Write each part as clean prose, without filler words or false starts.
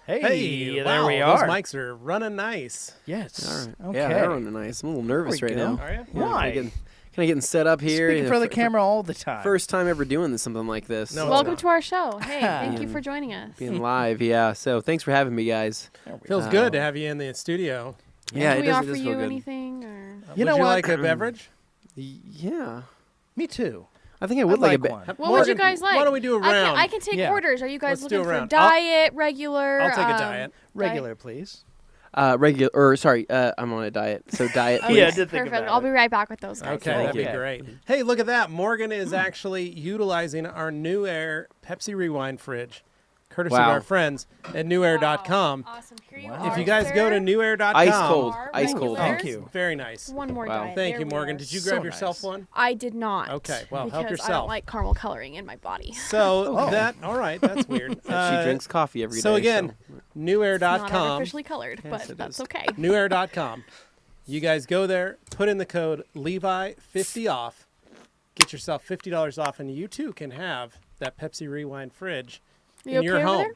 Hey, wow, there we are. Those mics are running nice. Yes. All right. Okay. Yeah, they're running nice. I'm a little nervous right now. Are you? Why? Kind of getting set up here. Speaking for the camera all the time. First time ever doing something like this. No, Welcome to our show. Hey, thank you Being- for joining us. Being live, yeah. So thanks for having me, guys. Feels good to have you in the studio. Yeah, Can it we does, offer it does you feel good. anything? Or You Would know you what? like a beverage? Yeah. Me too. I think I would like a bit. one. what would you guys like? Why don't we do a round? I can take Yeah. orders. Are you guys Let's do looking a for round. diet, regular? I'll take a diet. Regular, please. Regular, or sorry, I'm on a diet. So diet, Oh, please. Yeah, I did think perfect. about I'll it. be right back with those guys. Okay, Thank that'd be you. great. Hey, look at that. Morgan is actually utilizing our New Air Pepsi Rewind fridge, courtesy of Wow. our friends at newair.com. Awesome. Here you Wow. are, If you guys sir. go to newair.com. Ice cold. Are Ice regular. cold. Thank you. Very nice. One more Wow. diet. Thank There you, we Morgan. are. Did you So grab yourself nice. one? I did not. Okay, well, help because I yourself. don't like caramel coloring in my body. So Oh. all right, that's weird. She drinks coffee every day. So again, It's not newair.com. artificially colored, Yes, but it that's is. okay. Newair.com. You guys go there, put in the code Levi50 off, get yourself $50 off, and you too can have that Pepsi Rewind fridge You in your okay over home. there?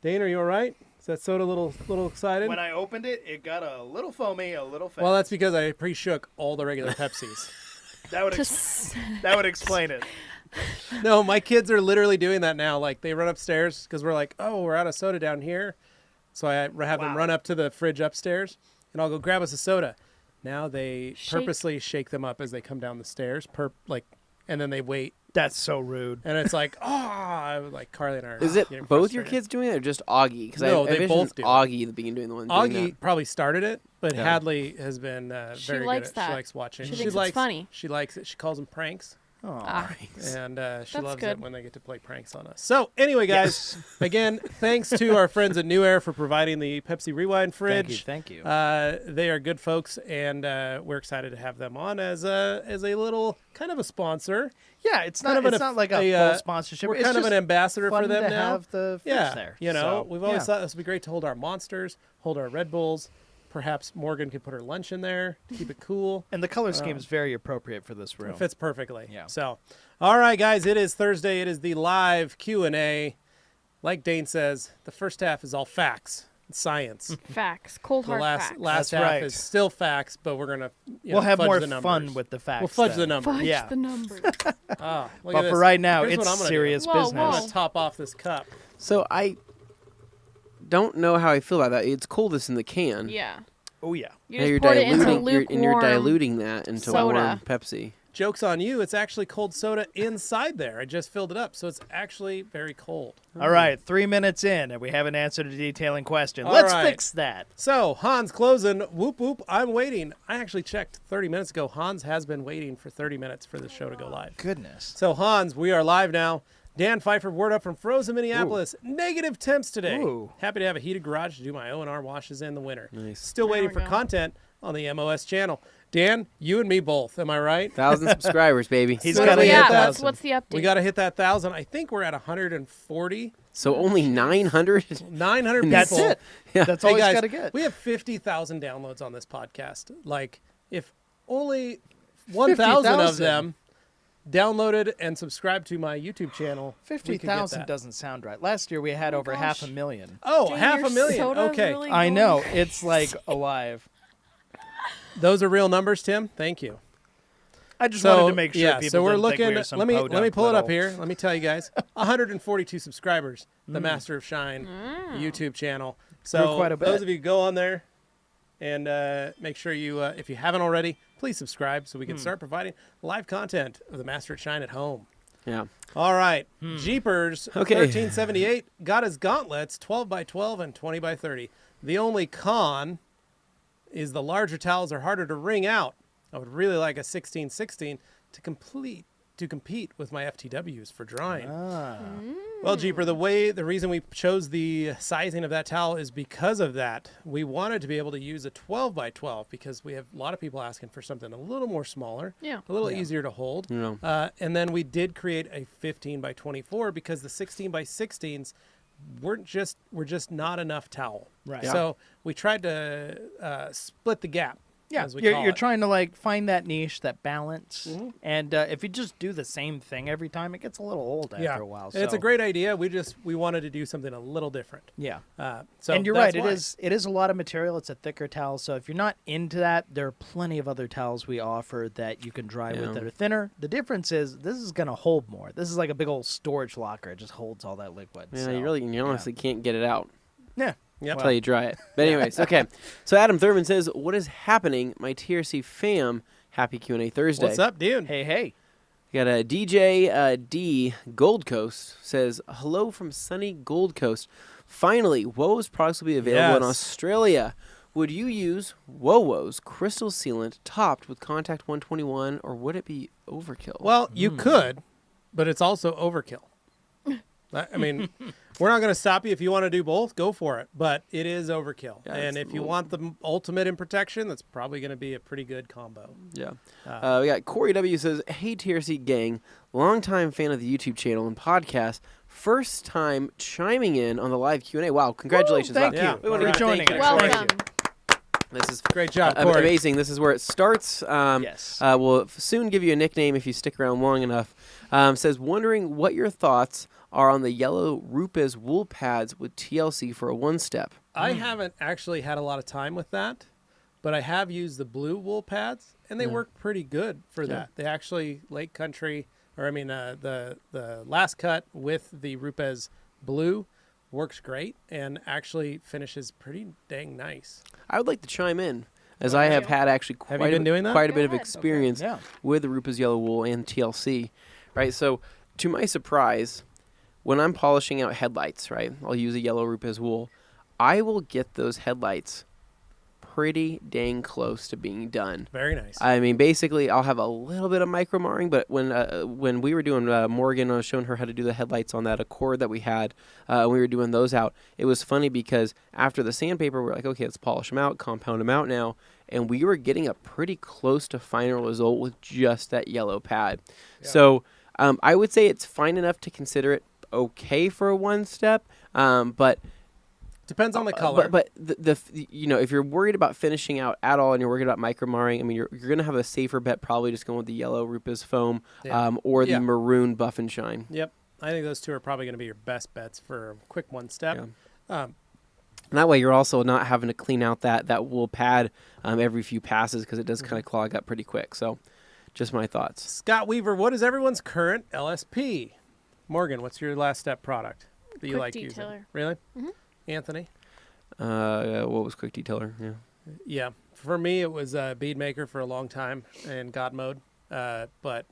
Dane, are you all right? Is that soda a little excited? When I opened it, it got a little foamy, a little fast. Well, that's because I pre-shook all the regular Pepsis. that would that would explain it. No, my kids are literally doing that now. Like they run upstairs because we're like, oh, we're out of soda down here. So I have them Wow. run up to the fridge upstairs, and I'll go grab us a soda. Now they Shake. purposely shake them up as they come down the stairs, and then they wait, That's so rude. and it's like, like Carly and I are. Is it getting both your frustrated. kids doing it, or just Augie? Because No, I they both do it. Augie the beginning doing the one. doing Augie that. probably started it, but Yeah. Hadley has been She very likes good at it. that. She likes watching. She thinks it's likes funny. She likes it. She calls them pranks. Oh, Ah. And she That's loves it good. when they get to play pranks on us. So anyway, guys, again, thanks to our friends at New Air for providing the Pepsi Rewind fridge. Thank you. They are good folks, and we're excited to have them on as a little kind of a sponsor. Yeah, it's kind not. of It's not like a full sponsorship. We're It's kind of just an ambassador fun for them to now. have the fridge Yeah, there. you know, So, we've always yeah. thought this would be great to hold our Monsters, hold our Red Bulls. Perhaps Morgan could put her lunch in there, keep it cool. And the color scheme is very appropriate for this room. It fits perfectly. Yeah. So, all right, guys, it is Thursday. It is the live Q&A. Like Dane says, the first half is all facts and science. Facts. Cold The hard last facts. last That's half right. is still facts, but we're gonna We'll have fudge more the numbers. fun with the facts. We'll fudge the then. numbers. Fudge Yeah. the numbers. Oh, look But at this. for right now, Here's what I'm it's gonna serious do. Whoa, business. I'm whoa. gonna top off this cup. So I don't know how I feel about that. It's coldest in the can. Yeah. Oh yeah. You Now just you're poured it into diluting. lukewarm. You're diluting that into soda. warm Pepsi. Joke's on you. It's actually cold soda inside there. I just filled it up, so it's actually very cold. All right, 3 minutes in, and we haven't answered a detailing question. All Let's right. fix that. So, Hans closing. Whoop, whoop. I'm waiting. I actually checked 30 minutes ago. Hans has been waiting for 30 minutes for the show to go live. Goodness. So, Hans, we are live now. Dan Pfeiffer, word up from frozen Minneapolis. Negative temps today. Ooh. Happy to have a heated garage to do my O&R washes in the winter. Nice. Still There waiting we for go. content on the MOS channel. Dan, you and me both. Am I right? 1,000 subscribers, baby. He's So got to we hit have yeah, that. that. what's the update? We got to hit that 1,000. I think we're at 140. So only 900. 900 people. That's it. Yeah. That's all Hey he's guys, got to get. we have 50,000 downloads on this podcast. Like, if only 1,000 of 50,000. them downloaded and subscribed to my YouTube channel, we could get 50,000 that. doesn't sound right. Last year we had over gosh. 500,000. Oh, Dang, half your a million. soda's Okay. really I going know. crazy. It's like alive. Those are real numbers, Tim. Thank you. I just So, wanted to make sure yeah, people so we're didn't think looking. we were some let me podunk pull it up little- here. Let me tell you guys, 142 subscribers. The Master of Shine YouTube channel. So Grew quite a bit. those of you go on there and make sure you, if you haven't already, please subscribe so we can start providing live content of the Master of Shine at home. Yeah. All right, Jeepers. Okay. 1378 got his gauntlets 12x12 and 20x30. The only con is the larger towels are harder to wring out. I would really like a 1616 to compete with my FTWs for drying. Well, Jeeper, the reason we chose the sizing of that towel is because of that. We wanted to be able to use a 12x12 because we have a lot of people asking for something a little more smaller, Yeah. a little easier to hold. Yeah. And then we did create a 15x24 because the 16x16s were just not enough towel. Right. Yeah. So we tried to split the gap Yeah, as we you're, call you're it. trying to like find that niche, that balance, Mhm. and if you just do the same thing every time, it gets a little old after a while. And it's a so- great idea. We wanted to do something a little different. Yeah, So and you're that's right. why. It is a lot of material. It's a thicker towel, so if you're not into that, there are plenty of other towels we offer that you can dry with that are thinner. The difference is this is going to hold more. This is like a big old storage locker. It just holds all that liquid. Yeah, so, you honestly can't get it out yeah. Yep. until you dry it. But anyways, okay. So Adam Thurman says, "What is happening, my TRC fam? Happy Q&A Thursday." What's up, dude? Hey. We got a DJ D Gold Coast says, "Hello from sunny Gold Coast. Finally, WOWO's products will be available in Yes. Australia. Would you use WOWO's crystal sealant topped with Contact 121, or would it be overkill?" Well, you could, but it's also overkill. I mean, we're not going to stop you if you want to do both. Go for it, but it is overkill. Yeah, and it's if you want the ultimate in protection, that's probably going to be a pretty good combo. Yeah. We got Corey W says, "Hey TRC gang, longtime fan of the YouTube channel and podcast, first time chiming in on the live Q&A. Wow, congratulations! Thank Wow. you We want to for thank joining you. us. Welcome. This is Great job, Corey. amazing. This is where it starts. Yes. We'll soon give you a nickname if you stick around long enough. Says, wondering what your thoughts are on the yellow Rupes wool pads with TLC for a one-step. I haven't actually had a lot of time with that, but I have used the blue wool pads, and they work pretty good for that. They actually, Lake Country, the last cut with the Rupes blue works great and actually finishes pretty dang nice. I would like to chime in, as I have had actually Have you been doing that? quite a Go bit of ahead. experience Yeah. with the Rupes yellow wool and TLC. Right, so to my surprise, when I'm polishing out headlights, right, I'll use a yellow Rupes wool. I will get those headlights pretty dang close to being done. Very nice. I mean, basically, I'll have a little bit of micro marring, but when we were doing Morgan, I was showing her how to do the headlights on that Accord that we had. We were doing those out. It was funny because after the sandpaper, we're like, okay, let's polish them out, compound them out now, and we were getting a pretty close to final result with just that yellow pad. Yeah. So I would say it's fine enough to consider it okay for a one step, but. Depends on the color. But if you're worried about finishing out at all and you're worried about micro marring, I mean, you're going to have a safer bet probably just going with the yellow Rupes foam or the maroon Buff and Shine. Yep. I think those two are probably going to be your best bets for a quick one step. Yeah. And that way you're also not having to clean out that wool pad every few passes because it does kind of clog up pretty quick. So just my thoughts. Scott Weaver, what is everyone's current LSP? Morgan, what's your last step product that you Quick like using? detailer. Really? Mhm. Anthony? What was Quick Detailer? Yeah. Yeah. For me, it was Bead Maker for a long time in God mode. But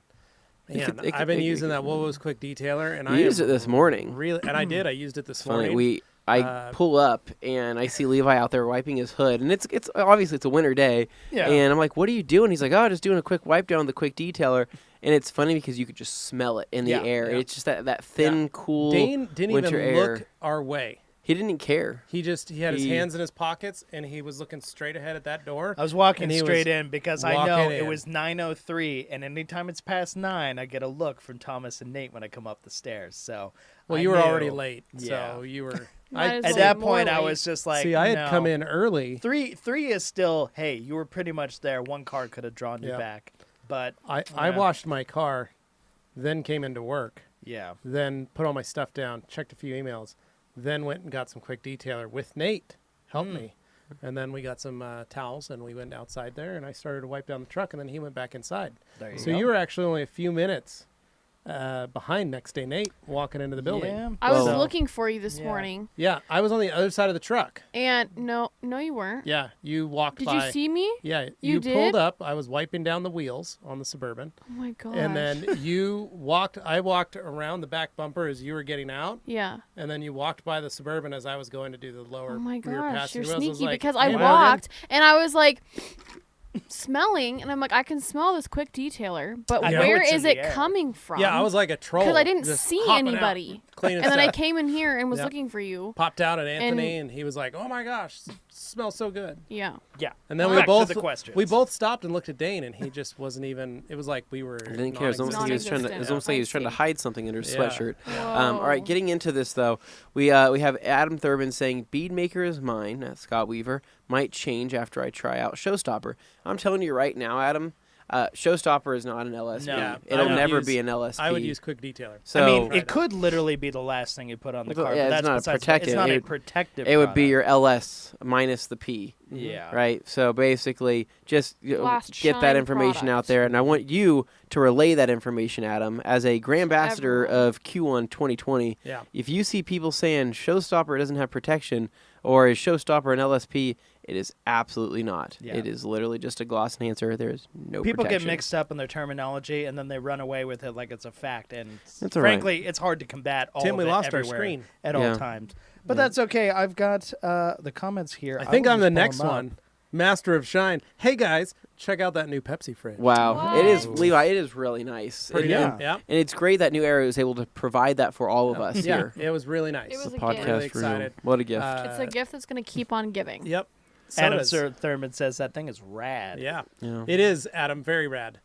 man, I've been using that WOWO's Quick Detailer, and I used it this morning. Really, and I did. I used it this Funny, morning. I pull up and I see Levi out there wiping his hood, and it's obviously it's a winter day, Yeah. and I'm like, "What are you doing?" He's like, "Oh, just doing a quick wipe down with the Quick Detailer," and it's funny because you could just smell it in the air. Yeah. It's just that thin, cool Dane didn't winter even air. look our way. He didn't care. He had his He- hands in his pockets, and he was looking straight ahead at that door. I was walking And he straight was in because I walking know in. it was 9:03, and anytime it's past 9, I get a look from Thomas and Nate when I come up the stairs. So, Well, I you were knew. already late, Yeah. so you were. Might as At well that be more point, I late. was just like, See, I had no. come in early. Three is still, hey, you were pretty much there. One car could have drawn you Yeah. back, but I Yeah. washed my car, then came into work, yeah, then put all my stuff down, checked a few emails, then went and got some Quick Detailer with Nate. Helped me. And then we got some towels, and we went outside there, and I started to wipe down the truck, and then he went back inside. there you So go. you were actually only a few minutes behind next day Nate walking into the building. Yeah. I was Well- looking for you this Yeah. morning, Yeah, I was on the other side of the truck. and no, you weren't. Yeah, you walked Did by. you see me? Yeah, You you pulled did? up. I was wiping down the wheels on the Suburban. Oh my gosh. And then you walked, I walked around the back bumper as you were getting out. yeah. And then you walked by the Suburban as I was going to do the lower Oh my rear gosh, passenger you're wheels. I was sneaky like, because "Hey, I Morgan." walked and I was like smelling, and I'm like, I can smell this Quick Detailer, but I know where it's in is the it air. coming from? Yeah, I was like a troll. because I didn't just see hopping out, anybody. cleaning And then I stuff. came in here and was Yep. looking for you. Popped out at Anthony, and he was like, "Oh my gosh, smells so good." Yeah. Yeah. And then Back we to the both questions. stopped and looked at Dane, and he just wasn't even. It was like we were. I didn't care. It was almost like he was trying to. It was almost like he was trying to hide something under his Yeah. sweatshirt. All right, Whoa. getting into this though, we have Adam Thurman saying Bead Maker is mine. Scott Weaver might change after I try out Showstopper. I'm telling you right now, Adam, Showstopper is not an LSP. No. It'll never be an LSP. I would use quick detailer. So, I mean, it could literally be the last thing you put on the car. Yeah, but it's not protective. It's not a protective. It would be your LS minus the P. Yeah. Right. So basically, just Last get that shine information out product. there, and I want you to relay that information, Adam, as a Grand Ambassador everyone. of Q1 2020. Yeah. If you see people saying Showstopper doesn't have protection, or is Showstopper an LSP, it is absolutely not. Yeah. It is literally just a gloss enhancer. There is no People protection. get mixed up in their terminology, and then they run away with it like it's a fact. And That's all right. frankly, it's hard to combat all Tim, of we it lost our everywhere screen. at Yeah. all times. But that's okay. I've got the comments here. I think will I'm the just pull next them up. one. Master of Shine. Hey guys, check out that new Pepsi fridge. Wow. It is, What? Levi, it is really nice. Pretty Yeah. good. Yeah. And it's great that New Era is able to provide that for all of us Yeah. here. It was really nice. It was The a podcast gift. Really room. excited. What a gift. It's a gift that's going to keep on giving. Yep. Adam Sodas. Thurman says that thing is rad. Yeah. Yeah. It is, Adam. Very rad.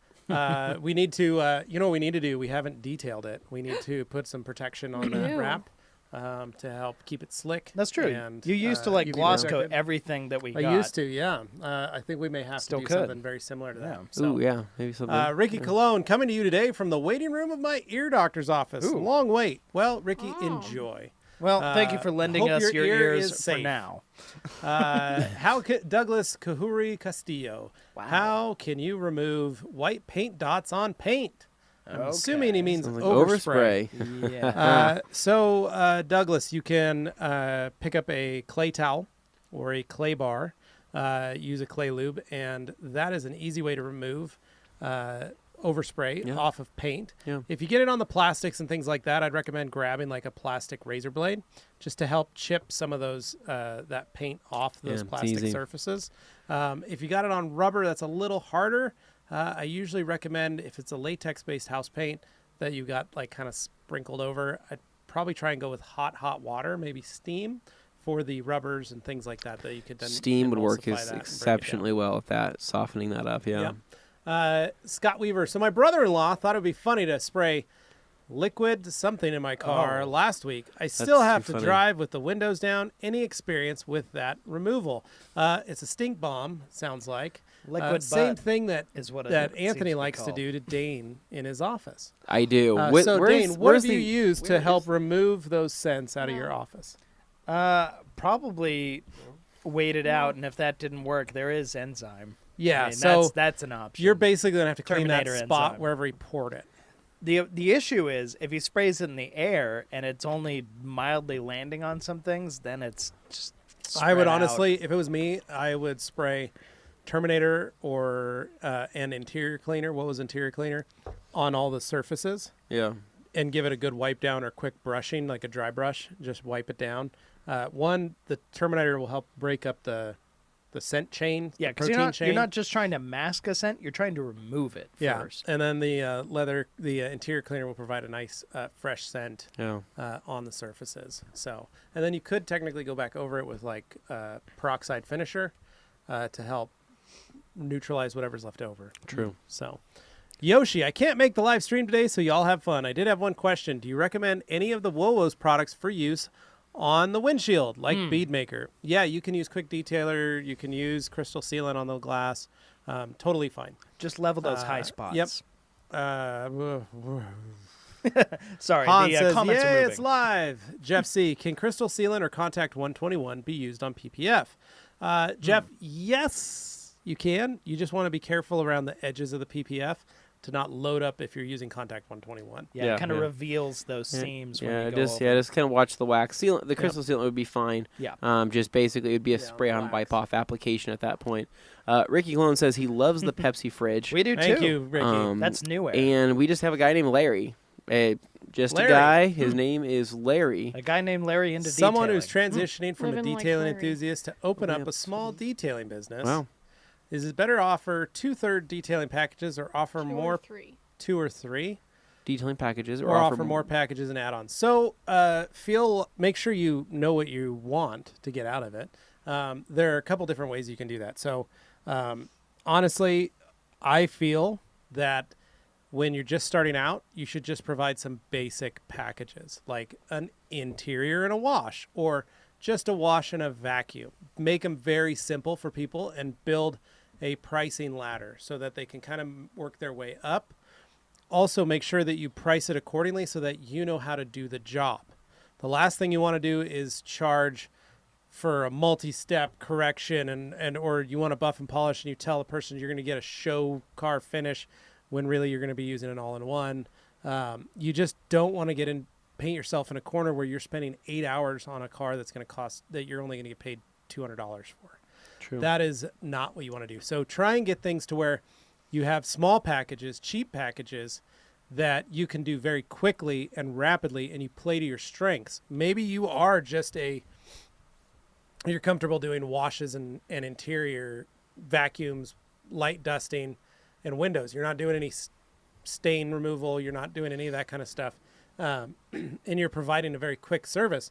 We need to, you know what we need to do? We haven't detailed it. We need to put some protection on the Ew. wrap to help keep it slick. That's true. And, You used to UV gloss coat protected. everything that we got. I used to, yeah. I think we may have Still to do could. something very similar to Yeah. that. So, Ooh, yeah. Maybe something. Ricky Cologne coming to you today from the waiting room of my ear doctor's office. Ooh. Long wait. Well, Ricky, Oh. enjoy. Well, thank you for lending hope us your your ear ears is for safe. now. Douglas Kahuri Castillo. Wow. How can you remove white paint dots on paint? I'm assuming he Okay. means Sounds like overspray. Yeah. Douglas, you can pick up a clay towel or a clay bar, use a clay lube, and that is an easy way to remove overspray Yeah. off of paint. Yeah. If you get it on the plastics and things like that, I'd recommend grabbing like a plastic razor blade just to help chip some of those that paint off those Yeah, it's plastic easy. surfaces. If you got it on rubber, that's a little harder. I usually recommend if it's a latex-based house paint that you got like kind of sprinkled over, I'd probably try and go with hot water, maybe steam for the rubbers and things like that that you could then Steam would work emulsify that and break it down. exceptionally well with that, softening that up. Yeah. Yep. Scott Weaver. So my brother-in-law thought it would be funny to spray liquid something in my car last week. I still too have to funny. drive with the windows down. Any experience with that removal? It's a stink bomb, sounds like. Liquid same butt thing that is what it that seems Anthony to be likes to called. do to Dane in his office. I do. So Dane, what where's have you used to where help is- remove those scents out of your office? Probably wait it out, and if that didn't work, there is enzyme. Yeah, I mean, so that's an option. you're basically gonna have to clean that Terminator spot enzyme. wherever he poured it. The issue is if he sprays it in the air and it's only mildly landing on some things, then it's just. I would spread out. honestly, if it was me, I would spray Terminator or an interior cleaner. What was interior cleaner on all the surfaces Yeah. and give it a good wipe down or quick brushing, like a dry brush. Just wipe it down. The Terminator will help break up the scent chain. Yeah, the because protein chain. you're not just trying to mask a scent; you're trying to remove it first. And then the interior cleaner will provide a nice fresh scent Yeah. on the surfaces. So, and then you could technically go back over it with like peroxide finisher to help neutralize whatever's left over. True. So, Yoshi, I can't make the live stream today, so y'all have fun. I did have one question. Do you recommend any of the Wowo's products for use on the windshield, like Bead Maker? Yeah, you can use Quick Detailer. You can use Crystal Sealant on the glass. Totally fine. Just level those high spots. Yep. Sorry, Han the says, comments are "Yay, moving. it's live." Jeff C. Can Crystal Sealant or Contact 121 be used on PPF? Jeff, yes, you can. You just want to be careful around the edges of the PPF to not load up if you're using Contact 121. Yeah, Yeah, it kind of yeah. reveals those seams when Yeah, you go just over. just kind of watch the wax sealant. The crystal sealant would be fine. Yeah. Just basically it would be a Yeah, spray-on wax. wipe-off application at that point. Ricky Clone says he loves the Pepsi fridge. We do Thank too. you, Ricky. That's new air. And we just have a guy named Larry. Just Larry. a guy. His name is Larry. A guy named Larry into Someone detailing. who's transitioning from a Living like detailing Larry. enthusiast to open up Yep. a small detailing business. Wow. Is it better offer 2/3 detailing packages or offer Two or more three. 2 or 3? Detailing packages Or offer more packages and add-ons. So make sure you know what you want to get out of it. There are a couple different ways you can do that. So honestly, I feel that when you're just starting out, you should just provide some basic packages like an interior and a wash or just a wash and a vacuum. Make them very simple for people and build a pricing ladder so that they can kind of work their way up. Also, make sure that you price it accordingly so that you know how to do the job. The last thing you want to do is charge for a multi-step correction and or you want to buff and polish and you tell the person you're going to get a show car finish when really you're going to be using an all-in-one. You just don't want to paint yourself in a corner where you're spending 8 hours on a car that's going to cost that you're only going to get paid $200 for. True. That is not what you want to do. So try and get things to where you have small packages, cheap packages that you can do very quickly and rapidly, and you play to your strengths. Maybe you are just you're comfortable doing washes and interior vacuums, light dusting, and windows. You're not doing any stain removal. You're not doing any of that kind of stuff. And you're providing a very quick service.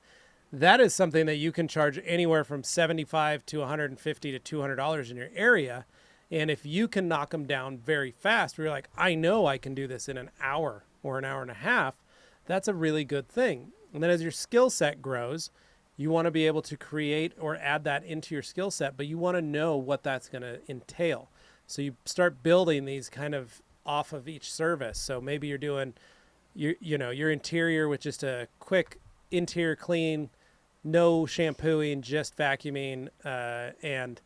That is something that you can charge anywhere from $75 to $150 to $200 in your area. And if you can knock them down very fast, where you're like, I know I can do this in an hour or an hour and a half, that's a really good thing. And then as your skill set grows, you want to be able to create or add that into your skill set, but you want to know what that's going to entail. So you start building these kind of off of each service. So maybe you're doing your interior with just a quick interior clean, no shampooing, just vacuuming, and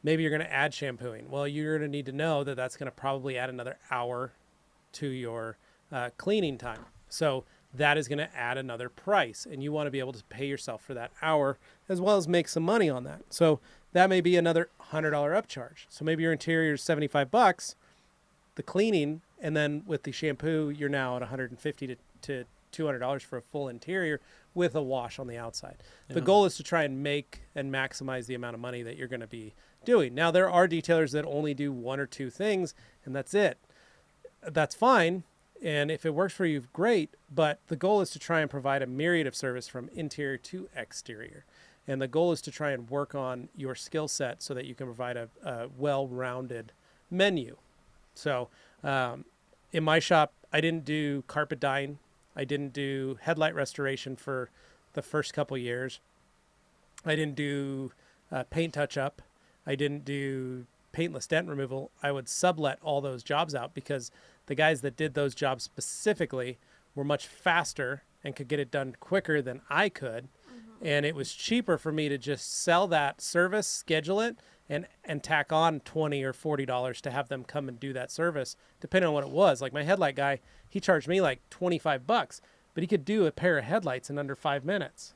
maybe you're going to add shampooing. Well, you're going to need to know that that's going to probably add another hour to your cleaning time. So that is going to add another price, and you want to be able to pay yourself for that hour as well as make some money on that. So that may be another $100 upcharge. So maybe your interior is $75, the cleaning, and then with the shampoo, you're now at $150 to $200 for a full interior with a wash on the outside. Yeah. The goal is to try and make and maximize the amount of money that you're going to be doing. Now, there are detailers that only do one or two things, and that's it. That's fine. And if it works for you, great. But the goal is to try and provide a myriad of service from interior to exterior. And the goal is to try and work on your skill set so that you can provide a well-rounded menu. So in my shop, I didn't do carpet dyeing. I didn't do headlight restoration for the first couple years. I didn't do paint touch-up. I didn't do paintless dent removal. I would sublet all those jobs out because the guys that did those jobs specifically were much faster and could get it done quicker than I could. Mm-hmm. And it was cheaper for me to just sell that service, schedule it, and tack on $20 or $40 to have them come and do that service, depending on what it was. Like my headlight guy, he charged me like $25, but he could do a pair of headlights in under 5 minutes.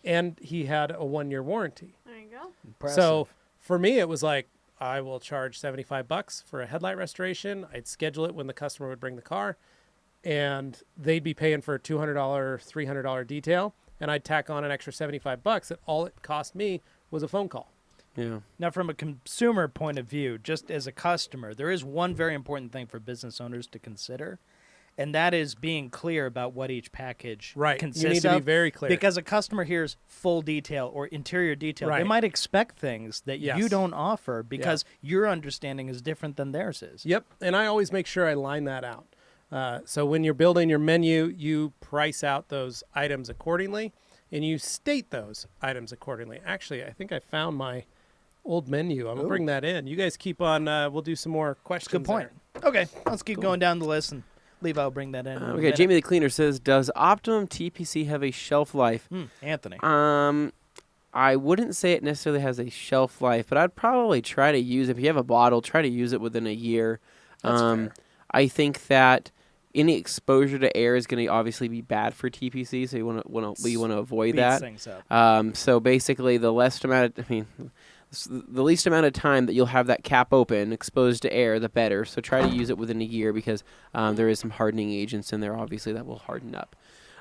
And he had a 1-year warranty. There you go. Impressive. So for me, it was like, I will charge $75 for a headlight restoration. I'd schedule it when the customer would bring the car, and they'd be paying for a $200, $300 detail, and I'd tack on an extra $75. That all it cost me was a phone call. Yeah. Now, from a consumer point of view, just as a customer, there is one very important thing for business owners to consider, and that is being clear about what each package consists of. You need to be very clear. Because a customer hears full detail or interior detail. Right. They might expect things that Yes. you don't offer because your understanding is different than theirs is. Yep, and I always make sure I line that out. So when you're building your menu, you price out those items accordingly, and you state those items accordingly. Actually, I think I found my old menu. I'm going to bring that in. You guys keep on. We'll do some more questions. Good point. There. Okay, let's keep going down the list, and Levi will bring that in. Okay, Jamie the Cleaner says, does Optimum TPC have a shelf life? Anthony. I wouldn't say it necessarily has a shelf life, but I'd probably try to use it. If you have a bottle, try to use it within a year. That's fair. I think that any exposure to air is going to obviously be bad for TPC, so you want to avoid Speeds that. things up. So basically, the least amount of time that you'll have that cap open, exposed to air, the better. So try to use it within a year because there is some hardening agents in there, obviously, that will harden up.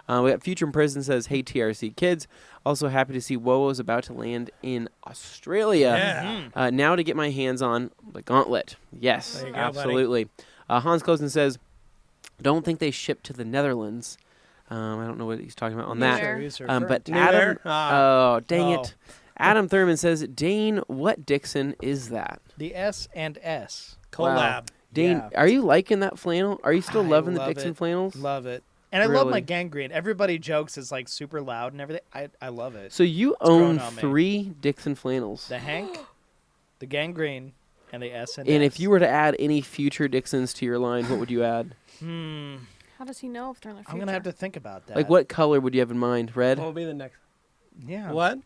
We got Future in Prison says, hey, TRC kids. Also happy to see Wowo's about to land in Australia. Yeah. Now to get my hands on the Gauntlet. Yes, There you go, absolutely. Hans Kosen says, don't think they ship to the Netherlands. I don't know what he's talking about on that. But New Adam, Air? oh, dang Oh. it. Adam Thurman says, Dane, what Dixon is that? The S&S. Collab. Wow. Dane, Yeah. are you liking that flannel? Are you still I loving the love Dixon it. flannels? Love it. And I love my Really? gangrene. Everybody jokes it's like super loud and everything. I love it. So you growing own on me. 3 Dixon flannels. The Hank, the gangrene, And the S and And S. if you were to add any future Dixons to your line, what would you add? How does he know if they're in the future? I'm going to have to think about that. Like, what color would you have in mind? Red? What will be the next? Yeah. What?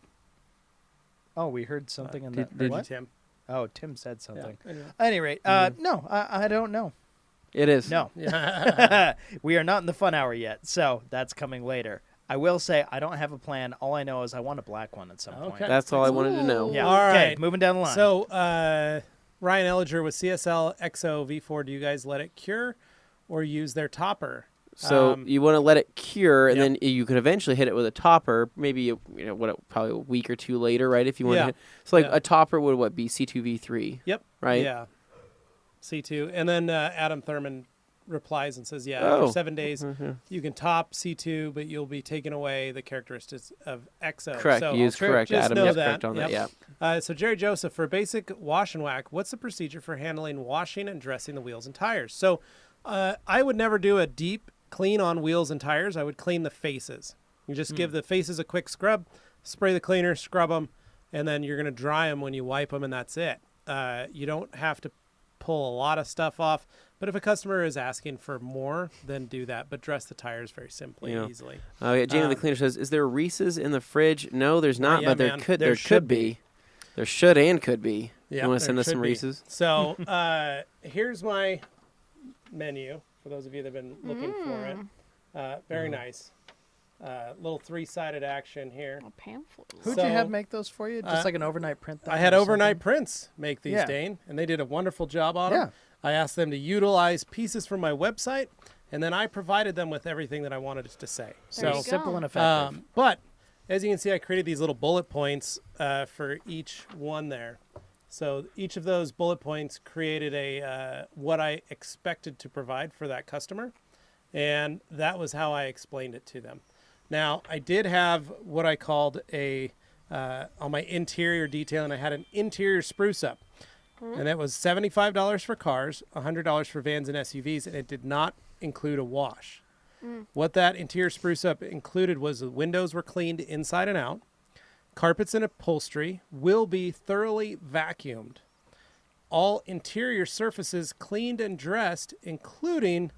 Oh, we heard something in that. Did What? Tim? Oh, Tim said something. Yeah, anyway. At any rate, no, I don't know. It is. No. We are not in the fun hour yet, so that's coming later. I will say I don't have a plan. All I know is I want a black one at some point. Okay. That's all I wanted to know. Yeah. All Okay, right. moving down the line. So, Ryan Elliger with CSL XO V4, do you guys let it cure or use their topper? So you want to let it cure, and Yep. then you could eventually hit it with a topper. Maybe probably a week or two later, right? If you want to hit. So like a topper would be C2V3. Yep. Right. Yeah. C2, and then Adam Thurman replies and says, after 7 days, you can top C2, but you'll be taking away the characteristics of XO. Correct. So Use correct. just Adam know is that. correct on that. Yeah. So Jerry Joseph, for basic wash and whack, what's the procedure for handling washing and dressing the wheels and tires? So I would never do a deep clean on wheels and tires. I would clean the faces. You just give the faces a quick scrub, spray the cleaner, scrub them, and then you're going to dry them when you wipe them, and that's it. You don't have to pull a lot of stuff off, but if a customer is asking for more, then do that. But dress the tires very simply, easily. Oh yeah, Jamie the cleaner says, "Is there Reese's in the fridge?" No, there's not, but there man. could There could be. There should and could be. Yeah, You want to there send us some should be. Reese's? So here's my menu for those of you that have been looking for it. Very nice. Little three-sided action here. A pamphlet. Who'd So, you have make those for you? Just like an overnight print? I had or Overnight something? Prints make these, Yeah. Dane, and they did a wonderful job on them. Yeah. I asked them to utilize pieces from my website, and then I provided them with everything that I wanted it to say. There So you go. Simple and effective. but as you can see, I created these little bullet points for each one there. So each of those bullet points created a what I expected to provide for that customer, and that was how I explained it to them. Now, I did have what I called a on my interior detailing, I had an interior spruce up, and it was $75 for cars, $100 for vans and SUVs, and it did not include a wash. What that interior spruce up included was the windows were cleaned inside and out. Carpets and upholstery will be thoroughly vacuumed. All interior surfaces cleaned and dressed, including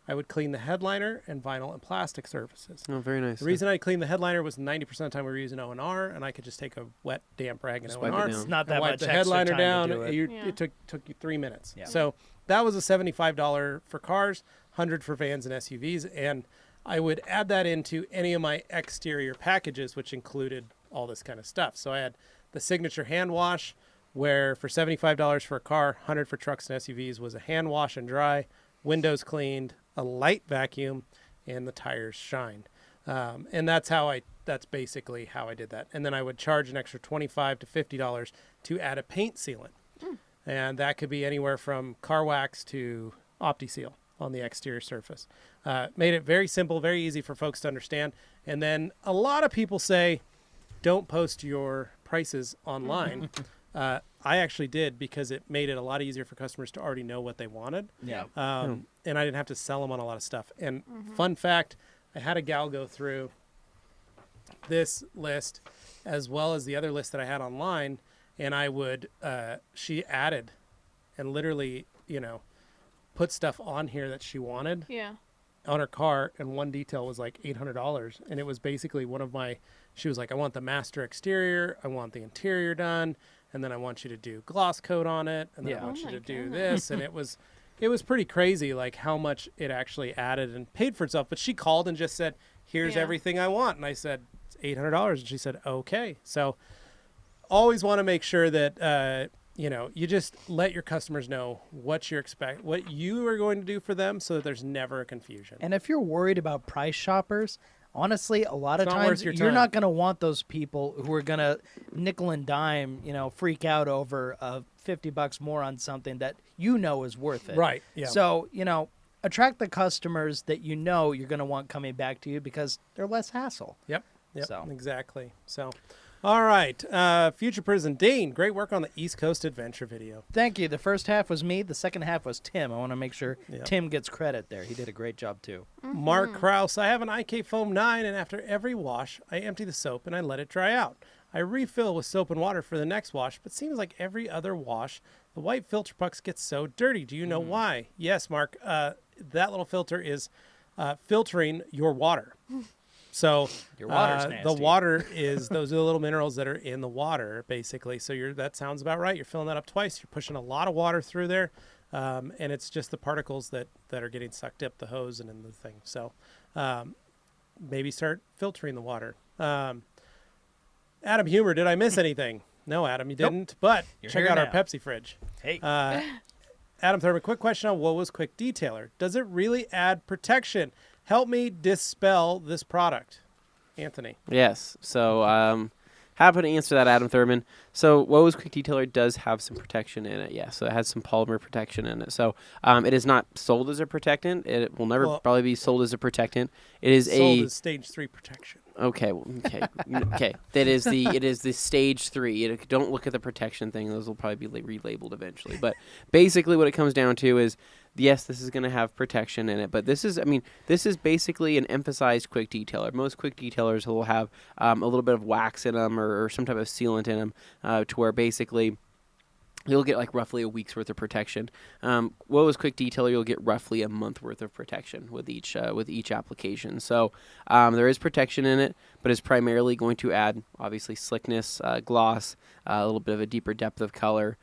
I would clean the headliner and vinyl and plastic surfaces. Oh, very nice. The reason I cleaned the headliner was 90% of the time we were using O&R, and I could just take a wet, damp rag and Just wipe it O&R. down. It's not that and wipe much the extra headliner time down. to do it. Yeah. It took you 3 minutes. Yeah. So that was a $75 for cars, $100 for vans and SUVs, and I would add that into any of my exterior packages, which included all this kind of stuff. So I had the signature hand wash, where for $75 for a car, $100 for trucks and SUVs was a hand wash and dry, windows cleaned, a light vacuum, and the tires shined. And that's basically how I did that. And then I would charge an extra $25 to $50 to add a paint sealant. And that could be anywhere from car wax to OptiSeal on the exterior surface. Made it very simple, very easy for folks to understand. And then a lot of people say, don't post your prices online. I actually did, because it made it a lot easier for customers to already know what they wanted. Yeah. And I didn't have to sell them on a lot of stuff. And fun fact, I had a gal go through this list as well as the other list that I had online, and I would, she added and literally, put stuff on here that she wanted Yeah. on her car, and one detail was like $800, and it was basically one of my, she was like, I want the master exterior, I want the interior done, and then I want you to do gloss coat on it, and then Yeah. I want Oh you my to do goodness. this, and it was pretty crazy, like how much it actually added and paid for itself. But she called and just said, here's Yeah. everything I want, and I said, it's $800, and she said, okay. So always want to make sure that you just let your customers know what you expect, what you are going to do for them, so that there's never a confusion. And if you're worried about price shoppers, honestly, a lot of It's not worth times your you're time. not going to want those people who are going to nickel and dime, freak out over $50 more on something that is worth it. Right. Yeah. So, attract the customers that you're going to want coming back to you because they're less hassle. Yep. So. Exactly. So, all right. Future Prison Dane, great work on the East Coast Adventure video. Thank you. The first half was me. The second half was Tim. I want to make sure Yep. Tim gets credit there. He did a great job too. Mark Krause, I have an IK Foam 9, and after every wash, I empty the soap and I let it dry out. I refill with soap and water for the next wash, but seems like every other wash, The white filter pucks get so dirty. Do you know why? Yes, Mark. That little filter is filtering your water. So Your water's nasty. the water is those are the little minerals that are in the water, basically. So that sounds about right. You're filling that up twice. You're pushing a lot of water through there, and it's just the particles that are getting sucked up the hose and in the thing. So maybe start filtering the water. Adam Humer, did I miss anything? No, Adam, you didn't. But You're check here out our now. Pepsi fridge. Hey. Adam Thurman, quick question on Woe Was Quick Detailer. Does it really add protection? Help me dispel this product. Anthony. Yes. So happy to answer that, Adam Thurman. So Woe's Quick Detailer does have some protection in it. Yeah. So it has some polymer protection in it. So it is not sold as a protectant. It will never probably be sold as a protectant. It is sold as stage 3 protection. Okay. Okay. It is the stage 3. Don't look at the protection thing. Those will probably be relabeled eventually. But basically, what it comes down to is, yes, this is going to have protection in it. But this is basically an emphasized quick detailer. Most quick detailers will have a little bit of wax in them or some type of sealant in them, to where basically you'll get like roughly a week's worth of protection. Woe's Quick Detailer, you'll get roughly a month worth of protection with each application. So there is protection in it, but it's primarily going to add obviously slickness, gloss, a little bit of a deeper depth of color,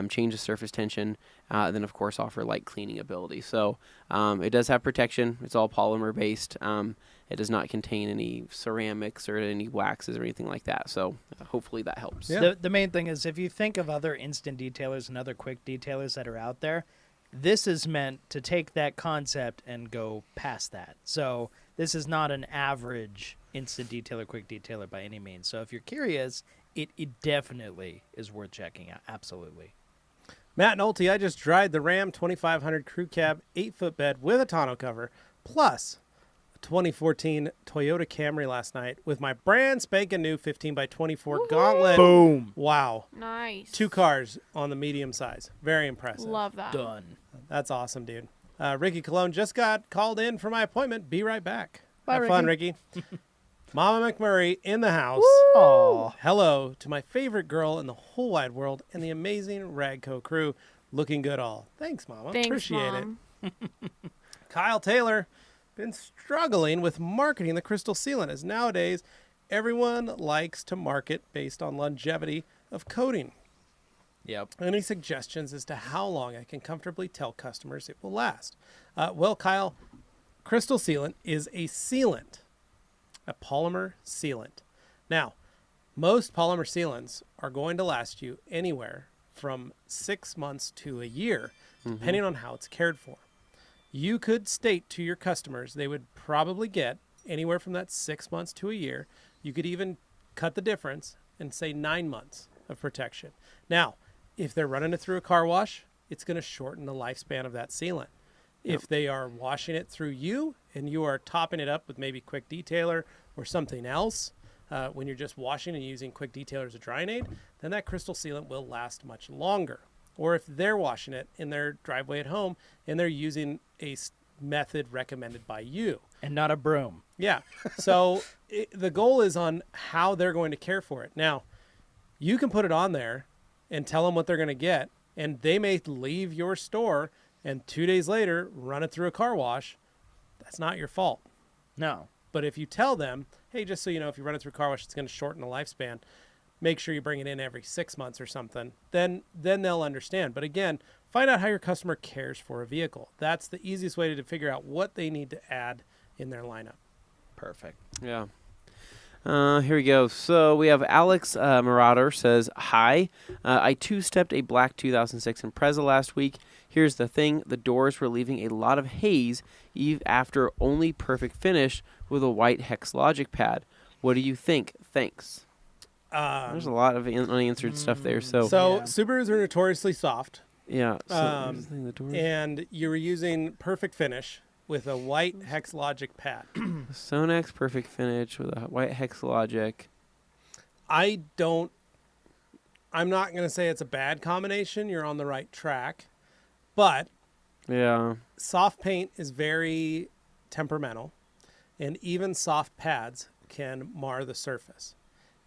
change the surface tension, and then of course offer light cleaning ability. So it does have protection. It's all polymer based. It does not contain any ceramics or any waxes or anything like that. So hopefully that helps. Yeah. The main thing is if you think of other instant detailers and other quick detailers that are out there, this is meant to take that concept and go past that. So this is not an average instant detailer, quick detailer by any means. So if you're curious, it definitely is worth checking out. Absolutely. Matt Nolte, I just dried the Ram 2500 Crew Cab 8-foot bed with a tonneau cover, plus 2014 Toyota Camry last night with my brand spanking new 15x24 Gauntlet. Boom. Wow. Nice. 2 cars on the medium size. Very impressive. Love that. Done. That's awesome, dude. Ricky Cologne just got called in for my appointment. Be right back. Bye, Have fun, Ricky. Mama McMurray in the house. Aw. Hello to my favorite girl in the whole wide world and the amazing Ragco crew. Looking good all. Thanks, Mama. Thanks, Appreciate Mom. it. Kyle Taylor. Been struggling with marketing the crystal sealant, as nowadays everyone likes to market based on longevity of coating. Yep. Any suggestions as to how long I can comfortably tell customers it will last? Well, Kyle, crystal sealant is a sealant, a polymer sealant. Now, most polymer sealants are going to last you anywhere from 6 months to a year, depending on how it's cared for. You could state to your customers they would probably get anywhere from that 6 months to a year. You could even cut the difference and say 9 months of protection. Now, if they're running it through a car wash, it's going to shorten the lifespan of that sealant. If they are washing it through you and you are topping it up with maybe Quick Detailer or something else, when you're just washing and using Quick Detailer as a drying aid, then that crystal sealant will last much longer. Or if they're washing it in their driveway at home and they're using a method recommended by you. And not a broom. Yeah. So the goal is on how they're going to care for it. Now, you can put it on there and tell them what they're going to get, and they may leave your store and 2 days later run it through a car wash. That's not your fault. No. But if you tell them, hey, just so you know, if you run it through a car wash, it's going to shorten the lifespan. Make sure you bring it in every 6 months or something. Then they'll understand. But again, find out how your customer cares for a vehicle. That's the easiest way to figure out what they need to add in their lineup. Perfect. Yeah. Here we go. So we have Alex Marauder says, hi. I two-stepped a black 2006 Impreza last week. Here's the thing. The doors were leaving a lot of haze even after only perfect finish with a white Hex Logic pad. What do you think? Thanks. There's a lot of unanswered stuff there. So Yeah. Subarus are notoriously soft. yeah. So here's the thing, the doors. And you were using perfect finish with a white Hex Logic pad. Sonax perfect finish with a white Hex Logic. I'm not going to say it's a bad combination. You're on the right track. But Yeah. soft paint is very temperamental, and even soft pads can mar the surface.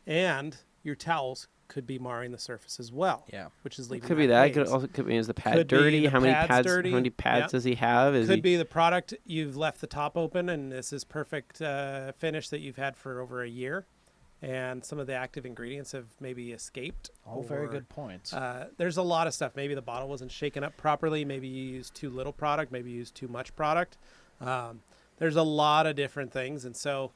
And your towels could be marring the surface as well. Yeah. Which is leaving Could be that. haze. Could be is the pad Could be dirty? the How many pad's pads? dirty. How many pads Yep. does he have? Could be the product you've left the top open, and this is perfect finish that you've had for over a year, and some of the active ingredients have maybe escaped. All very good points. There's a lot of stuff. Maybe the bottle wasn't shaken up properly. Maybe you used too little product. Maybe you used too much product. There's a lot of different things, and so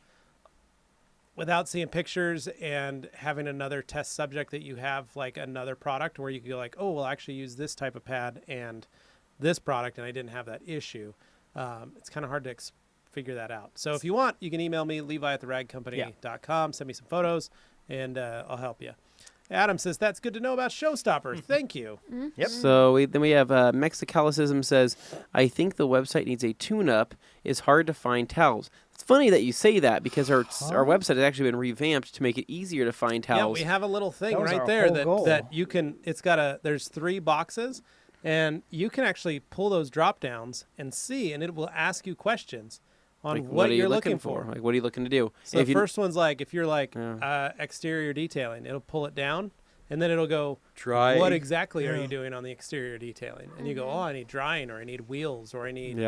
without seeing pictures and having another test subject that you have like another product where you can go like, oh, well, I actually use this type of pad and this product, and I didn't have that issue. It's kind of hard to figure that out. So if you want, you can email me, levi@theragcompany.com, send me some photos, and I'll help you. Adam says, that's good to know about Showstopper. Thank you. Yep. So then we have Mexicalicism says, I think the website needs a tune-up. It's hard to find towels. It's funny that you say that because our website has actually been revamped to make it easier to find towels. Yeah, we have a little thing That was right our there whole goal. that you can, there's 3 boxes, and you can actually pull those drop downs and see, and it will ask you questions on Like, what are you you're looking for. Like, what are you looking to do? So If the you- first one's like, if you're like exterior detailing, it'll pull it down, and then it'll go, Dry. what exactly are you doing on the exterior detailing? And you go, oh, I need drying, or I need wheels, or I need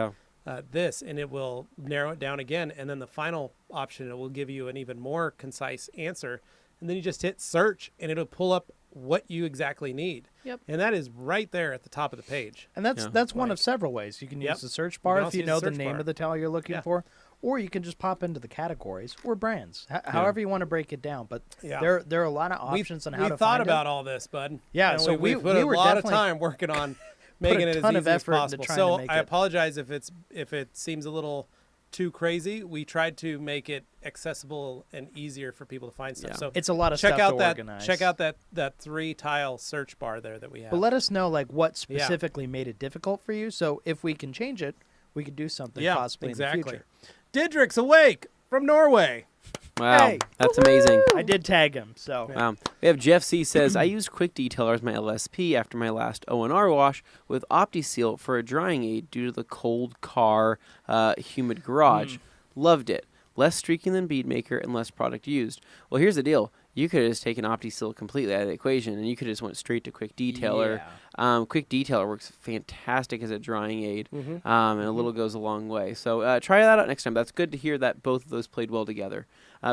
this, and it will narrow it down again. And then the final option, it will give you an even more concise answer. And then you just hit search, and it'll pull up what you exactly need. Yep. And that is right there at the top of the page. And that's one of several ways. You can use the search bar if also you use know the the search name bar. of the towel you're looking Yeah. for, or you can just pop into the categories or brands, however you want to break it down. But Yeah. there are a lot of options on how to we thought find about it. all this, bud. Yeah, And so we we put a were lot of definitely time working on making it as ton easy of as effort into possible. trying So to make I it. apologize if it seems a little too crazy. We tried to make it accessible and easier for people to find stuff. Yeah. So It's a lot of check stuff out to that organize. check out that 3-tile search bar there that we have. But let us know like what specifically made it difficult for you. So if we can change it, we could do something possibly exactly. in the future. Didrik's awake from Norway. Wow, Hey. that's amazing. I did tag him, so Wow. We have Jeff C. says, I used Quick Detailer as my LSP after my last O&R wash with OptiSeal for a drying aid due to the cold car, humid garage. Loved it. Less streaking than Bead Maker and less product used. Well, here's the deal. You could have just taken OptiSeal completely out of the equation, and you could have just went straight to Quick Detailer. Quick Detailer works fantastic as a drying aid, and a little goes a long way. So try that out next time. That's good to hear that both of those played well together.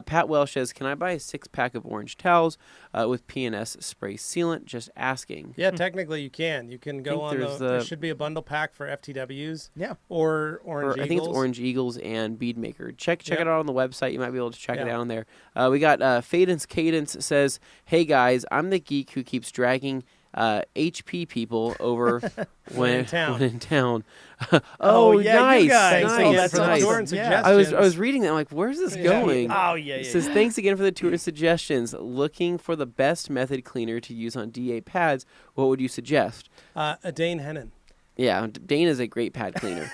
Pat Welsh says, can I buy a 6-pack of orange towels with P&S spray sealant? Just asking. Yeah, technically you can. You can go on there should be a bundle pack for FTWs. Yeah. Or Orange Eagles. I think it's Orange Eagles and Bead Maker. Check it out on the website. You might be able to check it out on there. We got Fadence Cadence says, hey guys, I'm the geek who keeps dragging HP people over when in town. Oh, yeah, nice. you guys. Thanks Nice. again that's for the awesome. tour and Yeah. suggestions. I was reading that. I'm like, where's this going? Oh yeah, It says, thanks again for the tour suggestions. Looking for the best method cleaner to use on DA pads. What would you suggest? a Dane Hennon. Yeah, Dane is a great pad cleaner.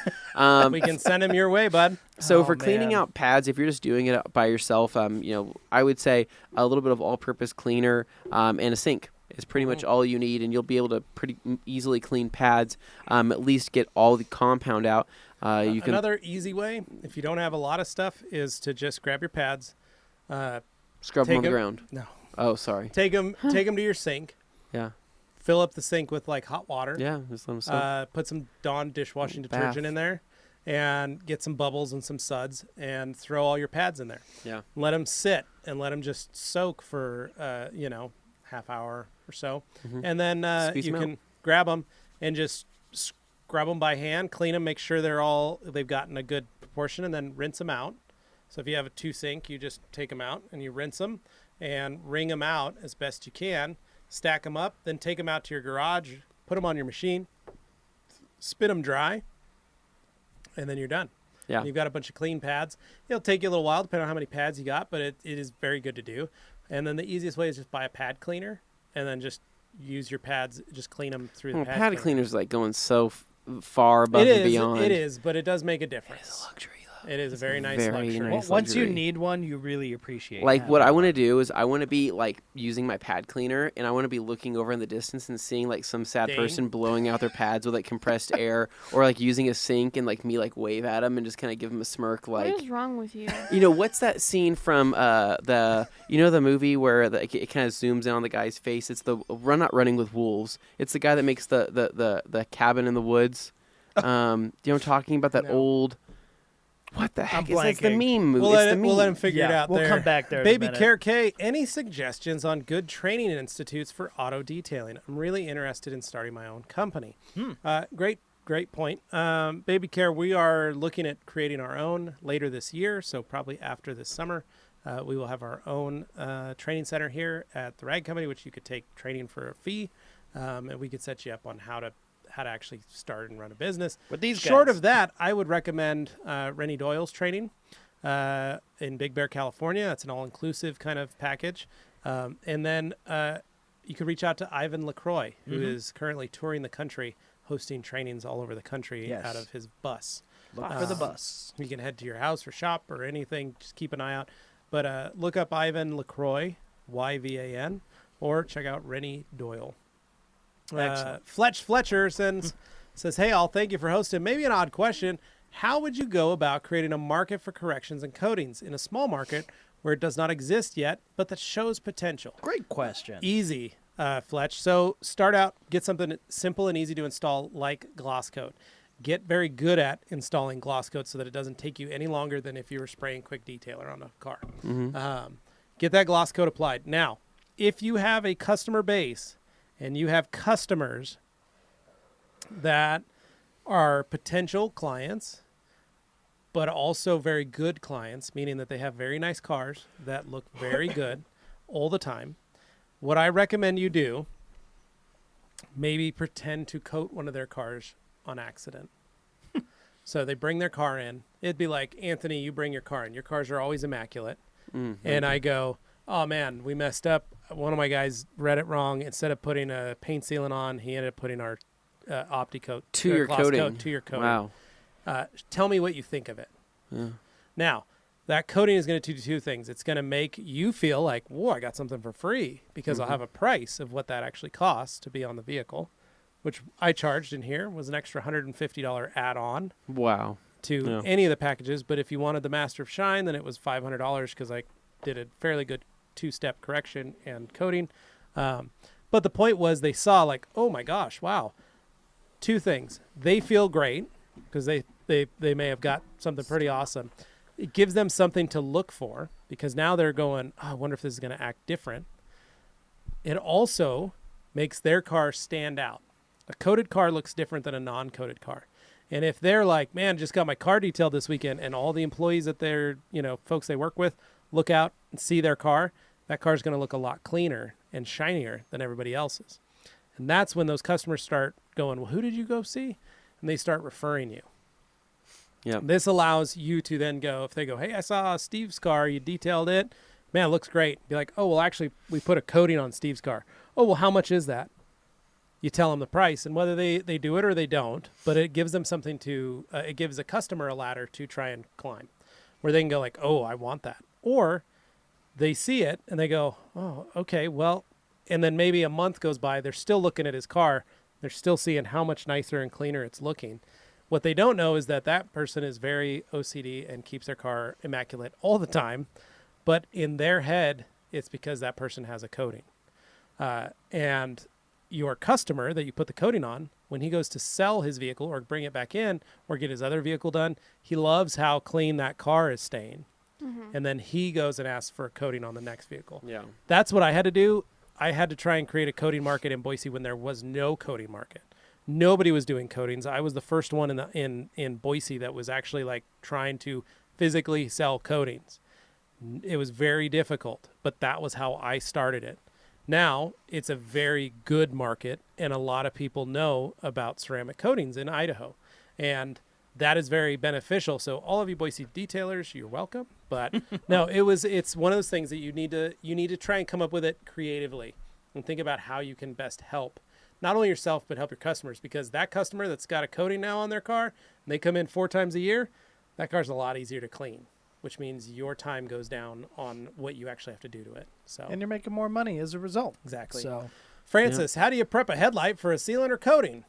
We can send him your way, bud. So Oh, for cleaning man. out pads, if you're just doing it by yourself, I would say a little bit of all-purpose cleaner and a sink is pretty much all you need, and you'll be able to pretty easily clean pads. At least get all the compound out. You can Another easy way, if you don't have a lot of stuff, is to just grab your pads, scrub them on the take 'em- ground. No. Oh, sorry. take them to your sink, Yeah, fill up the sink with like hot water, yeah. Just let them soak. put some Dawn dishwashing Bath. detergent in there, and get some bubbles and some suds, and throw all your pads in there. Yeah. Let them sit and let them just soak for half hour or so, and then Squeeze you 'em can out. grab them and just scrub them by hand, clean them, make sure they've gotten a good proportion, and then rinse them out. So if you have a 2 sink, you just take them out and you rinse them and wring them out as best you can, stack them up, then take them out to your garage, put them on your machine, spin them dry, and then you're done. Yeah. And you've got a bunch of clean pads. It'll take you a little while depending on how many pads you got, but it is very good to do. And then the easiest way is just buy a pad cleaner and then just use your pads, just clean them through the Well, pad pad cleaner. cleaner's like going so far above It and is, beyond. it is, but it does make a difference. It's a luxury, though. It is a very nice very luxury. nice. Once you luxury. need one, you really appreciate. Like what having I want to one. do is I want to be like using my pad cleaner, and I want to be looking over in the distance and seeing like some sad Dang. person blowing out their pads with like compressed air, or like using a sink and like me like wave at them and just kind of give them a smirk. Like, what is wrong with you? you know, what's that scene from the the movie where it kind of zooms in on the guy's face? It's the Not Running with Wolves. It's the guy that makes the cabin in the woods. Do you know what I'm talking about? That No. old. What the heck I'm is that? It's the blanking. meme movie. We'll It's let, the we'll let him meme. figure it Yeah, out we'll there. come back there in a Baby minute. Care K, any suggestions on good training institutes for auto detailing? I'm really interested in starting my own company. Great point. Baby Care, we are looking at creating our own later this year, so probably after this summer. We will have our own training center here at the Rag Company, which you could take training for a fee, and we could set you up on how to actually start and run a business. With these Short guys. of that, I would recommend Rennie Doyle's training in Big Bear, California. It's an all-inclusive kind of package. And then you could reach out to Ivan LaCroix, who is currently touring the country, hosting trainings all over the country Yes. out of his bus. Look for the bus. You can head to your house or shop or anything. Just keep an eye out. But look up Ivan LaCroix, YVAN, or check out Rennie Doyle. Excellent. Fletcher says, hey, all, thank you for hosting. Maybe an odd question. How would you go about creating a market for corrections and coatings in a small market where it does not exist yet, but that shows potential? Great question. Easy, Fletch. So start out, get something simple and easy to install like gloss coat. Get very good at installing gloss coat so that it doesn't take you any longer than if you were spraying quick detailer on a car. Get that gloss coat applied. Now, if you have a customer base and you have customers that are potential clients, but also very good clients, meaning that they have very nice cars that look very good all the time, what I recommend you do, maybe pretend to coat one of their cars on accident. So they bring their car in. It'd be like, Anthony, you bring your car in. Your cars are always immaculate. And I go, oh, man, we messed up. One of my guys read it wrong. Instead of putting a paint sealant on, he ended up putting our OptiCoat To your gloss coating. coat to your coating. Wow. Tell me what you think of it. Yeah. Now, that coating is going to do two things. It's going to make you feel like, whoa, I got something for free because I'll have a price of what that actually costs to be on the vehicle, which I charged in here was an extra $150 add-on Wow. to any of the packages. But if you wanted the Master of Shine, then it was $500 because I did a fairly good two-step correction and coating. But the point was they saw like, oh my gosh, wow. Two things. They feel great because they may have got something pretty awesome. It gives them something to look for because now they're going, oh, I wonder if this is going to act different. It also makes their car stand out. A coated car looks different than a non-coated car. And if they're like, man, just got my car detailed this weekend, and all the employees that they're, folks they work with look out and see their car, that car's going to look a lot cleaner and shinier than everybody else's. And that's when those customers start going, well, who did you go see? And they start referring you. Yeah. This allows you to then go, if they go, hey, I saw Steve's car, you detailed it. Man, it looks great. Be like, oh, well, actually, we put a coating on Steve's car. Oh, well, how much is that? You tell them the price, and whether they do it or they don't, but it gives them something to, it gives a customer a ladder to try and climb, where they can go like, oh, I want that. Or they see it, and they go, oh, okay, well, and then maybe a month goes by, they're still looking at his car, they're still seeing how much nicer and cleaner it's looking. What they don't know is that that person is very OCD and keeps their car immaculate all the time, but in their head, it's because that person has a coating. And your customer that you put the coating on, when he goes to sell his vehicle or bring it back in or get his other vehicle done, he loves how clean that car is staying. And then he goes and asks for a coating on the next vehicle. Yeah. That's what I had to do. I had to try and create a coating market in Boise when there was no coating market. Nobody was doing coatings. I was the first one in Boise that was actually like trying to physically sell coatings. It was very difficult, but that was how I started it. Now it's a very good market, and a lot of people know about ceramic coatings in Idaho, and that is very beneficial. So all of you Boise detailers, you're welcome. But no, it's one of those things that you need to try and come up with it creatively and think about how you can best help not only yourself but help your customers, because that customer that's got a coating now on their car and they come in 4 times a year, That car's a lot easier to clean, which means your time goes down on what you actually have to do to it. So And you're making more money as a result. exactly. So Francis, how do you prep a headlight for a sealant or coating?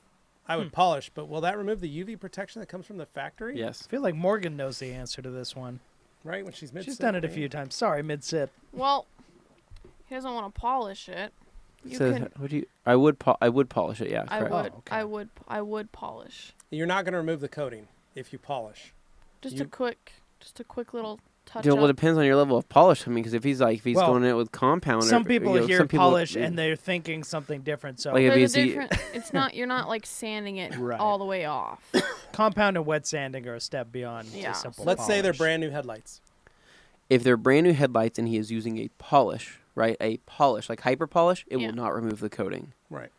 I would polish, but will that remove the UV protection that comes from the factory? Yes. I feel like Morgan knows the answer to this one. Right, when she's mid-sip. She's done it a few times. Sorry, mid-sip. Well, he doesn't want to polish it. You So can. would you? I would polish it. Yeah. I Correct. would. Oh, okay. I would polish. You're not going to remove the coating if you polish. Just You- a quick little touch Well, it up. depends on your level of polish. I mean, because if he's Well, going in it with compound, Some or, people you know, hear some people- polish and they're thinking something different. So Like if you There's a see- different. It's not. You're not like sanding it Right. all the way off. compound and wet sanding are a step beyond Yeah. just simple Let's say they're polish. brand new headlights. if they're brand new headlights and he is using a polish, right? A polish, like hyper polish, it Yeah. will not remove the coating. Right.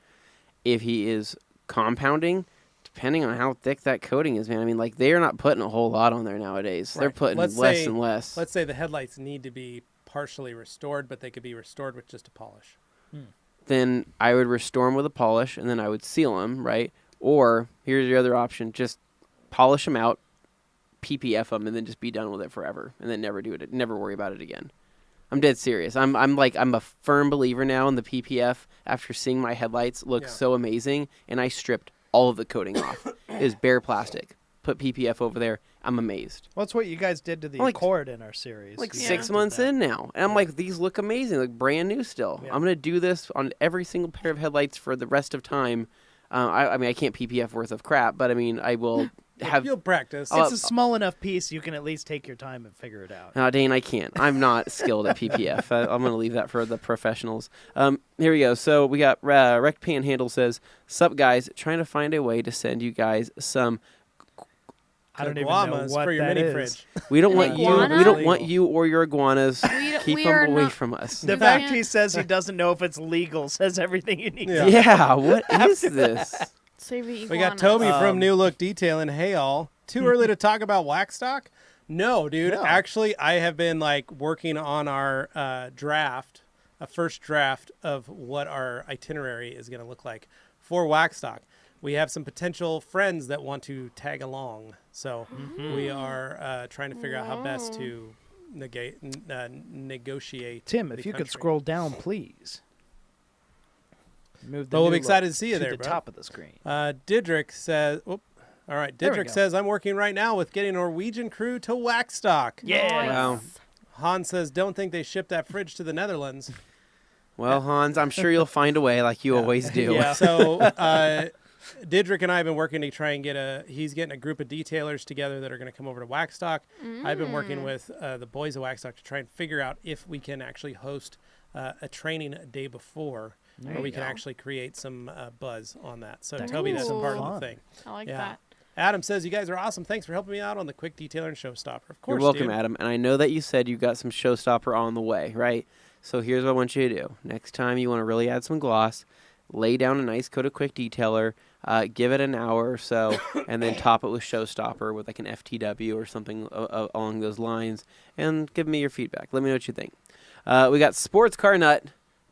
If he is compounding, depending on how thick that coating is, man. I mean, like they are not putting a whole lot on there nowadays. They're Right. putting Let's less say- and less. Let's say the headlights need to be partially restored, but they could be restored with just a polish. Then I would restore them with a polish, and then I would seal them, right? Or here's your other option: just polish them out, PPF them, and then just be done with it forever, and then never do it, never worry about it again. I'm dead serious. I'm a firm believer now in the PPF. After seeing my headlights look Yeah. so amazing, and I stripped all of the coating off. It is bare plastic. Put PPF over there. I'm amazed. Well, that's what you guys did to the Like- Accord in our series. Like You Yeah. 6 did months that. in now, and I'm like, these look amazing, like brand new still. Yeah. I'm gonna do this on every single pair of headlights for the rest of time. I mean, I can't PPF worth of crap, but I mean, I will have. You'll practice. Oh, It's a small enough piece you can at least take your time and figure it out. No, Dane, I can't. I'm not skilled at PPF. I'm going to leave that for the professionals. Here we go. So we got Wrecked Panhandle says, "Sup guys, trying to find a way to send you guys some. I don't even know Iguanas what for your that mini is. fridge. We don't An want you. iguana? We don't want you or your iguanas. Keep we them are away not- from us." The You fact can't- he says he doesn't know if it's legal says everything you need. Yeah. to Yeah, what is this? Save the We got iguanas. Toby from Um, New Look Detailing. Hey, all. Too early to talk about wax stock? No, dude. No. Actually, I have been like working on our draft, a first draft of what our itinerary is going to look like for wax stock. We have some potential friends that want to tag along. So we are trying to figure out how best to negotiate. Tim, the if you could country. scroll down, please. Move the But we'll new be excited look to see you there, the bro. top of the screen. Didrik says, all right, There we Didrik go. says, I'm working right now with getting a Norwegian crew to wax stock. Yeah. Nice. Wow. Han says, don't think they shipped that fridge to the Netherlands. Well, Hans, I'm sure you'll find a way, like you always do. Yeah. So Didrik and I have been working to try and he's getting a group of detailers together that are going to come over to wax stock. I've been working with the boys of wax stock to try and figure out if we can actually host a training a day before where we you can go. actually create some buzz on that. So That Toby, could be that's a some part fun. of the thing. I like Yeah. that. Adam says, you guys are awesome. Thanks for helping me out on the quick detailer and showstopper. Of course, You're welcome, dude. Adam. And I know that you said you got some showstopper on the way, right? So here's what I want you to do. Next time you want to really add some gloss, lay down a nice coat of quick detailer, give it an hour or so, and then top it with showstopper with like an FTW or something along those lines, and give me your feedback. Let me know what you think. We got Sports Car Nut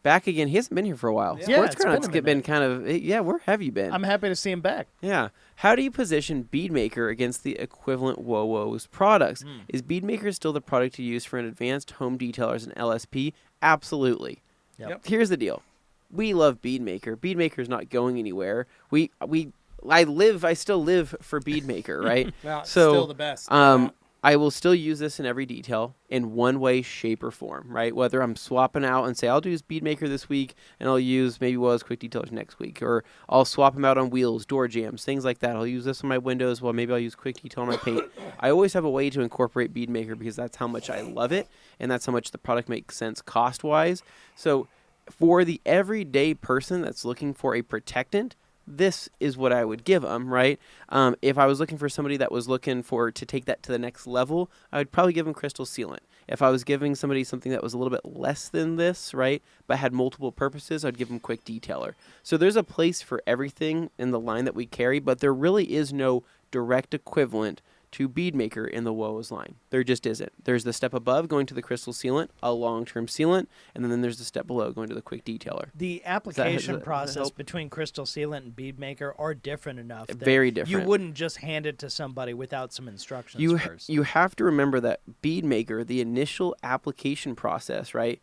back again. He hasn't been here for a while. Yeah, Sports it's Car been Nut's a minute. been kind of, where have you been? I'm happy to see him back. Yeah. How do you position Beadmaker against the equivalent WoWo's products? Is Beadmaker still the product to use for an advanced home detailer as an LSP? Absolutely. Yep. Here's the deal. We love Beadmaker. Beadmaker's not going anywhere. I still live for Beadmaker, right? Well, it's So, still the best. I will still use this in every detail in one way, shape, or form, right? Whether I'm swapping out and say, I'll use Beadmaker this week, and I'll use maybe Woes Quick Detailers next week, or I'll swap them out on wheels, door jams, things like that. I'll use this on my windows, well, maybe I'll use Quick Detail on my paint. I always have a way to incorporate Beadmaker because that's how much I love it, and that's how much the product makes sense cost-wise. So for the everyday person that's looking for a protectant, this is what I would give them, right? If I was looking for somebody that was looking to take that to the next level, I would probably give them Crystal Sealant. If I was giving somebody something that was a little bit less than this, right, but had multiple purposes, I'd give them Quick Detailer. So there's a place for everything in the line that we carry, but there really is no direct equivalent to Bead Maker in the WOA's line. There just isn't. There's the step above going to the crystal sealant, a long-term sealant, and then there's the step below going to the quick detailer. The application process between crystal sealant and Bead Maker are different enough that very different. You wouldn't just hand it to somebody without some instructions first. You have to remember that Bead Maker, the initial application process, right,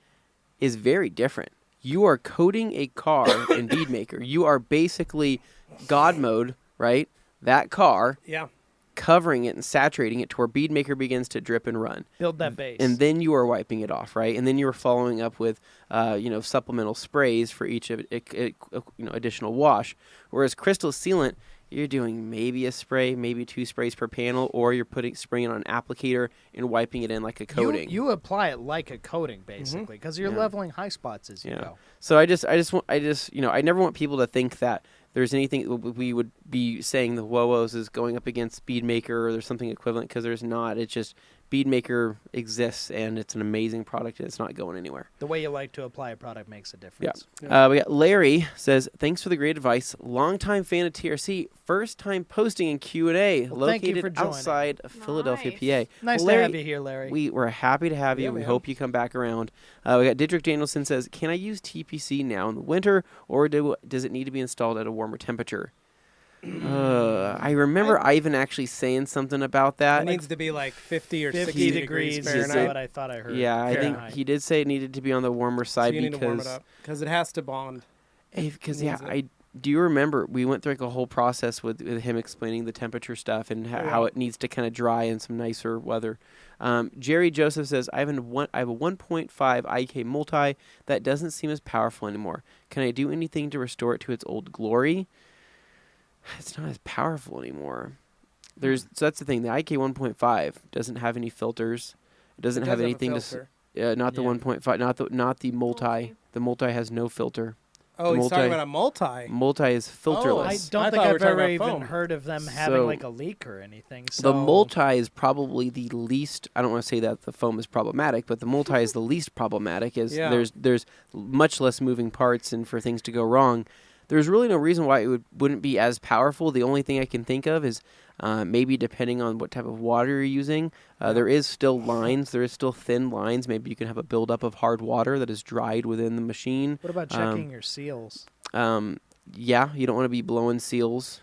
is very different. You are coating a car in Bead Maker. You are basically God mode, right? That car. Yeah. Covering it and saturating it to where Bead Maker begins to drip and run. Build that base. And then you are wiping it off, right? And then you are following up with, supplemental sprays for each of additional wash. Whereas crystal sealant, you're doing maybe a spray, maybe 2 sprays per panel, or you're spraying it on an applicator and wiping it in like a coating. You apply it like a coating basically, because you're leveling high spots as you go. So I never want people to think that there's anything we would be saying the WOAs is going up against Bead Maker or there's something equivalent, because there's not. It's just Bead Maker exists and it's an amazing product and it's not going anywhere. The way you like to apply a product makes a difference. Yeah. We got Larry says, thanks for the great advice. Longtime fan of TRC. First time posting in Q&A. Located outside of Philadelphia, PA. Nice to have you here, Larry. We're happy to have you. We hope you come back around. We got Didrik Danielson says, can I use TPC now in the winter, or does it need to be installed at a warmer temperature? I remember Ivan actually saying something about that. It needs to be like 50 or 60 degrees Fahrenheit. Is what I thought I heard. Yeah, I think he did say it needed to be on the warmer side, so you need to warm it up because it has to bond. Because I do remember we went through like a whole process with him explaining the temperature stuff and how it needs to kind of dry in some nicer weather. Jerry Joseph says, I have a 1.5 IK multi that doesn't seem as powerful anymore. Can I do anything to restore it to its old glory? It's not as powerful anymore. So that's the thing. The IK 1.5 doesn't have any filters. It doesn't have anything to. Not the 1.5. Not the multi. The multi has no filter. Oh, he's talking about a multi. Multi is filterless. I don't think I've ever even heard of them having like a leak or anything. So. The multi is probably the least. I don't want to say that the foam is problematic, but the multi is the least problematic. There's much less moving parts, and for things to go wrong, there's really no reason why it wouldn't be as powerful. The only thing I can think of is maybe depending on what type of water you're using. There is still lines. There is still thin lines. Maybe you can have a buildup of hard water that is dried within the machine. What about checking your seals? Yeah, you don't want to be blowing seals,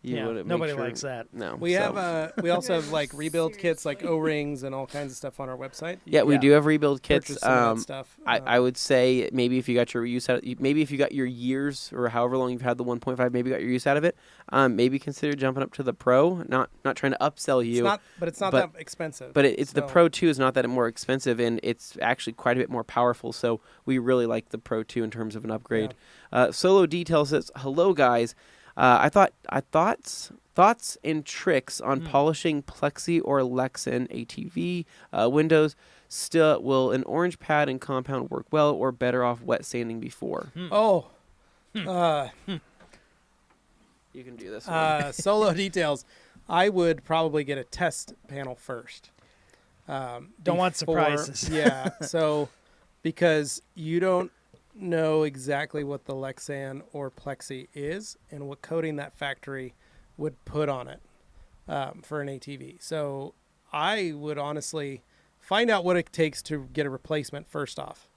Nobody likes that. No. We also have like rebuild kits like O-rings and all kinds of stuff on our website. Yeah, we do have rebuild kits. Stuff. I would say maybe if you got your use out, maybe if you got your years or however long you've had the 1.5, maybe got your use out of it. Maybe consider jumping up to the Pro. Not trying to upsell you. It's not that expensive. But the Pro 2 is not that more expensive, and it's actually quite a bit more powerful. So we really like the Pro 2 in terms of an upgrade. Yeah. Solo Detail says, hello guys. Thoughts and tricks on polishing Plexi or Lexan ATV windows. Still, will an orange pad and compound work well, or better off wet sanding before? You can do this one. Solo Details. I would probably get a test panel first. Don't want surprises. Yeah. So, because you don't know exactly what the Lexan or Plexi is and what coating that factory would put on it for an ATV. So I would honestly find out what it takes to get a replacement first off.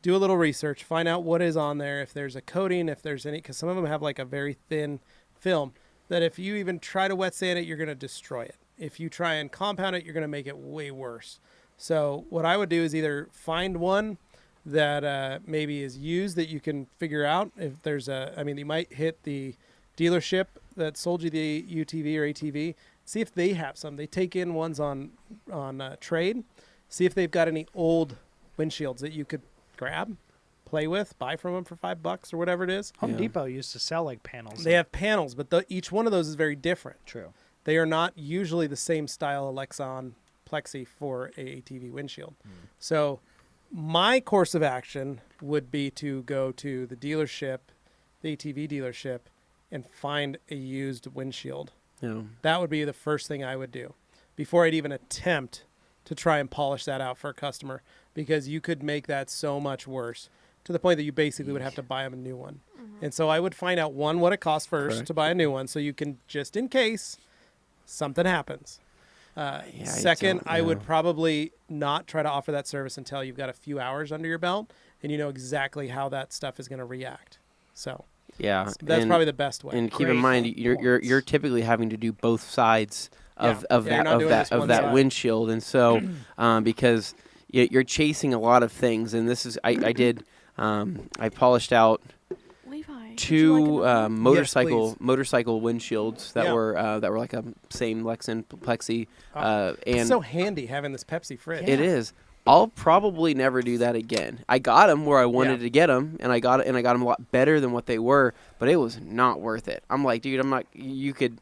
Do a little research, find out what is on there, if there's a coating, if there's any, because some of them have like a very thin film that if you even try to wet sand it, you're going to destroy it. If you try and compound it, you're going to make it way worse. So what I would do is either find one that maybe is used that you can figure out if there's you might hit the dealership that sold you the UTV or ATV, see if they have some. They take in ones on trade, see if they've got any old windshields that you could grab, play with, buy from them for $5 or whatever it is. Home Depot used to sell like panels. They have panels, but each one of those is very different. True. They are not usually the same style of Lexan Plexi for a ATV windshield. So my course of action would be to go to the dealership, the ATV dealership, and find a used windshield. Yeah. That would be the first thing I would do before I'd even attempt to try and polish that out for a customer, because you could make that so much worse to the point that you basically would have to buy them a new one. And so I would find out, one, what it costs first to buy a new one, so you can, just in case something happens. Second, I would probably not try to offer that service until you've got a few hours under your belt and you know exactly how that stuff is going to react. So yeah, that's probably the best way. And keep in mind, you're typically having to do both sides of that windshield, and so because you're chasing a lot of things, and this is I polished out Levi, two motorcycle windshields that were like a same Lexan plexi, and it's so handy having this Pepsi fridge. It is. I'll probably never do that again. I got them where I wanted to get them, and I got them a lot better than what they were, but it was not worth it. I'm like, dude, you could,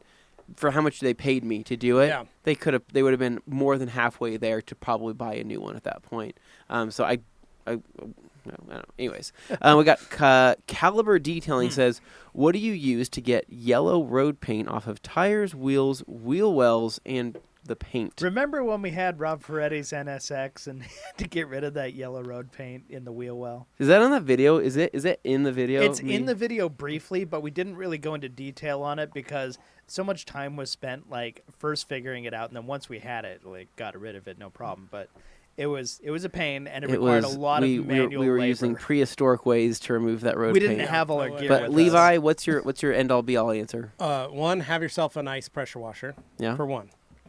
for how much they paid me to do it, they would have been more than halfway there to probably buy a new one at that point. So I don't know. Anyways, we got Caliber Detailing says, what do you use to get yellow road paint off of tires, wheels, wheel wells, and the paint? Remember when we had Rob Ferretti's NSX and had to get rid of that yellow road paint in the wheel well? Is that on that video? Is it in the video? It's in the video briefly, but we didn't really go into detail on it because so much time was spent like first figuring it out, and then once we had it, like got rid of it, no problem. But it was a pain, and it required a lot of manual we were labor. using prehistoric ways to remove that road We paint. didn't have all our gear. But with Levi, us. what's your end all be all answer? One, have yourself a nice pressure washer. Yeah. For one.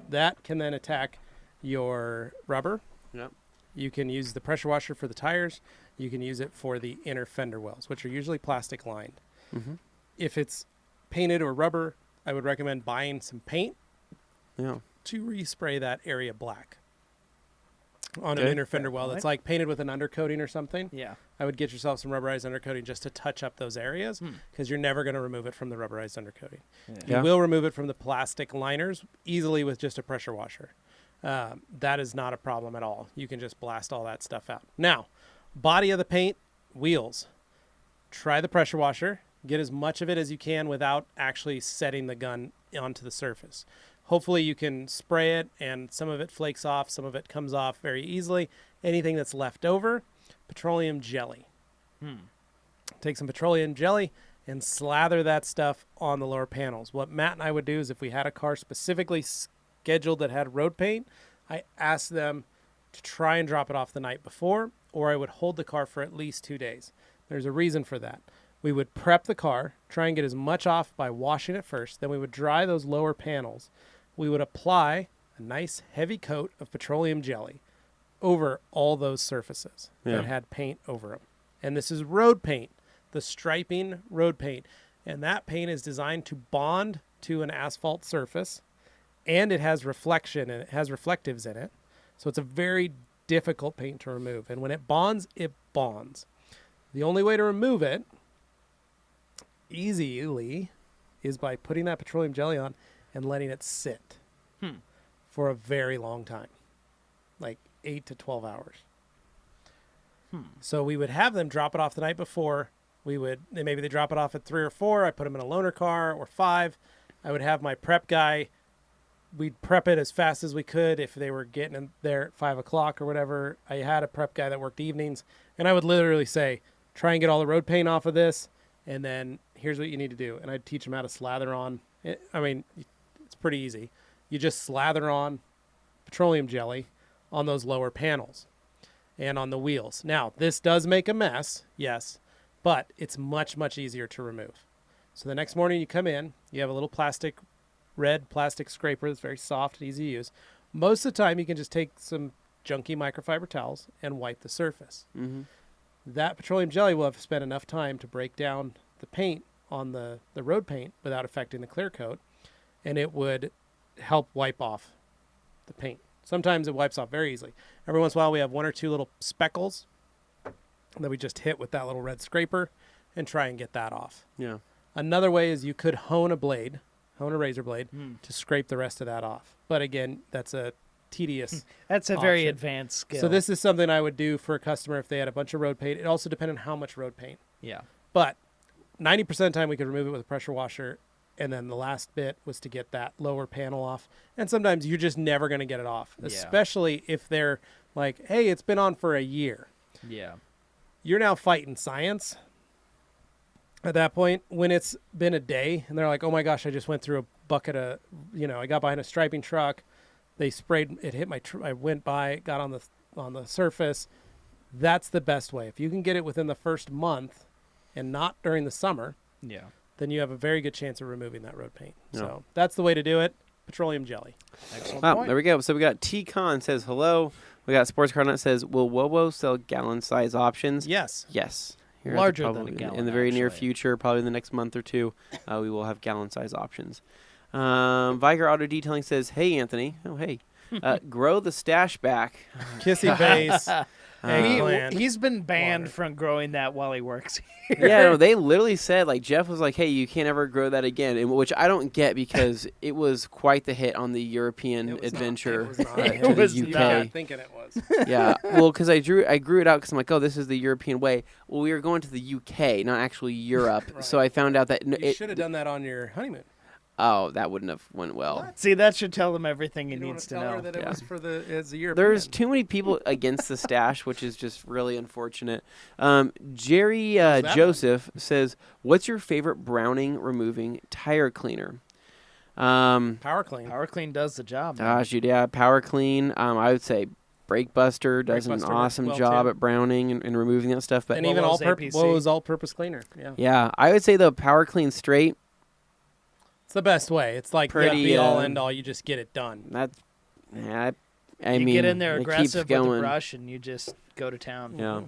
That can then attack your rubber. Yep. You can use the pressure washer for the tires. You can use it for the inner fender wells, which are usually plastic lined. Mm-hmm. If it's painted or rubber, I would recommend buying some paint to respray that area black on an inner fender well that's like painted with an undercoating or something. Yeah. I would get yourself some rubberized undercoating just to touch up those areas because you're never going to remove it from the rubberized undercoating. Yeah. You will remove it from the plastic liners easily with just a pressure washer. That is not a problem at all. You can just blast all that stuff out. Now, body of the paint, wheels. Try the pressure washer. Get as much of it as you can without actually setting the gun onto the surface. Hopefully you can spray it and some of it flakes off, some of it comes off very easily. Anything that's left over, petroleum jelly. Take some petroleum jelly and slather that stuff on the lower panels. What Matt and I would do is if we had a car specifically scheduled that had road paint, I asked them to try and drop it off the night before, or I would hold the car for at least 2 days. There's a reason for that. We would prep the car, try and get as much off by washing it first. Then we would dry those lower panels. We would apply a nice heavy coat of petroleum jelly over all those surfaces that had paint over them. And this is road paint, the striping road paint. And that paint is designed to bond to an asphalt surface, and it has reflection and it has reflectives in it. So it's a very difficult paint to remove. And when it bonds, it bonds. The only way to remove it easily is by putting that petroleum jelly on and letting it sit for a very long time, like 8 to 12 hours. So we would have them drop it off the night before. Maybe they drop it off at 3 or 4. I put them in a loaner car or 5. I would have my prep guy. We'd prep it as fast as we could. If they were getting in there at 5 o'clock or whatever, I had a prep guy that worked evenings, and I would literally say, try and get all the road paint off of this, and then here's what you need to do. And I'd teach them how to slather on. It's pretty easy. You just slather on petroleum jelly on those lower panels and on the wheels. Now, this does make a mess, yes, but it's much, much easier to remove. So the next morning you come in, you have a little red plastic scraper that's very soft and easy to use. Most of the time you can just take some junky microfiber towels and wipe the surface. That petroleum jelly will have spent enough time to break down the paint on the road paint without affecting the clear coat, and it would help wipe off the paint. Sometimes it wipes off very easily. Every once in a while we have 1 or 2 little speckles that we just hit with that little red scraper and try and get that off. Yeah. Another way is you could hone a razor blade to scrape the rest of that off. But again, that's a tedious That's a very advanced skill. So this is something I would do for a customer if they had a bunch of road paint. It also depends on how much road paint. Yeah. But 90% of the time we could remove it with a pressure washer, and then the last bit was to get that lower panel off. And sometimes you're just never going to get it off, especially if they're like, hey, it's been on for a year. Yeah. You're now fighting science at that point when it's been a day and they're like, oh my gosh, I just went through a bucket of, I got behind a striping truck. They sprayed, it hit I went by, it got on the surface. That's the best way. If you can get it within the first month and not during the summer, then you have a very good chance of removing that road paint. Yeah. So that's the way to do it. Petroleum jelly. Excellent Wow, point. there we go. So we got T-Con says hello. We got Sports Car Nut says, will Wowo sell gallon size options? Yes. Yes. Here Larger at the than a gallon, in the very near actually. future, probably in the next month or two, we will have gallon size options. Viger Auto Detailing says, hey, Anthony. Oh, hey. Grow the stash back. Kissy face. He's been banned from growing that while he works here. Yeah, no, they literally said, like, Jeff was like, hey, you can't ever grow that again, which I don't get because it was quite the hit on the European adventure It was not. to the UK. I'm thinking it was. Yeah, well, because I grew it out because I'm like, oh, this is the European way. Well, we were going to the UK, not actually Europe. Right. So I found out that You should have done that on your honeymoon. Oh, that wouldn't have went well. See, that should tell him everything he You don't needs to tell her know. that it was for as a European. There's too many people against the stash, which is just really unfortunate. Jerry Joseph says, what's your favorite Browning removing tire cleaner? Power clean. Power Clean does the job. man. Gosh, yeah, Power Clean. I would say Brake Buster does an Buster awesome well, job too. at Browning and removing that stuff. But And even Wowo's APC. all-purpose cleaner. Yeah. yeah, I would say the Power Clean Straight. It's the best way. It's like Pretty, the be-all, end-all. You just get it done. That's, yeah, I You mean, get in there it keeps aggressive with the going. brush, and you just go to town. Yeah.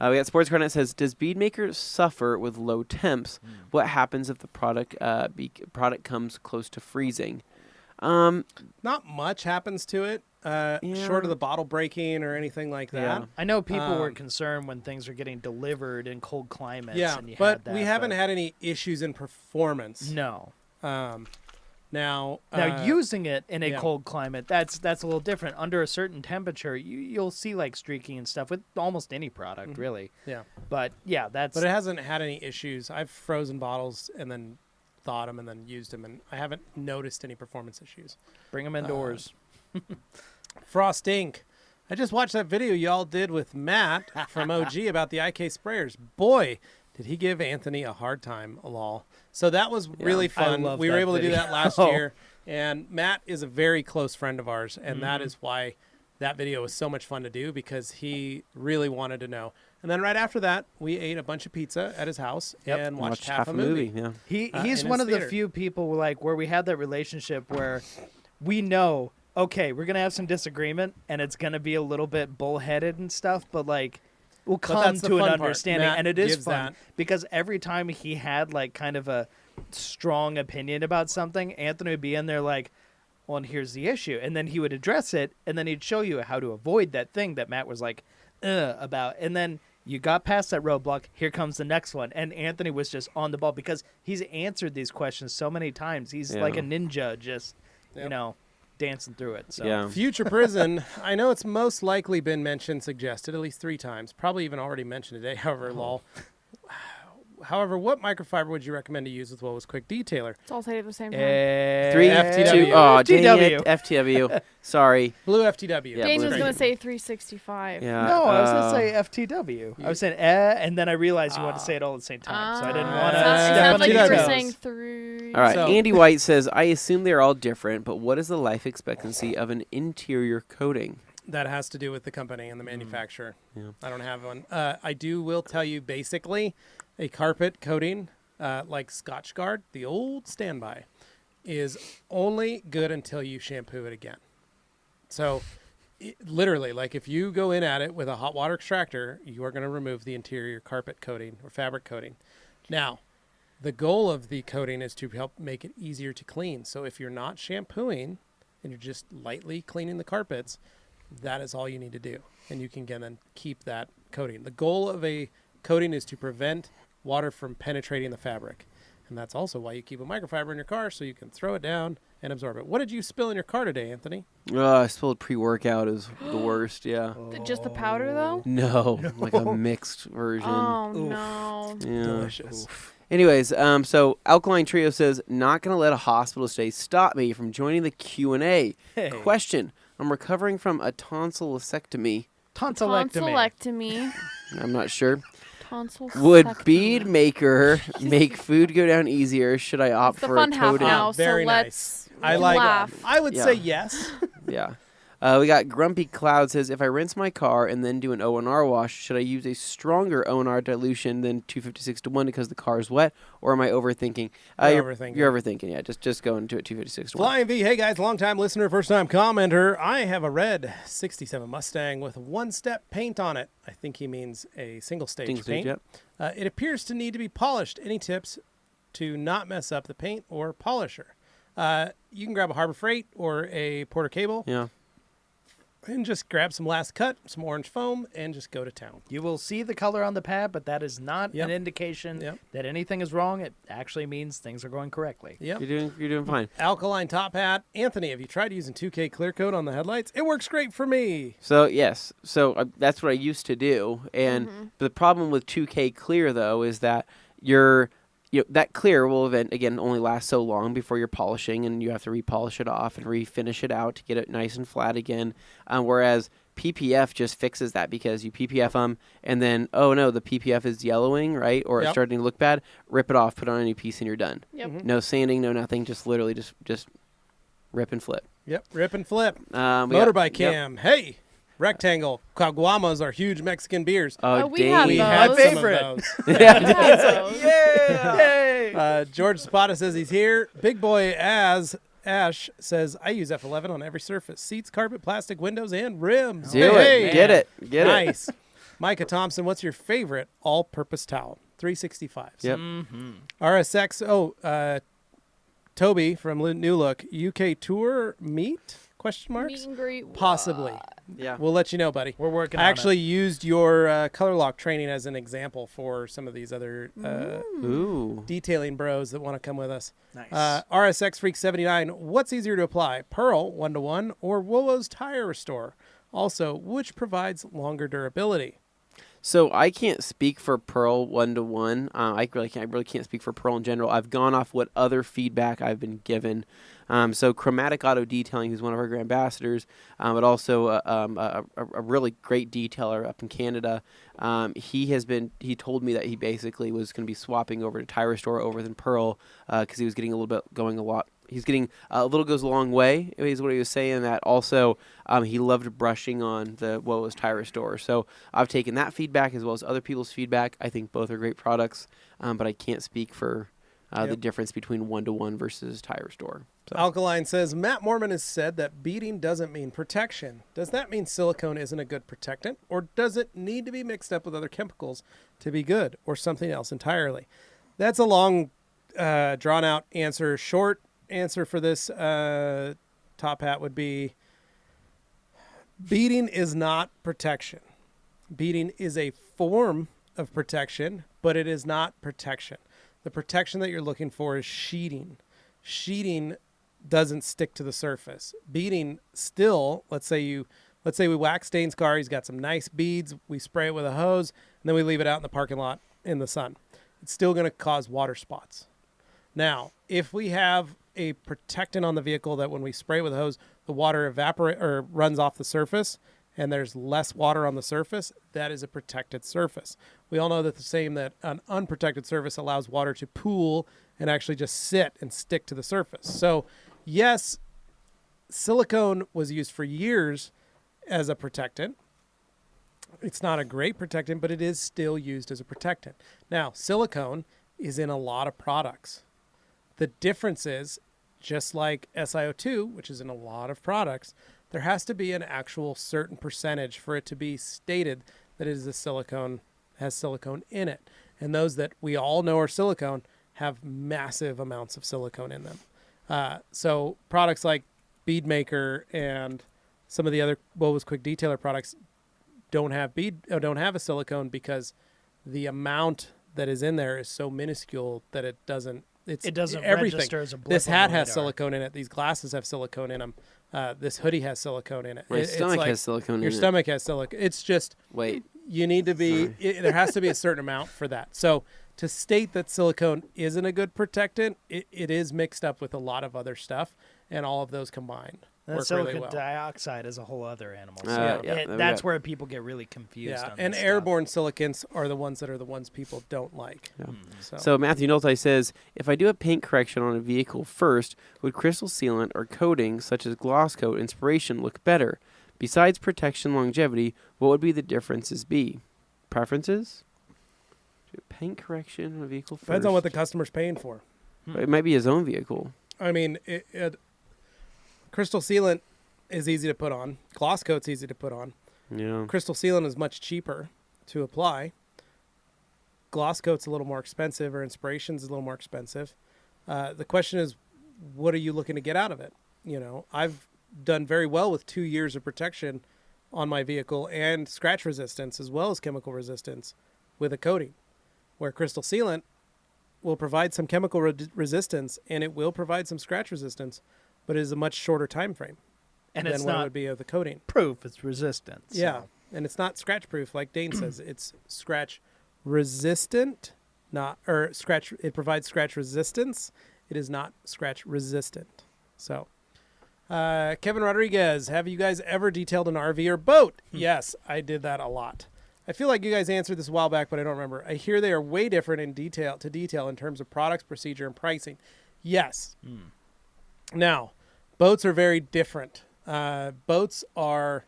We got Sports Car Nut says, does bead makers suffer with low temps? What happens if the product comes close to freezing? Not much happens to it, short of the bottle breaking or anything like that. Yeah. I know people were concerned when things are getting delivered in cold climates. Yeah, and you but had that, we haven't had any issues in performance. No. Now Using it in a yeah. cold climate, that's a little different. Under a certain temperature, you'll see like streaking and stuff with almost any product, really. Yeah. But yeah, that's. But it hasn't had any issues. I've frozen bottles and then thawed them and then used them, and I haven't noticed any performance issues. Bring them indoors. Frost Inc. I just watched that video y'all did with Matt from OG about the IK sprayers. Boy, did he give Anthony a hard time, lol. So that was really fun. love We were that able to do video. that last year. And Matt is a very close friend of ours, and that is why that video was so much fun to do, because he really wanted to know. And then right after that, we ate a bunch of pizza at his house and watched half a movie. Yeah. He's in one his of the theater. few people where we had that relationship where we know, okay, we're gonna have some disagreement and it's gonna be a little bit bullheaded and stuff, but like we'll come that's the to an fun part. understanding, Matt and it is gives fun that. because every time he had like kind of a strong opinion about something, Anthony would be in there like, well, and here's the issue, and then he would address it, and then he'd show you how to avoid that thing that Matt was like about, and then you got past that roadblock, here comes the next one, and Anthony was just on the ball because he's answered these questions so many times. He's like a ninja, just dancing through it. So Yeah. Future Prison, I know it's most likely been mentioned, suggested at least 3 times, probably even already mentioned today, however, lol. However, what microfiber would you recommend to use with Wowo's Quick Detailer? Let's all say it at the same time. 3, FTW. 2, oh, dang FTW. it, FTW. Sorry. Blue FTW. Yeah, Dane blue was FTW. going to say 365. Yeah. no, I was gonna say FTW. I was saying and then I realized you wanted to say it all at the same time, so I didn't want to It step sounds on like you your were toes. saying 3. All right. So- Andy White says, I assume they're all different, but what is the life expectancy of an interior coating? That has to do with the company and the manufacturer. Yeah. I don't have one. I will tell you, basically, a carpet coating like Scotchgard, the old standby, is only good until you shampoo it again. So literally, like if you go in at it with a hot water extractor, you are going to remove the interior carpet coating or fabric coating. Now, the goal of the coating is to help make it easier to clean. So if you're not shampooing and you're just lightly cleaning the carpets, that is all you need to do. And you can then keep that coating. The goal of a coating is to prevent water from penetrating the fabric. And that's also why you keep a microfiber in your car, so you can throw it down and absorb it. What did you spill in your car today, Anthony? I spilled pre-workout is the worst, yeah. Just the powder, though? No, like a mixed version. Oh, no. Yeah. Delicious. Anyways, so Alkaline Trio says, not going to let a hospital stay stop me from joining the Q&A. Hey. Question, I'm recovering from a tonsillectomy. Tonsillectomy. Tonsillectomy. I'm not sure. Console Would sector. Bead Maker make food go down easier? Should I opt It's the for fun a half totem? now, Very so nice. let's I like. laugh. I would Yeah. say yes. Yeah. We got Grumpy Cloud says, if I rinse my car and then do an O&R wash, should I use a stronger O&R dilution than 256-1 because the car is wet, or am I overthinking? You're overthinking. You're overthinking, yeah. Just go into it 256-1. Flying V, hey guys, long time listener, first time commenter. I have a red 67 Mustang with one-step paint on it. I think he means a single-stage paint. Yep. It appears to need to be polished. Any tips to not mess up the paint or polisher? You can grab a Harbor Freight or a Porter Cable Yeah. and just grab some Last Cut, some orange foam, and just go to town. You will see the color on the pad, but that is not Yep. an indication Yep. that anything is wrong. It actually means things are going correctly. Yep. You're doing fine. Alkaline top hat. Anthony, have you tried using 2K clear coat on the headlights? It works great for me. So yes, that's what I used to do, and the problem with 2K clear though is that that clear will again only last so long before you're polishing, and you have to repolish it off and refinish it out to get it nice and flat again. Whereas PPF just fixes that because you PPF them, and then oh no, the PPF is yellowing, right, or it's Yep. starting to look bad. Rip it off, put on a new piece, and you're done. Yep. No sanding, no nothing. Just literally just rip and flip. Yep, rip and flip. We got- Motorbike yep. cam. Hey, rectangle. Caguamas are huge Mexican beers. Oh, we have We those. had My some favorite. of those. Yeah. Yay! George Zapata says he's here. Big boy Ash says, I use F11 on every surface. Seats, carpet, plastic, windows, and rims. Do Hey, it. Get it. Get it. nice. Micah Thompson, what's your favorite all-purpose towel? 365. Yep. RSX. Toby from New Look. UK Tour meet? Question marks? Meet and greet. Possibly. Yeah. We'll let you know, buddy. We're working I on actually used your color lock training as an example for some of these other Ooh. detailing bros that want to come with us. it. Nice. RSX Freak 79. What's easier to apply, Pearl 1-to-1 or Wowo's Tire Restore? Also, which provides longer durability? So I can't speak for Pearl 1-to-1. I really can't speak for Pearl in general. I've gone off what other feedback I've been given. So Chromatic Auto Detailing, who's one of our grand ambassadors, but also a really great detailer up in Canada. He told me that he basically was going to be swapping over to Tire Restore over than Pearl because he was getting He's getting a little goes a long way, is what he was saying. That also he loved brushing on the Wowo's Tire Restore. So I've taken that feedback as well as other people's feedback. I think both are great products, but I can't speak for the difference between 1-to-1 versus Tire Restore. So. Alkaline says, Matt Mormon has said that beading doesn't mean protection. Does that mean silicone isn't a good protectant? Or does it need to be mixed up with other chemicals to be good? Or something else entirely? That's a long, drawn-out answer. Short answer for this top hat would be beading is not protection. Beading is a form of protection, but it is not protection. The protection that you're looking for is sheeting. Sheeting doesn't stick to the surface. Beading still, let's say we wax Dane's car, he's got some nice beads, we spray it with a hose, and then we leave it out in the parking lot in the sun. It's still going to cause water spots. Now, if we have a protectant on the vehicle that when we spray with a hose, the water runs off the surface and there's less water on the surface, that is a protected surface. We all know that that an unprotected surface allows water to pool and actually just sit and stick to the surface. So, yes, silicone was used for years as a protectant. It's not a great protectant, but it is still used as a protectant. Now, silicone is in a lot of products. The difference is, just like SiO2, which is in a lot of products, there has to be an actual certain percentage for it to be stated that it is has silicone in it. And those that we all know are silicone have massive amounts of silicone in them. So products like Bead Maker and some of the other Wowo's Quick Detailer products don't have a silicone because the amount that is in there is so minuscule that it doesn't everything. register as a blip This on hat the has radar. silicone in it. These glasses have silicone in them. This hoodie has silicone in it. My stomach has silicone in it. Your stomach has silicone. It's just Wait. you need to be. There has to be a certain amount for that. So to state that silicone isn't a good protectant, it is mixed up with a lot of other stuff, and all of those combined. And work silicon really well. dioxide is a whole other animal. So yeah, that's where people get really confused. Yeah, on and this airborne silicants are the ones people don't like. Yeah. So Matthew Nolte says, if I do a paint correction on a vehicle first, would crystal sealant or coating, such as gloss coat, inspiration, look better? Besides protection longevity, what would be the differences be? Preferences? Paint correction on a vehicle first. Depends on what the customer's paying for. It might be his own vehicle. I mean, crystal sealant is easy to put on. Gloss coat's easy to put on. Yeah. Crystal sealant is much cheaper to apply. Gloss coat's a little more expensive, or inspiration's a little more expensive. The question is, what are you looking to get out of it? You know, I've done very well with 2 years of protection on my vehicle and scratch resistance as well as chemical resistance with a coating, where crystal sealant will provide some chemical resistance and it will provide some scratch resistance, but it is a much shorter time frame and than it's what it not would be of the coating. proof; it's resistant. So. Yeah, and it's not scratch proof like Dane says. It's scratch resistant, not or scratch. It provides scratch resistance. It is not scratch resistant. So, Kevin Rodriguez, have you guys ever detailed an RV or boat? Yes, I did that a lot. I feel like you guys answered this a while back, but I don't remember. I hear they are way different in detail in terms of products, procedure, and pricing. Yes. Now, boats are very different. Boats are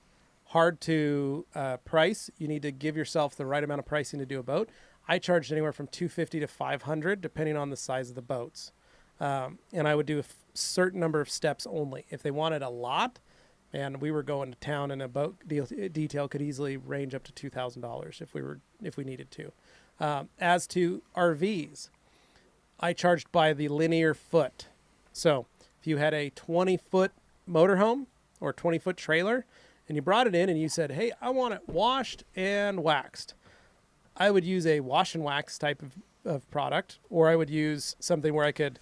hard to price. You need to give yourself the right amount of pricing to do a boat. I charged anywhere from $250 to $500, depending on the size of the boats. And I would do a certain number of steps only. If they wanted a lot, and we were going to town, and a boat detail could easily range up to $2,000 if we needed to. As to RVs, I charged by the linear foot. So if you had a 20-foot motorhome or 20-foot trailer, and you brought it in and you said, hey, I want it washed and waxed, I would use a wash and wax type of product, or I would use something where I could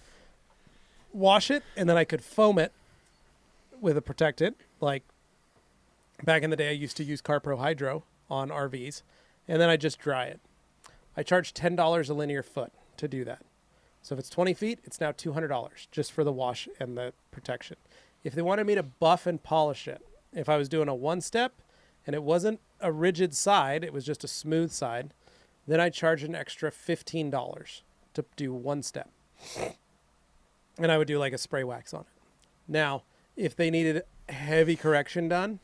wash it and then I could foam it with a protectant. Like back in the day, I used to use CarPro Hydro on RVs, and then I just dry it. I charge $10 a linear foot to do that. So if it's 20 feet, it's now $200 just for the wash and the protection. If they wanted me to buff and polish it, if I was doing a one-step and it wasn't a rigid side, it was just a smooth side, then I charge an extra $15 to do one step. And I would do like a spray wax on it. Now, if they needed heavy correction done,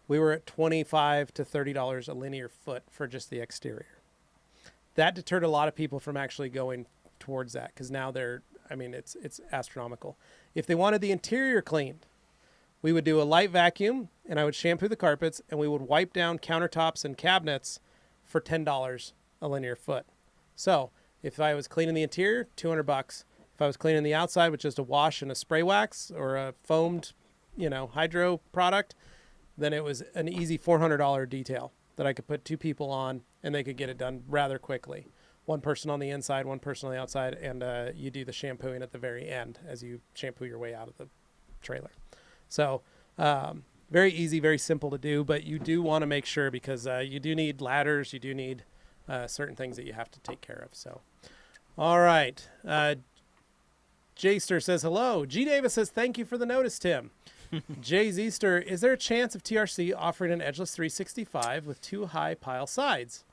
we were at $25 to $30 a linear foot for just the exterior. That deterred a lot of people from actually going towards that, because now it's astronomical. If they wanted the interior cleaned, we would do a light vacuum, and I would shampoo the carpets, and we would wipe down countertops and cabinets for $10 a linear foot. So if I was cleaning the interior, $200. If I was cleaning the outside with just a wash and a spray wax or a foamed, hydro product, then it was an easy $400 detail that I could put two people on, and they could get it done rather quickly. One person on the inside, one person on the outside, and you do the shampooing at the very end as you shampoo your way out of the trailer. So very easy, very simple to do, but you do want to make sure, because you do need ladders, you do need certain things that you have to take care of. So, all right. Jayster says hello. G. Davis says thank you for the notice, Tim. Jay Zeester, is there a chance of TRC offering an edgeless 365 with two high pile sides?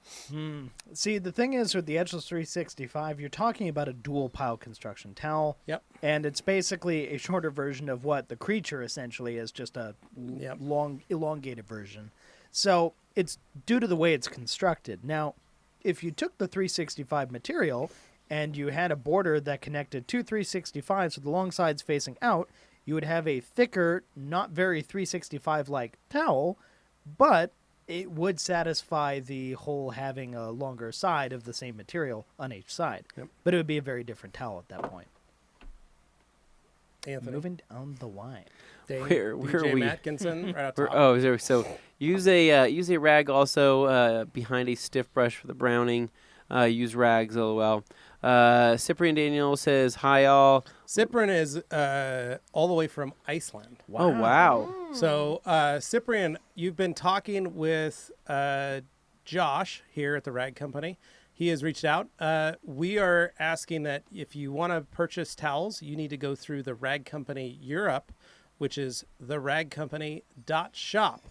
See, the thing is with the edgeless 365, you're talking about a dual pile construction towel. Yep. And it's basically a shorter version of what the creature essentially is, just a long, elongated version. So it's due to the way it's constructed. Now, if you took the 365 material and you had a border that connected two 365s with the long sides facing out, you would have a thicker, not very 365-like towel, but it would satisfy the whole having a longer side of the same material on each side. Yep. But it would be a very different towel at that point. Anthony. Moving down the line. Where DJ are we? Atkinson, right out top. So use a rag also behind a stiff brush for the browning. Use rags, lol. Cyprian Daniel says, hi, all. Cyprian is all the way from Iceland. Wow. Oh, wow. So, Cyprian, you've been talking with Josh here at the Rag Company. He has reached out. We are asking that if you want to purchase towels, you need to go through the Rag Company Europe which is theragcompany.shop.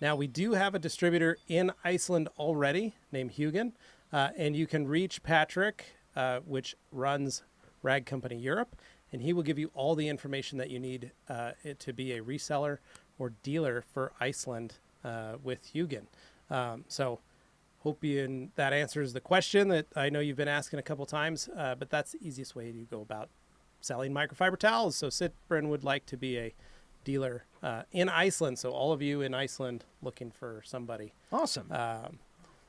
Now, we do have a distributor in Iceland already named Hugin, and you can reach Patrick, which runs Rag Company Europe, and he will give you all the information that you need to be a reseller or dealer for Iceland with Hugin. So hope that answers the question that I know you've been asking a couple times, but that's the easiest way to go about selling microfiber towels. So Sitbrin would like to be a dealer in Iceland. So all of you in Iceland looking for somebody. Awesome.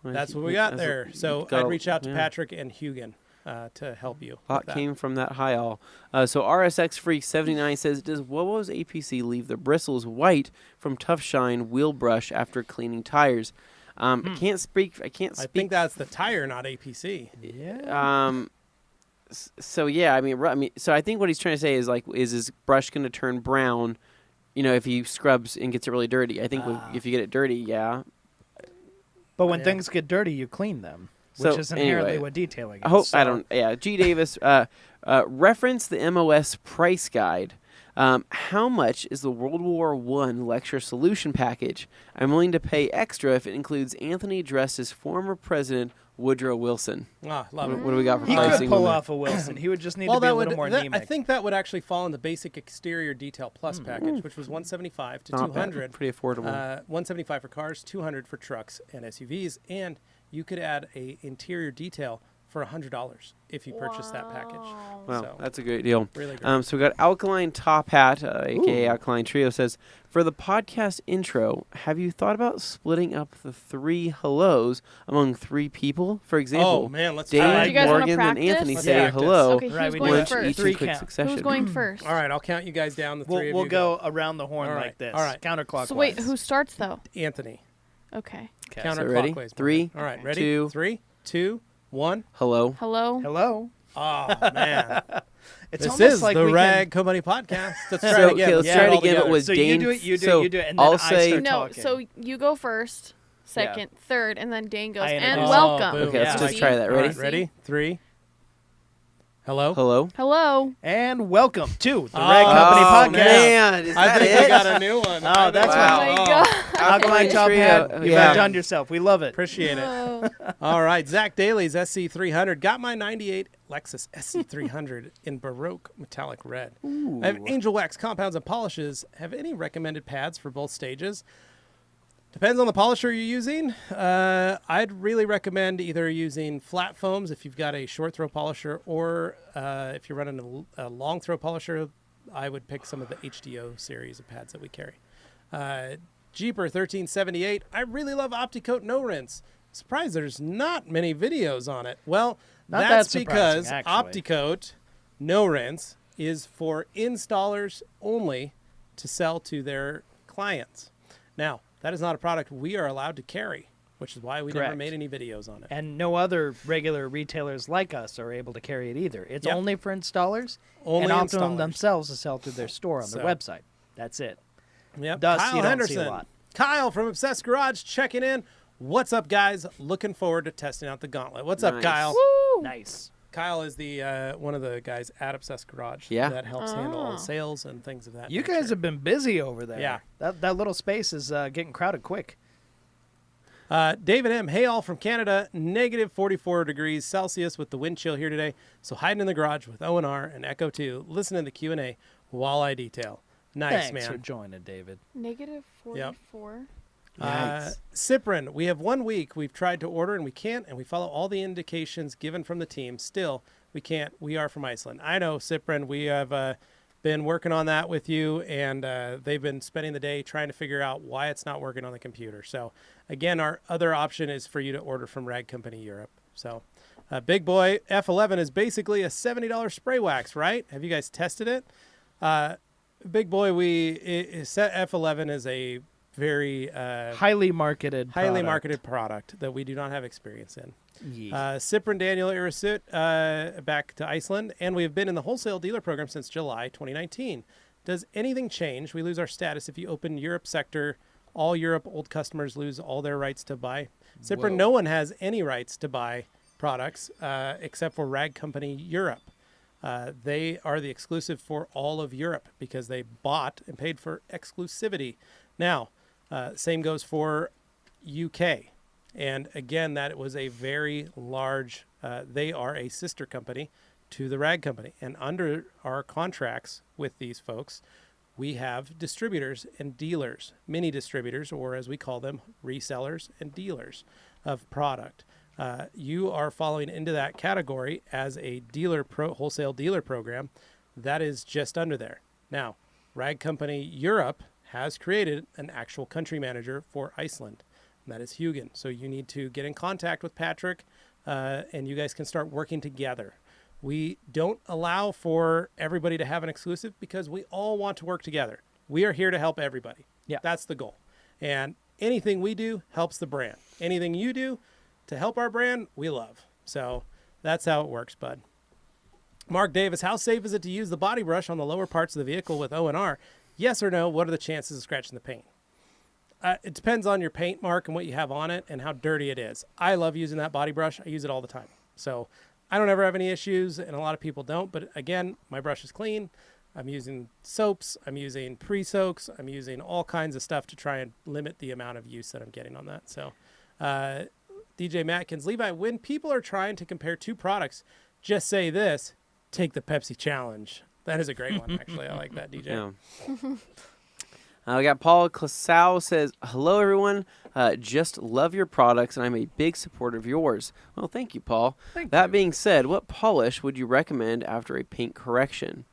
That's what we got there. So I'd reach out to Patrick and Hugin to help you. A lot came from that high all. So RSX Freak 79 says, does Wowo's APC leave the bristles white from tough shine wheel brush after cleaning tires? I can't speak. I think that's the tire, not APC. Yeah. So yeah, I mean, so I think what he's trying to say is like, is his brush going to turn brown? You know, if he scrubs and gets it really dirty. I think if you get it dirty, yeah. But when things get dirty, you clean them, which is inherently what detailing is. I don't. Yeah, G Davis, reference the MOS price guide. How much is the World War I lecture solution package? I'm willing to pay extra if it includes Anthony dressed as former President Woodrow Wilson. Ah, love it. What do we got for he pricing? He could pull off a Wilson. He would just need to be a little more anemic. I think that would actually fall in the basic exterior detail plus package, which was $175 to $200. Pretty affordable. $175 for cars, $200 for trucks and SUVs, and you could add a interior detail for $100 if you purchase that package. Wow, So, that's a great deal. really great. So we got Alkaline Top Hat, aka Alkaline Trio, says, for the podcast intro, have you thought about splitting up the 3 hellos among 3 people? For example, Oh, man, let's Dave, try Do you guys wanna Morgan, and practice? Anthony Let's say practice. hello. Okay, Right, who's we going do Once first? each in Three quick count. succession. Who's going first? All right, I'll count you guys down. The three of We'll you go around the horn All like right, this. all right. Counterclockwise. So wait, who starts though? Anthony. Okay. Okay. So ready? Counterclockwise. 3, All right, ready? 2, 3, 2, 1. hello. Hello. Hello. Oh, man. It's This almost is like the we Rag Company podcast. Let's try So, it again. okay, let's do try it all again. It together. was So Dane. you do it, you do so it, you do it, and I'll then say, I start No, talking. so you go first, second, third, and then Dane goes. I And introduce. welcome. boom. Okay, let's Yeah. just try that. All Ready? right, ready? 3. Hello? Hello. Hello. And welcome to the Oh, Rag Company podcast. Man, is I that think it? we got a new one. Oh, that's Oh my God. Alkaline Top Trio. Hat. You've Yeah. outdone yourself. We love it. Appreciate it. Oh. All right, Zach Daly's SC300. Got my 98 Lexus SC300 in Baroque metallic red. I have Angel Wax compounds and polishes. Have any recommended pads for both stages? Depends on the polisher you're using. I'd really recommend either using flat foams if you've got a short throw polisher, or if you're running a long throw polisher, I would pick some of the HDO series of pads that we carry. Jeeper 1378. I really love OptiCoat No Rinse. Surprised there's not many videos on it. Well, Not that's that because surprising, actually. OptiCoat No Rinse is for installers only to sell to their clients. Now, that is not a product we are allowed to carry, which is why we never Correct. made any videos on it. And no other regular retailers like us are able to carry it either. It's Yep. only for installers Only and Optimum installers. themselves to sell through their store on So- their website. That's it. Yep. Thus, Kyle you don't Henderson. see a lot. Kyle from Obsessed Garage checking in. What's up, guys? Looking forward to testing out the gauntlet. What's up, Nice. Kyle? Woo. Nice. Kyle is the one of the guys at Obsessed Garage Yeah. that helps handle all Oh. the sales and things of that You nature. guys have been busy over there. Yeah. That little space is getting crowded quick. David M. Hey, all from Canada. Negative 44 degrees Celsius with the wind chill here today. So hiding in the garage with O&R and Echo 2, listening to the Q&A while I detail. Nice, Thanks for man. joining, David. Negative 44. Cyprin, we have 1 week. We've tried to order and we can't, and we follow all the indications given from the team. Still, we can't. We are from Iceland. I know, Cyprin. We have been working on that with you, and they've been spending the day trying to figure out why it's not working on the computer. So, again, our other option is for you to order from Rag Company Europe. So, Big Boy F11 is basically a $70 spray wax, right? Have you guys tested it? Big Boy, F11 is a very Highly marketed product that we do not have experience in. Yeah. Cyprin Daniel Irisut back to Iceland, and we have been in the wholesale dealer program since July 2019. Does anything change? We lose our status if you open Europe sector. All Europe old customers lose all their rights to buy. Cyprin, Whoa. no one has any rights to buy products except for Rag Company Europe. They are the exclusive for all of Europe because they bought and paid for exclusivity. Now, same goes for UK. And again, that was a very large, they are a sister company to the rag company. And under our contracts with these folks, we have distributors and dealers, mini distributors, or as we call them, resellers and dealers of product. You are falling into that category as a wholesale dealer program that is just under there. Now, Rag Company Europe has created an actual country manager for Iceland, and that is Hugin. So you need to get in contact with Patrick, and you guys can start working together. We don't allow for everybody to have an exclusive because we all want to work together. We are here to help everybody. Yeah. That's the goal. And anything we do helps the brand. Anything you do to help our brand, we love. So that's how it works, bud. Mark Davis, how safe is it to use the body brush on the lower parts of the vehicle with O&R? Yes or no? What are the chances of scratching the paint? It depends on your paint, Mark, and what you have on it and how dirty it is. I love using that body brush. I use it all the time. So I don't ever have any issues, and a lot of people don't. But again, my brush is clean. I'm using soaps. I'm using pre-soaks. I'm using all kinds of stuff to try and limit the amount of use that I'm getting on that. So DJ Matkins, Levi, when people are trying to compare two products, just say this, take the Pepsi challenge. That is a great one, actually. I like that, DJ. Yeah. We got Paul Clasau says, hello, everyone. Just love your products, and I'm a big supporter of yours. Well, thank you, Paul. That being said, what polish would you recommend after a paint correction?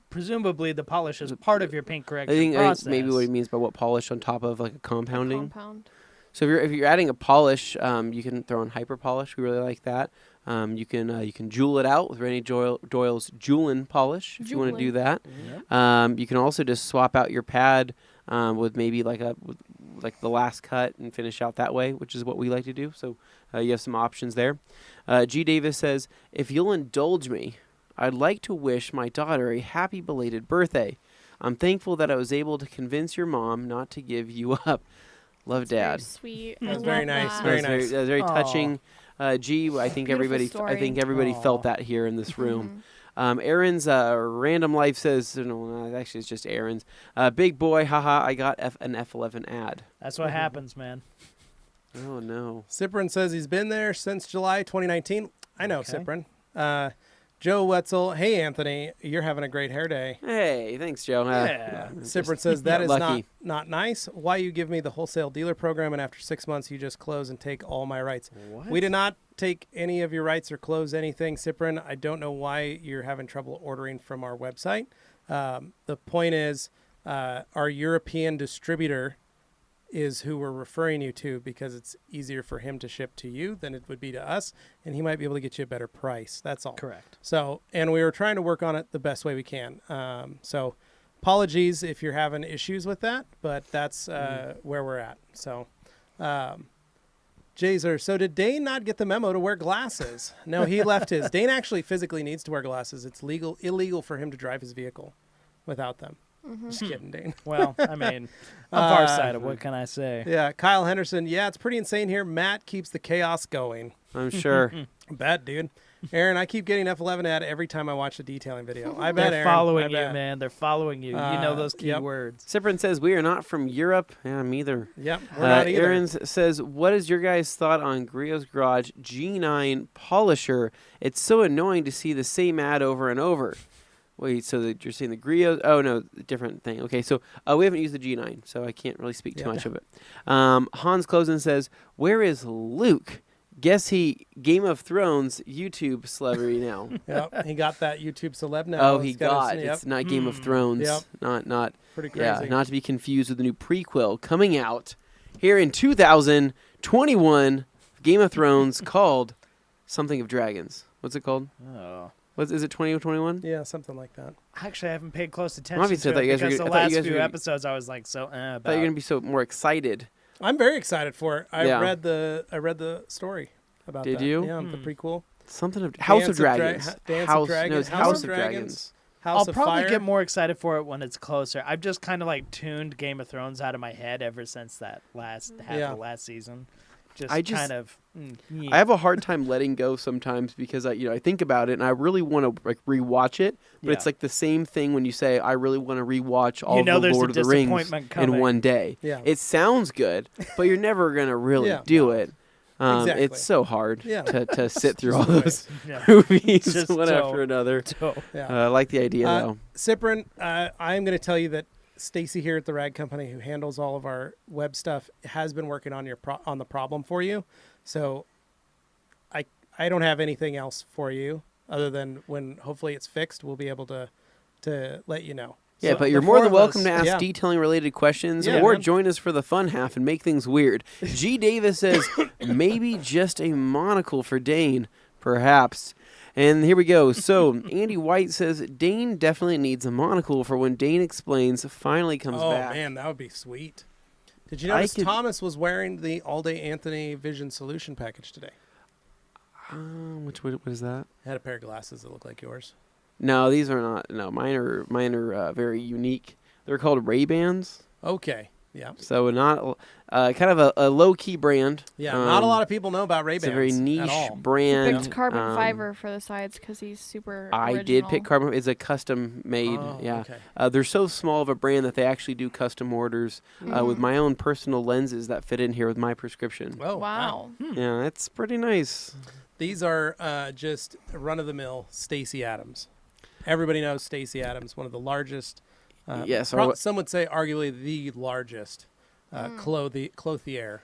Presumably, the polish is part of your paint correction I think process. maybe what he means by what polish on top of like a compounding. Compound. So if you're adding a polish, you can throw in hyper polish. We really like that. You can jewel it out with Rennie Doyle's Jewelin polish if you want to do that. Yep. You can also just swap out your pad with maybe like the last cut and finish out that way, which is what we like to do. So you have some options there. G. Davis says, if you'll indulge me, I'd like to wish my daughter a happy belated birthday. I'm thankful that I was able to convince your mom not to give you up. Love, Dad. Very sweet. That's I very love nice. that. Very nice. That's very Aw. touching. G, I think Beautiful everybody story. felt that here in this room. Aaron's Random Life says, no, actually it's just Aaron's. Big boy, haha, I got an F11 ad. That's what happens, man. Oh, no. Cyprin says he's been there since July 2019. I know, Okay. Cyprin. Joe Wetzel, hey, Anthony, you're having a great hair day. Hey, thanks, Joe. Yeah. Cyprin says that is lucky. not nice. Why you give me the wholesale dealer program and after 6 months you just close and take all my rights? What? We did not take any of your rights or close anything, Cyprin. I don't know why you're having trouble ordering from our website. The point is our European distributor is who we're referring you to because it's easier for him to ship to you than it would be to us, and he might be able to get you a better price. That's all. Correct. So, and we were trying to work on it the best way we can. So apologies if you're having issues with that, but that's where we're at. So, Jazer, so did Dane not get the memo to wear glasses? No, he left his. Dane actually physically needs to wear glasses. It's illegal for him to drive his vehicle without them. Just kidding, Dane. Well, I mean, I'm farsighted. What can I say? Yeah, Kyle Henderson. Yeah, it's pretty insane here. Matt keeps the chaos going. I'm sure. Bet, dude. Aaron, I keep getting F11 ad every time I watch the detailing video. I bet, They're Aaron. following I you, bet. man. They're following you. You know those Yep. keywords. Cyprin says, we are not from Europe. Yeah, me either. Yep, we're not either. Aaron says, what is your guys' thought on Griot's Garage G9 Polisher? It's so annoying to see the same ad over and over. Wait, so you're saying the Griot? Oh, no, different thing. Okay, so we haven't used the G9, so I can't really speak too much of it. Hans Closen says, where is Luke? Guess he Game of Thrones YouTube celebrity now. Yep, he got that YouTube celeb now. Oh, He's got his- It's not Game of Thrones. Yep. Not Pretty crazy. Yeah, not to be confused with the new prequel coming out here in 2021, Game of Thrones called something of Dragons. What's it called? Oh. Is it 2021? Yeah, something like that. Actually, I haven't paid close attention Obviously, I to thought it you guys were because gonna- the I thought you last guys few were- episodes I was like so I thought you were about. gonna be so more excited. I'm very excited for it. I Yeah. read the story about Did that. you? Yeah, the prequel. Something of House Dance of Dragons. Dance House, of Dragons. No, it's House of Dragons. House I'll of probably Fire. get more excited for it when it's closer. I've just kind of like tuned Game of Thrones out of my head ever since that last half Yeah. of last season. kind of. I have a hard time letting go sometimes because I think about it and I really want to like rewatch it, but it's like the same thing when you say I really want to rewatch all of the Lord of the Rings in one day. Yeah. It sounds good, but you're never gonna really do it. Exactly. It's so hard to sit through all the those movies Just one after another. I like the idea though. Cyprin, I'm going to tell you that Stacy here at the Rag Company, who handles all of our web stuff, has been working on on the problem for you. So I don't have anything else for you other than when hopefully it's fixed, we'll be able to let you know. Yeah, So but you're more than welcome to ask detailing related questions or join us for the fun half and make things weird. G. Davis says, maybe just a monocle for Dane, perhaps. And here we go. So Andy White says, Dane definitely needs a monocle for when Dane Explains finally comes back. Oh, man, that would be sweet. Did you notice Thomas was wearing the All Day Anthony Vision Solution package today? What is that? I had a pair of glasses that look like yours. No, these are not. No, mine are very unique. They're called Ray-Bans. Okay. Yeah. So not kind of a low-key brand. Yeah, not a lot of people know about Ray-Bans. It's a very niche brand. He picked carbon fiber for the sides because he's super I original. did pick carbon. It's a custom made. Okay. They're so small of a brand that they actually do custom orders with my own personal lenses that fit in here with my prescription. Oh, wow. Yeah, it's pretty nice. These are just run-of-the-mill Stacey Adams. Everybody knows Stacey Adams, one of the largest. Yes, some would say arguably the largest clothier.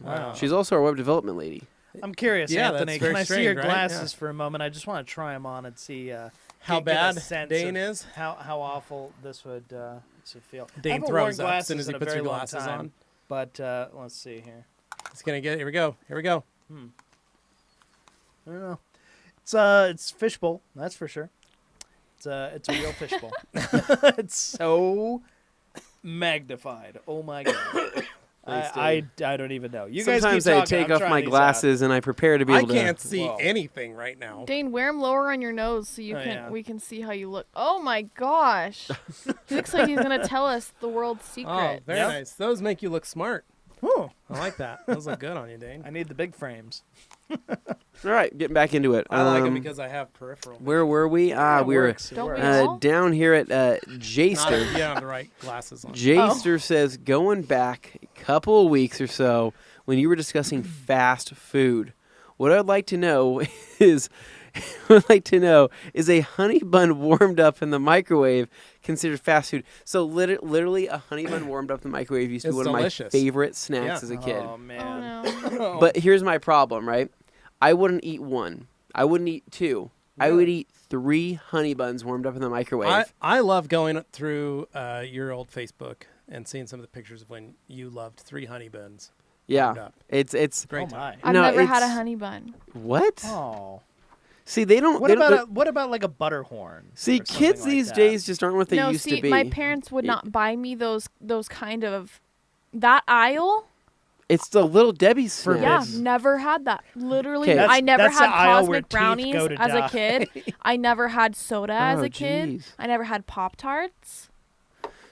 Wow. She's also our web development lady. I'm curious, Yeah, Anthony. that's very Can I see strange, your right? glasses for a moment? I just want to try them on and see how get a bad sense Dane of is. How awful this would feel. I Dane haven't throws worn up as soon as glasses he in a puts very your long glasses time, on. But let's see here. It's gonna get. Here we go. Here we go. I don't know. It's fishbowl, that's for sure. It's a real fishbowl. It's so magnified. Oh my god. I don't even know. You Sometimes guys keep I talking. take I'm off trying my these glasses and I prepare to be I able to. can't see Whoa. anything right now. Dane, wear them lower on your nose so we can see how you look. Oh my gosh. He looks like he's going to tell us the world's Oh, secret. very nice. Those make you look smart. Out. I like that. Those look good on you, Dane. I need the big frames. All right, getting back into it. I like them because I have peripheral. Where were we? It We were works, it Don't works. we all? down here at Jayster. You don't have the right glasses on. Jayster says, going back a couple of weeks or so, when you were discussing fast food, what I'd like to know is, is a honey bun warmed up in the microwave considered fast food? So literally, a honey bun warmed up in the microwave used to be one of my favorite snacks as a kid. Oh man. Oh no. But here's my problem, right? I wouldn't eat one. I wouldn't eat two. I would eat 3 honey buns warmed up in the microwave. I love going through your old Facebook and seeing some of the pictures of when you loved 3 honey buns. warmed Yeah, up. it's Great Oh time. my. I've No, never had a it's- honey bun. what? Oh. See, they don't. What they don't- about what about like a butterhorn? See, or something kids like these that? days just aren't what they No, used see, to be. my parents would not buy me those kind of that aisle. It's the Little Debbie's snack. Yeah, Forbidden. never had that. Literally, Okay. I never That's the had aisle where cosmic teeth brownies go to as die. a kid. I never had soda as Oh, a kid. jeez. I never had Pop Tarts.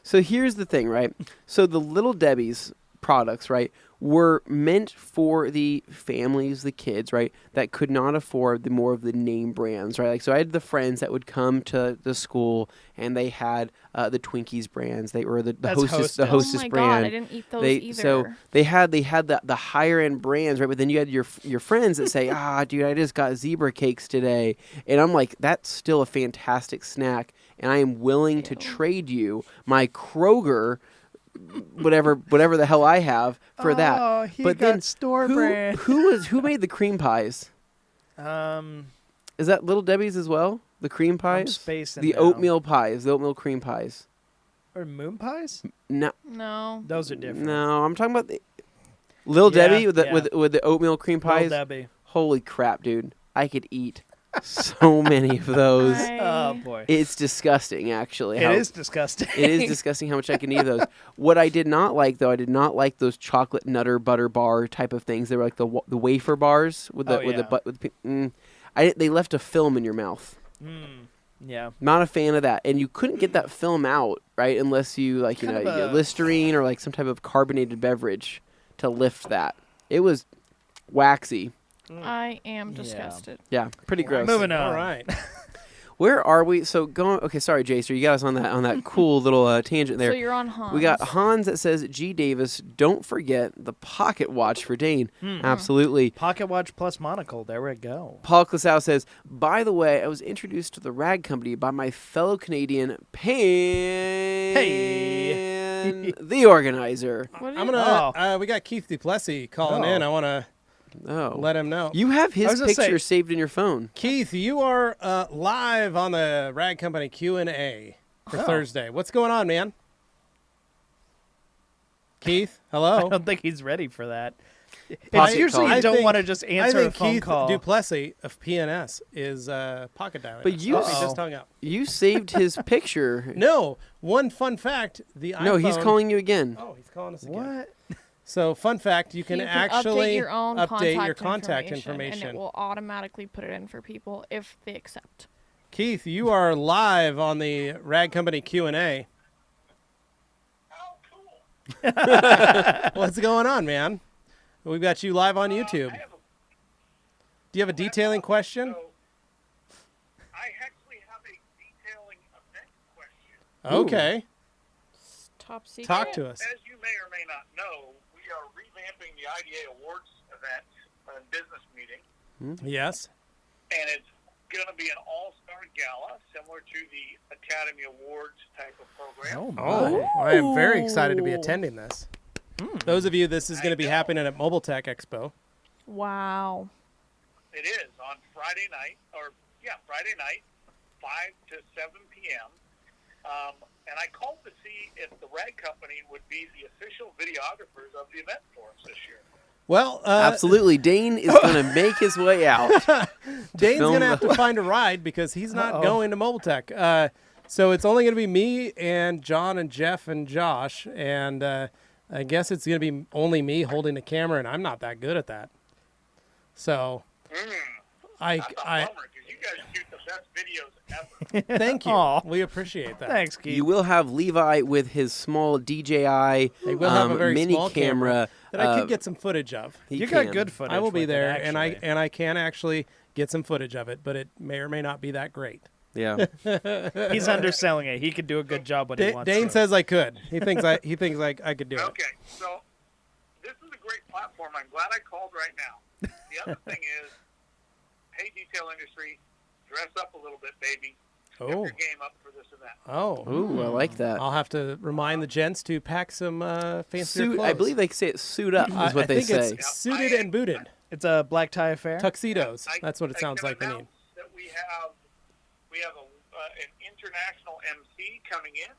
So here's the thing, right? So the Little Debbie's products, right, were meant for the families, the kids, right, that could not afford the more of the name brands, right? Like, so I had the friends that would come to the school and they had the Twinkies brands. They were the That's Hostess Oh my brand. god, I didn't eat those either. So they had the higher end brands, right? But then you had your friends that say, dude, I just got zebra cakes today, and I'm like, that's still a fantastic snack, and I am willing to trade you my Kroger, whatever the hell I have for that. Oh, he But got then store brand. who made the cream pies? Is that Little Debbie's as well? The cream I'm pies, spacing the now. oatmeal pies, the oatmeal cream pies. or moon pies. No, No. Those are different. no, I'm talking about the Little Yeah, Debbie with the yeah. with the oatmeal cream Little pies. Debbie. Holy crap, dude! I could eat so many of those. Oh boy. It's disgusting, actually. It is disgusting. It is disgusting how much I can eat of those. What I did not like, though, I did not like those chocolate nutter butter bar type of things. They were like the wafer bars with the Oh, with the yeah. but with they left a film in your mouth. Yeah. Not a fan of that, and you couldn't get that film out, right, unless you you Kind of get a- Listerine or like some type of carbonated beverage to lift that. It was waxy. I am disgusted. Yeah, pretty gross. Moving on. All right. Where are we? So going. Okay, sorry, Jacer. You got us on that cool little tangent there. So you're on Hans. We got Hans that says, G. Davis, don't forget the pocket watch for Dane. Absolutely. Pocket watch plus monocle. There we go. Paul Klasau says, by the way, I was introduced to the rag company by my fellow Canadian Pan, the organizer. What are I'm you- gonna. We got Keith Duplessis calling in. I want to let him know. You have his was gonna picture say- saved in your phone. Keith, you are live on the Rag Company Q&A for Thursday. What's going on, man? Keith, I hello. don't think he's ready for that. Pocket It's usually call. you I don't think- want to just answer I a think phone Keith call. Duplessis of PNS is pocket dialing. But us. you- He just hung up. You saved his picture. No, one fun fact: the iPhone. No, he's calling you again. Oh, he's calling us again. What? So, fun fact: you can update actually your own update your contact contact information. and it will automatically put it in for people if they accept. Keith, you are live on the Rag Company Q&A. What's going on, man? We've got you live on YouTube. Do you have a detailing question? I actually have a detailing event question. Okay, Top secret. talk to us. As you may or may not know, we are revamping the IDA Awards event and business meeting, Yes. and it's going to be an all-star gala similar to the Academy Awards type of program. Oh, I am very excited to be attending this. Those of you, this is going to be happening at Mobile Tech Expo. Wow. It is on Friday night, Friday night, 5 to 7 p.m. And I called to see if the Rag Company would be the official videographers of the event for us this year. Well, Absolutely. Dane is going to make his way out. Dane's film going to have the- to find a ride because he's not going to Mobile Tech. So it's only going to be me and John and Jeff and Josh. And I guess it's going to be only me holding the camera, and I'm not that good at that. So That's a I bummer because you guys shoot the best videos ever. thank you. Aw. We appreciate that. Thanks, Keith. You will have Levi with his small DJI They will have a very mini small camera that I uh, could get some footage of. he You can. got good footage. I will be with it, there, actually. and I can actually get some footage of it, but it may or may not be that great. Yeah. He's underselling it. He could do a good job when he wants Dane to. says I could. He thinks I could do it. Okay, so this is a great platform. I'm glad I called right now. The other thing is, hey, detail industry, dress up a little bit, baby. Step Oh. your game up for this event. Oh. Ooh, I like that. I'll have to remind the gents to pack some fancier Suit. clothes. I believe they say it suit up is I what they think say. it's suited and booted. It's a black tie affair. Tuxedos. I- That's what it I sounds can like they need. announce that we have an international MC coming in.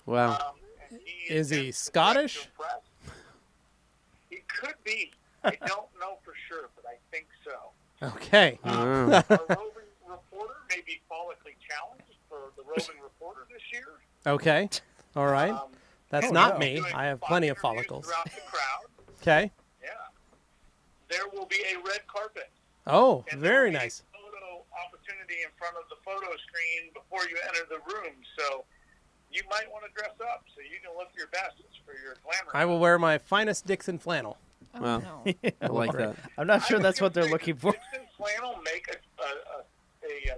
Wow. And Is he intends to Scottish? impress. He could be. I don't know for sure, but I think so. Okay. Oh. Our roving reporter may be follically challenged for the roving reporter this year. Okay. All right. That's Oh, not no. me. Doing I have 5 plenty of interviews follicles. Throughout the crowd. Okay. Yeah. There will be a red carpet. Oh, And there will very be a nice. photo opportunity in front of the photo screen before you enter the room. So you might want to dress up so you can look your best for your glamour. I will wear my finest Dixon flannel. Oh, Wow. no. I like that. I'm not sure that's what they're looking for. Dixon flannel make a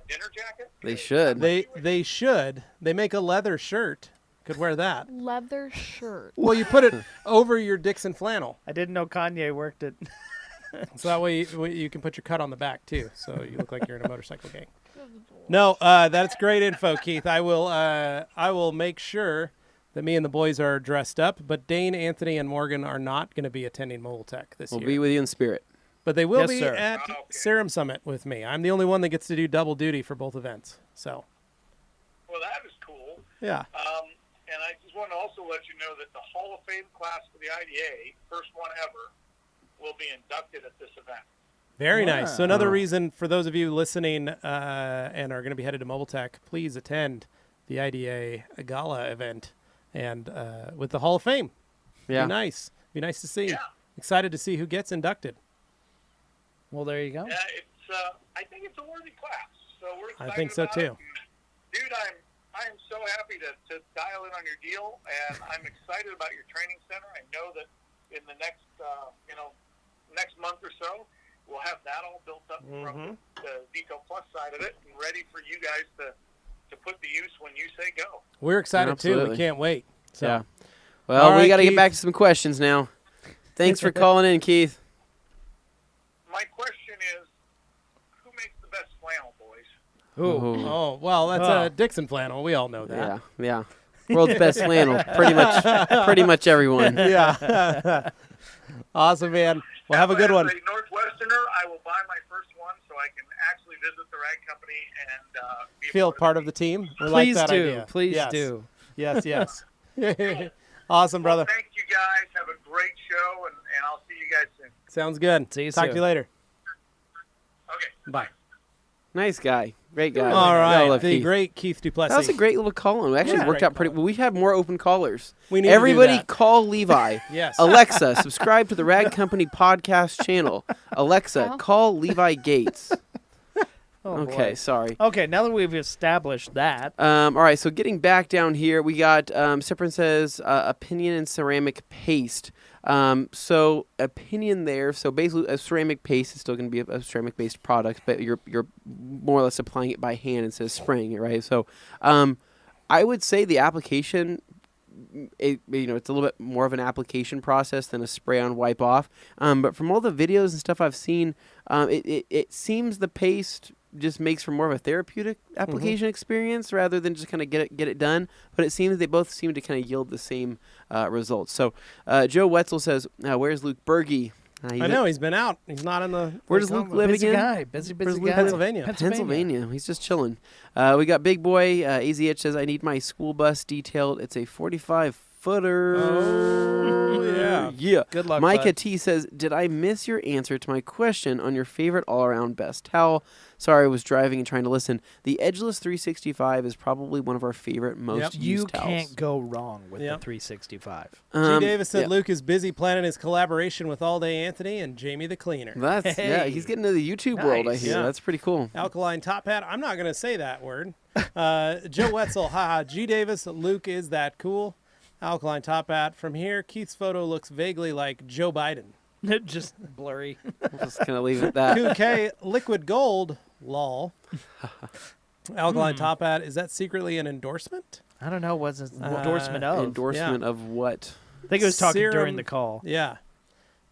dinner jacket? They should. They should. They make a leather shirt. Could wear that. Leather shirt. Well, you put it over your Dixon flannel, I didn't know Kanye worked it. so that way you can put your cut on the back too, so you look like you're in a motorcycle gang. No, that's great info, Keith. I will make sure that me and the boys are dressed up. But Dane, Anthony, and Morgan are not going to be attending Mobile Tech this We'll year. be with you in spirit. But they will Yes, be sir. at Okay. Serum Summit with me. I'm the only one that gets to do double duty for both events. So Well, that is cool. yeah. And I just want to also let you know that the Hall of Fame class for the IDA, first one ever, will be inducted at this event. Very nice. So another Wow. reason for those of you listening and are going to be headed to Mobile Tech, please attend the IDA Gala event and with the Hall of Fame. Yeah. Be nice. Be nice to see. Yeah. Excited to see who gets inducted. Well, there you go. Yeah, I think it's a worthy class. So we're excited I think so about too. it. Dude, I am so happy to dial in on your deal, and I'm excited about your training center. I know that in the next next month or so, we'll have that all built up from the Detail Plus side of it and ready for you guys to put to use when you say go. We're excited too. Absolutely. We can't wait. So. Yeah. Well, All right, we got to get Keith. back to some questions now. Thanks for calling in, Keith. My question is, who makes the best flannel, boys? Ooh. Oh, well, that's Dixon flannel. We all know that. Yeah. World's best flannel. Pretty much everyone. Yeah. Awesome, man. Well, have a good one. As a Northwesterner, I will buy my first one so I can actually visit the rag company and be Feel part of the team. We Please like that do. idea. Please Yes. do. Yes. Awesome, brother. Well, thank you guys. Have a great show, and I'll see you guys soon. Sounds good. See you Talk soon. to you later. Okay. Bye. Nice guy. Great guy. All Gotta right. love The Keith. great Keith Duplessis. That was a great little call. It actually Yeah. worked Great out pretty call. well. We have more open callers. We need to do Everybody that. call Levi. Yes. Alexa, subscribe to the Rag Company podcast channel. Alexa, Well. call Levi Gates. Oh, Okay, boy. sorry. Okay, now that we've established that, All right, so getting back down here, we got Siprin says opinion and ceramic paste. So opinion there. So basically, a ceramic paste is still going to be a ceramic based product, but you're more or less applying it by hand instead of spraying it, right? So I would say the application. It's a little bit more of an application process than a spray on wipe off. But from all the videos and stuff I've seen, it seems the paste just makes for more of a therapeutic application experience rather than just kind of get it done. But it seems they both seem to kind of yield the same results. So Joe Wetzel says, "Where's Luke Berge?" I know he's been out. He's not in the. Where does Luke live busy again? guy, busy Where's guy. Luke? Pennsylvania. Pennsylvania. He's just chilling. We got Big Boy. AZH says, "I need my school bus detailed. It's a 45-footer." Oh, yeah. Yeah. Good luck, Micah bud. T says, "Did I miss your answer to my question on your favorite all-around best towel? Sorry, I was driving and trying to listen. The Edgeless 365 is probably one of our favorite most You used towels." can't go wrong with Yep. the 365. G. Davis said yeah. Luke is busy planning his collaboration with All Day Anthony and Jamie the Cleaner. That's yeah. Hey. He's getting into the YouTube world. I Nice. hear Yeah. that's pretty cool. Alkaline Top Hat. I'm not going to say that word. Joe Wetzel. Haha. G. Davis. Luke is that cool. Alkaline Top Hat. From here, Keith's photo looks vaguely like Joe Biden. Just blurry. We'll just kind of leave it at that. 2K Liquid Gold. Lol. Alkaline Top Hat. Is that secretly an endorsement? I don't know what's an endorsement of. Endorsement of what? I think it was talking Serum- during the call. Yeah.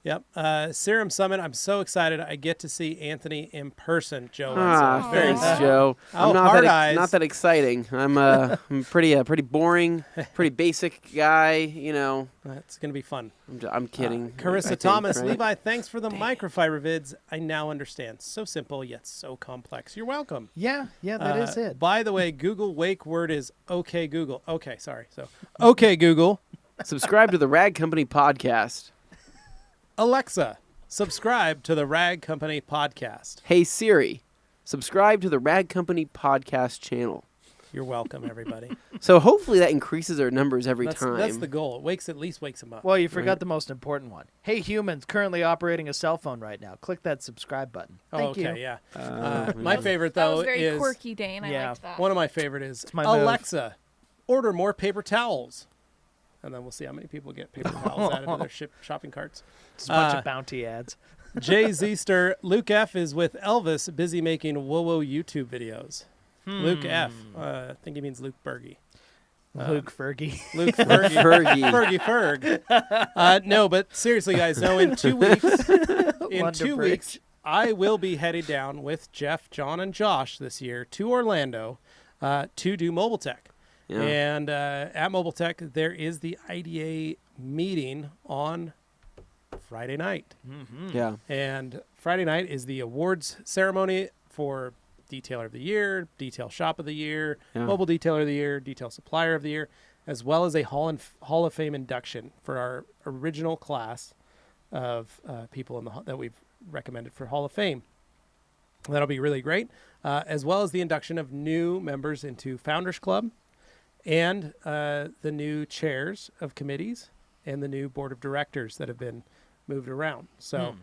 Yep. Serum Summit. I'm so excited. I get to see Anthony in person, Joe. Ah, Very thanks, excited. Joe. Oh, I'm hard eyes. not that exciting. I'm pretty boring, pretty basic guy. You know, That's going to be fun. I'm kidding. Carissa I think, Thomas. right? Levi, thanks for the microfiber vids. I now understand. So simple yet so complex. You're welcome. Yeah, that is it. By the way, Google wake word is okay Google. Okay, sorry. So, okay Google. Subscribe to the Rag Company podcast. Alexa, subscribe to the Rag Company podcast. Hey Siri, subscribe to the Rag Company podcast channel. You're welcome, everybody. So hopefully that increases our numbers every time. That's the goal. It at least wakes them up. Well, you forgot the most important one. Hey, humans, currently operating a cell phone right now. Click that subscribe button. Thank you. Yeah. Uh, My favorite, That though, was very is quirky, Dane. I Yeah. liked that. one of my favorite is my move. Alexa, order more paper towels. And then we'll see how many people get paper towels added to their shopping carts. Just a bunch of bounty ads. Jay Zeester, Luke F. is with Elvis, busy making whoa YouTube videos. Luke F. I think he means Luke Berge. Luke Fergie. Luke Fergie. Fergie. Fergie Ferg. No, but seriously, guys, no, in 2 weeks, Wonder Bridge. I will be headed down with Jeff, John, and Josh this year to Orlando to do Mobile Tech. Yeah. And at Mobile Tech, there is the IDA meeting on Friday night. Yeah. And Friday night is the awards ceremony for Detailer of the Year, Detail Shop of the Year, Yeah. Mobile Detailer of the Year, Detail Supplier of the Year, as well as a Hall of Fame induction for our original class of people that we've recommended for Hall of Fame. That'll be really great, as well as the induction of new members into Founders Club and the new chairs of committees and the new board of directors that have been moved around. So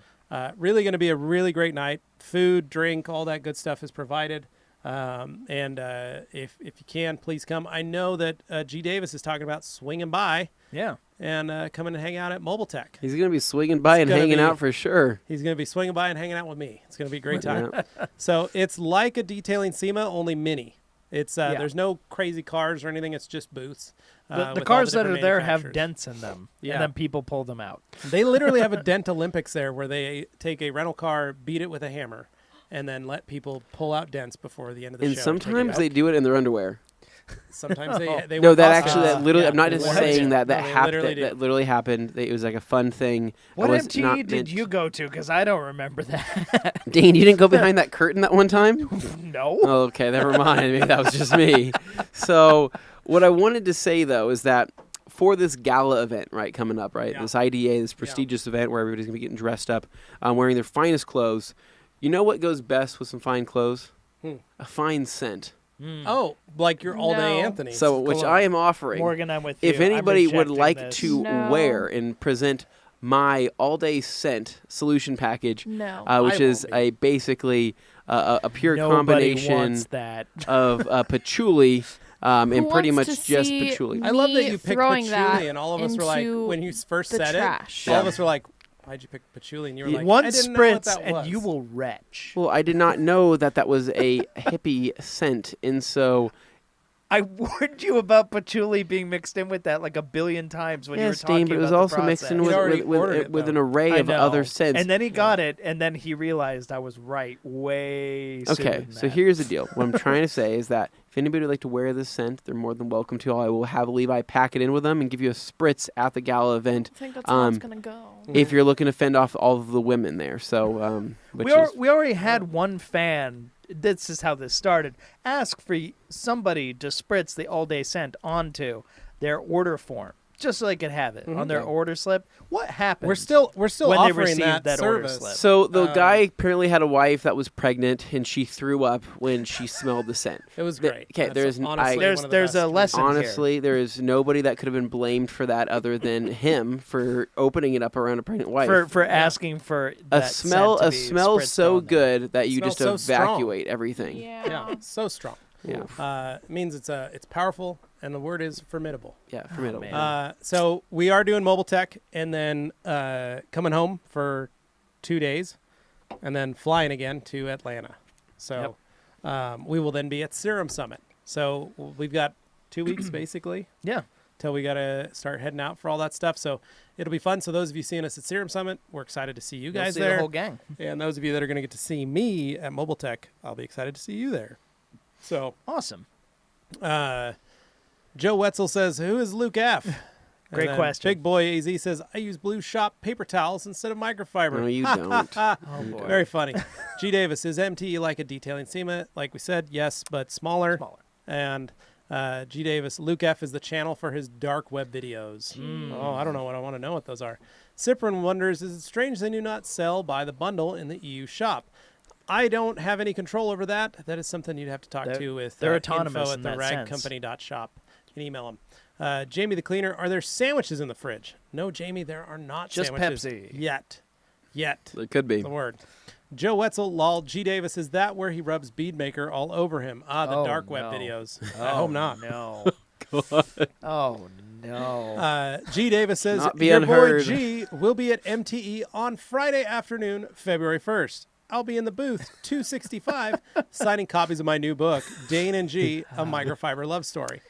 really going to be a really great night. Food, drink, all that good stuff is provided. And if you can, please come. I know that G. Davis is talking about swinging by Yeah. and come in and hang out at Mobile Tech. He's going to be swinging by and hanging out for sure. He's going to be swinging by and hanging out with me. It's going to be a great time. So it's like a detailing SEMA, only mini. It's there's no crazy cars or anything. It's just booths. The cars that are there have dents in them, and then people pull them out. They literally have a Dent Olympics there where they take a rental car, beat it with a hammer, and then let people pull out dents before the end of the show. And sometimes they do it in their underwear. Sometimes they no, that actually, that literally, I'm not just What? saying that No, that they happened. literally That literally happened. It was like a fun thing. What It was MTE not did meant- you go to? Because I don't remember that. Dean, you didn't go behind that curtain that one time? No. Oh, okay, never mind. Maybe that was just me. So what I wanted to say, though, is that for this gala event, right, coming up, right, this IDA, this prestigious event where everybody's going to be getting dressed up, wearing their finest clothes, you know what goes best with some fine clothes? A fine scent. Oh, like your all-day No. Anthony. So, which I am offering. Morgan, I'm with you. If anybody I'm would rejecting like this. to No. wear and present my all-day scent solution package, No. which I is won't be. basically a pure Nobody combination wants that. of patchouli and Who pretty wants much to just see patchouli. I love that me you picked throwing patchouli, that and all of us were like, into when you first the said trash. it, all of us were like, why'd you pick patchouli? And you were like, One I didn't know what spritz that and was. you will retch. Well, I did not know that was a hippie scent, and so I warned you about patchouli being mixed in with that like a billion times when you were yes, talking Dean, but it was about also the mixed in process. He'd already with ordered it, an though. array I of other know. scents. And then he got it, and then he realized I was right way sooner Okay, than so that. here's the deal. What I'm trying to say is that if anybody would like to wear this scent, they're more than welcome to. I will have Levi pack it in with them and give you a spritz at the gala event I think that's how it's gonna go. if you're looking to fend off all of the women there. So, which we, is we already had one fan. This is how this started. Ask for somebody to spritz the all-day scent onto their order form, just so they could have it on their order slip. What happened? We're still when they offering received that order service. slip. So the guy apparently had a wife that was pregnant, and she threw up when she smelled the scent. It was The- great. okay, That's there's- honestly I- one of the there's best. a lesson here. Honestly, there is nobody that could have been blamed for that other than him for opening it up around a pregnant wife. for asking for a that smell scent to be spritzed so on there. good that you Smells just so strong. evacuate everything. Yeah, so strong. Yeah. It means it's powerful, and the word is formidable. Yeah, formidable. man. So we are doing Mobile Tech, and then coming home for 2 days, and then flying again to Atlanta. So we will then be at Serum Summit. So we've got 2 weeks basically Yeah. till we got to start heading out for all that stuff. So it'll be fun. So those of you seeing us at Serum Summit, we're excited to see you You'll guys see there. the whole gang. And those of you that are going to get to see me at Mobile Tech, I'll be excited to see you there. So Awesome. Joe Wetzel says, "Who is Luke F?" And Great then question. Big Boy AZ says, "I use Blue Shop paper towels instead of microfiber." No, you don't. Oh boy. Very funny. G Davis, is MTE like a detailing SEMA? Like we said, yes, but smaller. Smaller. And G Davis, Luke F is the channel for his dark web videos. Oh, I don't know what I want to know what those are. Cyprin wonders, is it strange they do not sell by the bundle in the EU shop? I don't have any control over that. That is something you'd have to talk to with they're autonomous info in at that sense. theragcompany.shop. You can email them. Jamie the Cleaner, are there sandwiches in the fridge? No, Jamie, there are not Just sandwiches. Pepsi. Yet. It could be. The word. Joe Wetzel, lol, G Davis, is that where he rubs Bead Maker all over him? The Oh, dark web no. videos. I hope not. No. Oh no. G Davis says, Not be your unheard. boy G will be at MTE on Friday afternoon, February 1st. I'll be in the booth 265 signing copies of my new book, Dane and G, A Microfiber Love Story.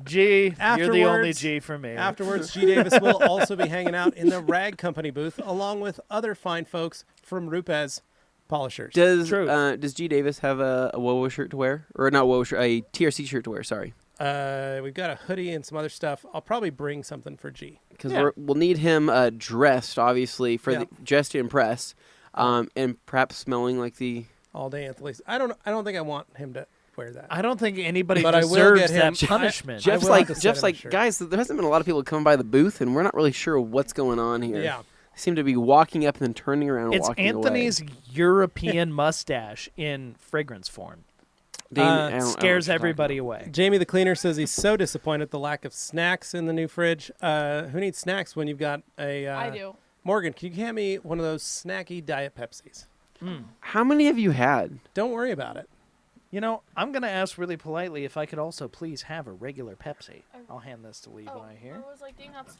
G, you're the only Afterwards- G for me. Afterwards, G Davis will also be hanging out in the Rag Company booth along with other fine folks from Rupes Polishers. Does Truth. does G Davis have a WoWo shirt to wear, or not WoWo shirt, a TRC shirt to wear? Sorry, We've got a hoodie and some other stuff. I'll probably bring something for G. because Yeah. we'll need him dressed, obviously, for Yeah. just to impress, and perhaps smelling like the. All day Anthony's. I don't think I want him to wear that. I don't think anybody But I will deserves get him- that punishment. I Jeff's will have to set Jeff's him a like, shirt. guys, there hasn't been a lot of people coming by the booth, and we're not really sure what's going on here. Yeah. They seem to be walking up and then turning around and It's walking Anthony's European mustache in fragrance form. away. I don't know what Scares you're talking everybody about. away. Jamie the Cleaner says he's so disappointed at the lack of snacks in the new fridge. Who needs snacks when you've got a... I do. Morgan, can you hand me one of those snacky Diet Pepsis? How many have you had? Don't worry about it. You know, I'm going to ask really politely if I could also please have a regular Pepsi. I'll hand this to Levi here. I was like, dang, that's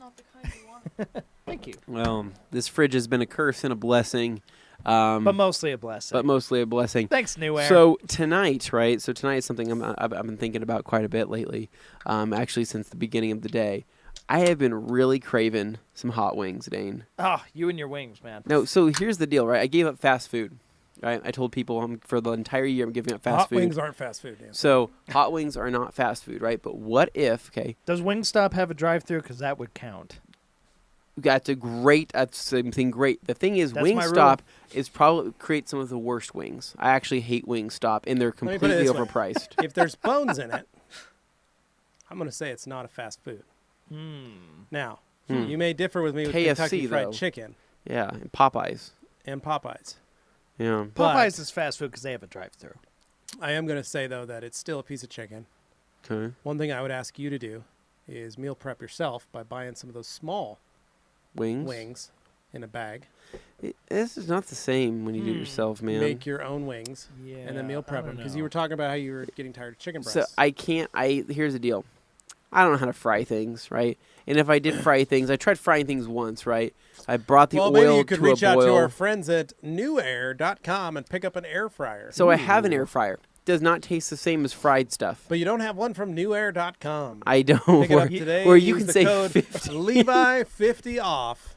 not the kind you want. Thank you. Well, this fridge has been a curse and a blessing. But mostly a blessing. Thanks, New Air. So tonight, right? So tonight is something I've been thinking about quite a bit lately. Actually, since the beginning of the day, I have been really craving some hot wings, Dane. Oh, you and your wings, man. No, so here's the deal, right? I gave up fast food. Right? I told people for the entire year I'm giving up fast food. Hot wings aren't fast food. Dan. So hot wings are not fast food, right? But what if? Okay. Does Wingstop have a drive-through? Because that would count. That's something great. The thing is, Wingstop is probably creates some of the worst wings. I actually hate Wingstop, and they're completely overpriced. If there's bones in it, I'm going to say it's not a fast food. Now, you may differ with me with KFC, Kentucky Fried though. Chicken. Yeah, and Popeyes. And Popeyes. Yeah. Popeyes is fast food because they have a drive-through. I am going to say, though, that it's still a piece of chicken. Okay. One thing I would ask you to do is meal prep yourself by buying some of those small wings in a bag. This is not the same when you do it yourself, man. Make your own wings and then meal prep them. Because you were talking about how you were getting tired of chicken breasts. So here's the deal. I don't know how to fry things, right? And if I did fry things, I tried frying things once, right? I brought the oil to a boil. Maybe you could reach out to our friends at newair.com and pick up an air fryer. So I have an air fryer. Does not taste the same as fried stuff. But you don't have one from newair.com. I don't. Pick it up today. Or you use can the say code 50. Levi 50 off.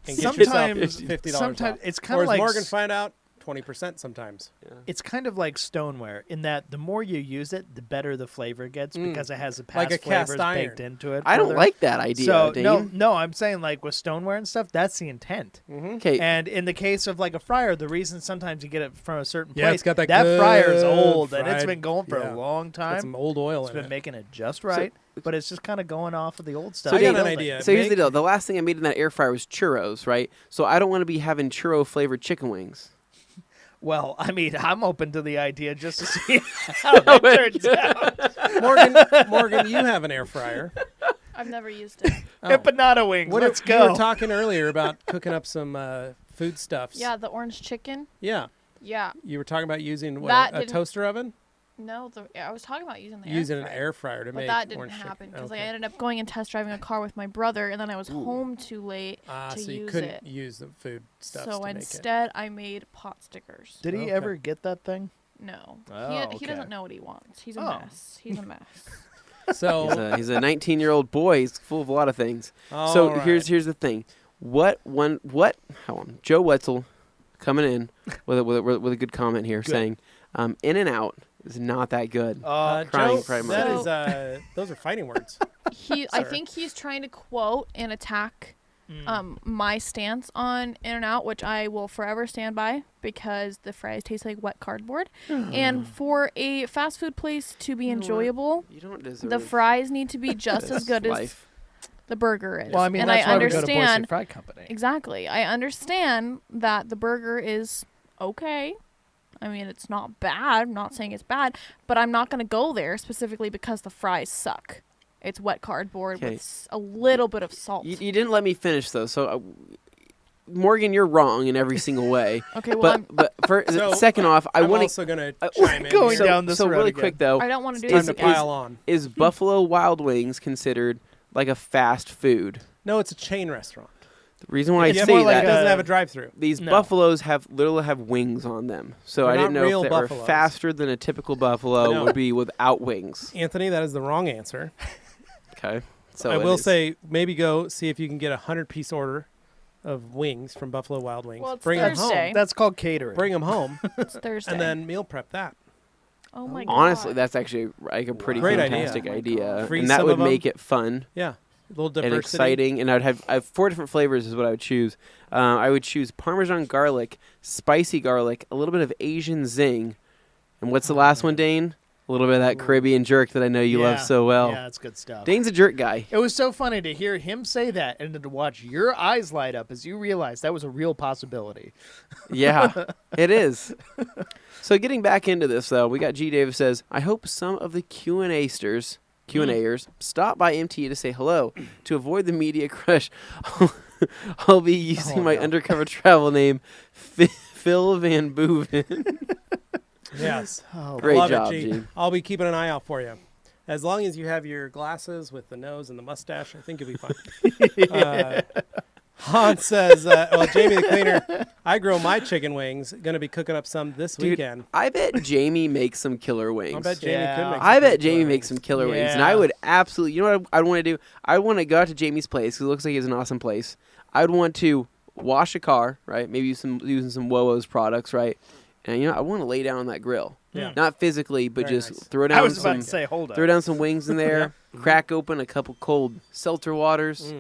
And get yourself $50 sometimes off. it's kind of like Morgan find out 20% sometimes. Yeah. It's kind of like stoneware in that the more you use it, the better the flavor gets because it has the past Like a cast flavors iron. baked into it. I don't further. like that idea, So Dane. no, I'm saying like with stoneware and stuff, that's the intent. Okay. And in the case of like a fryer, the reason sometimes you get it from a certain Yeah, place, it's got that fryer is good old and it's fried- been going for yeah. a long Got time. some old oil It's in been it. making it just right, but it's just kind of going off of the old stuff. So I got Dane, an idea. So here's the deal. The last thing I made in that air fryer was churros, right? So I don't want to be having churro-flavored chicken wings. Well, I mean, I'm open to the idea just to see how that turns out. Morgan, you have an air fryer. I've never used it. Empanada wings. Let's You go. were talking earlier about cooking up some foodstuffs. Yeah, the orange chicken. Yeah. Yeah. You were talking about using That a didn't- toaster oven? No, I was talking about using the Using air an fryer. air fryer to But make that didn't orange happen chicken. because Okay. I ended up going and test driving a car with my brother, and then I was home too late to so you use couldn't it. use the food stuff So to make it. instead, I made pot stickers. Did he Okay. ever get that thing? No, Oh, he okay. doesn't know what he wants. He's a Oh. mess. He's a mess. So He's a 19-year-old boy. He's full of a lot of things. all So right. here's the thing. Hold on. Joe Wetzel coming in with a good comment here saying, In and Out is not that good. Joe, crying that So- is those are fighting words. I Sir. think he's trying to quote and attack my stance on In-N-Out, which I will forever stand by because the fries taste like wet cardboard. And for a fast food place to be enjoyable, You don't deserve the fries need to be just as good as life. the burger is. Well, I mean, and that's I why we go to Boise understand Fry Company. exactly. I understand that the burger is okay. I mean, it's not bad. I'm not saying it's bad, but I'm not going to go there specifically because the fries suck. It's wet cardboard Okay. with a little bit of salt. You didn't let me finish though. So Morgan, you're wrong in every single way. Okay, well, but second off, I I'm want also going to chime in. going here. down this so road really again. quick though. I don't want to do Time this to again. pile on. Is Buffalo Wild Wings considered like a fast food? No, it's a chain restaurant. The reason why I It's say more It like that doesn't have a drive-through. these No. buffaloes literally have wings on them. So They're I didn't not know real if they were buffaloes. faster than a typical buffalo No. would be without wings. Anthony, that is the wrong answer. Okay. So I it will is. say maybe go see if you can get a 100-piece order of wings from Buffalo Wild Wings. Well, it's Bring them Thursday. home. That's called catering. Bring them home, It's Thursday. and then meal prep that. oh my god. Honestly, that's actually like a pretty Great idea. fantastic Oh my idea, God. Freeze and that some would of 'em. make it fun Yeah, a little diversity. and exciting. And I have 4 different flavors is what I would choose. I would choose Parmesan garlic, spicy garlic, a little bit of Asian zing, and what's the last one, Dane? A little bit of that Caribbean jerk that I know you love so well. Yeah, that's good stuff. Dane's a jerk guy. It was so funny to hear him say that and then to watch your eyes light up as you realized that was a real possibility. Yeah, it is. So getting back into this, though, we got G. Davis says, I hope some of the Q&A'ers stop by MTE to say hello. To avoid the media crush, I'll be using my undercover travel name, Phil Van Boeven. Yes. Oh, Great Love job, it, G. G. I'll be keeping an eye out for you. As long as you have your glasses with the nose and the mustache, I think you'll be fine. Han says, well, Jamie the cleaner, I grow my chicken wings. Going to be cooking up some this weekend. I bet Jamie makes some killer wings. I bet Jamie could make some I bet killer Jamie wings. makes some killer wings. And Yeah. I would absolutely, you know what I'd want to do? I want to go out to Jamie's place because it looks like it's an awesome place. I'd want to wash a car, right? Maybe using some Wowo's products, right? And, you know, I want to lay down on that grill. Yeah. Not physically, but Very just nice. throw down I was some about to say, hold up. throw down some wings in there, crack open a couple cold seltzer waters.